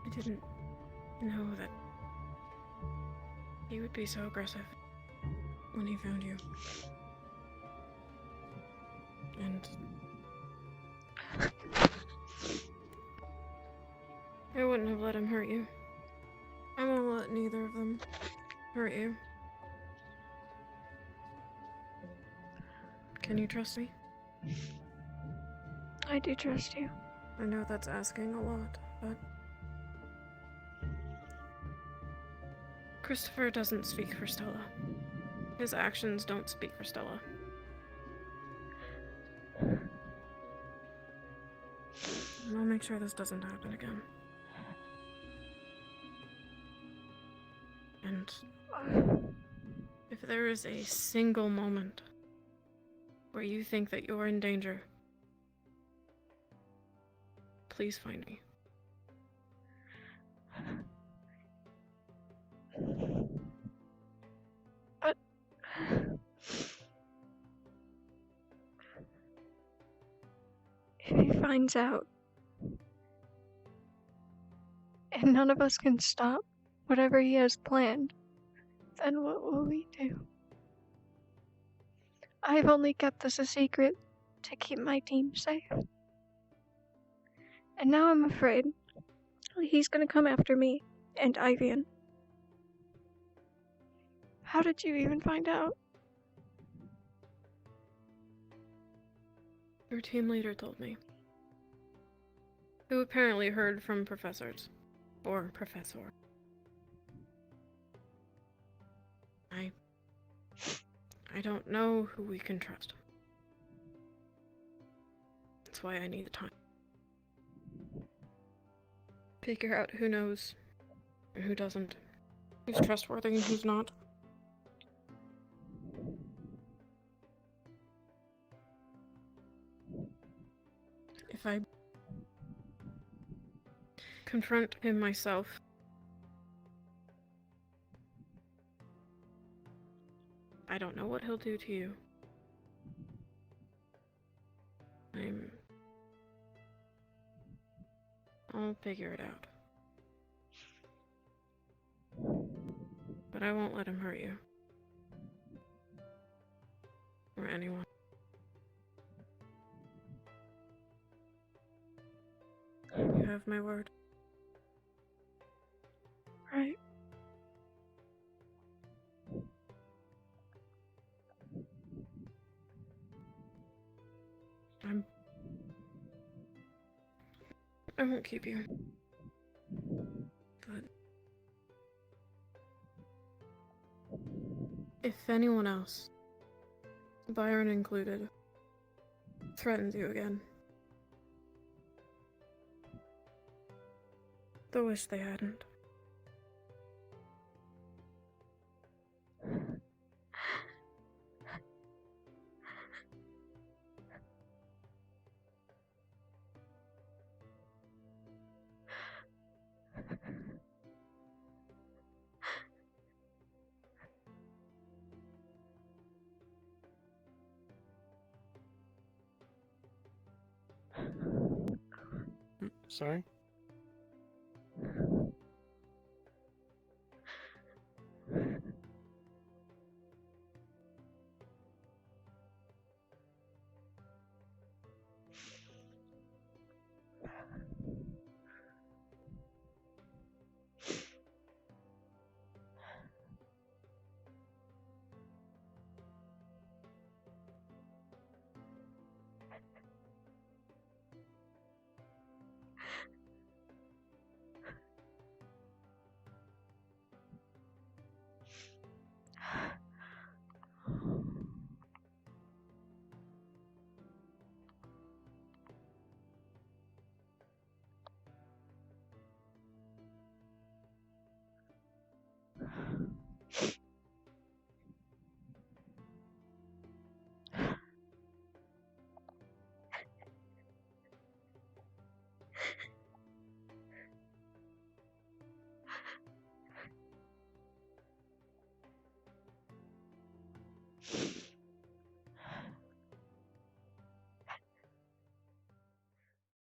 I didn't know that he would be so aggressive when he found you. And I wouldn't have let him hurt you. I won't let neither of them hurt you. Can you trust me? I do trust you. I know that's asking a lot, but Christopher doesn't speak for Stella. His actions don't speak for Stella. And I'll make sure this doesn't happen again. And if there is a single moment where you think that you're in danger, please find me. But if he finds out and none of us can stop whatever he has planned, then what will we do? I've only kept this a secret to keep my team safe. And now I'm afraid he's gonna come after me and Ivian. How did you even find out? Your team leader told me. Who apparently heard from professors. Or professor. I don't know who we can trust. That's why I need the time. figure out who knows and who doesn't. Who's trustworthy and who's not. If I confront him myself, I don't know what he'll do to you. I'll figure it out. But I won't let him hurt you. Or anyone. You have my word. Right. I won't keep you. But if anyone else, Byron included, threatens you again, though wish they hadn't. Sorry?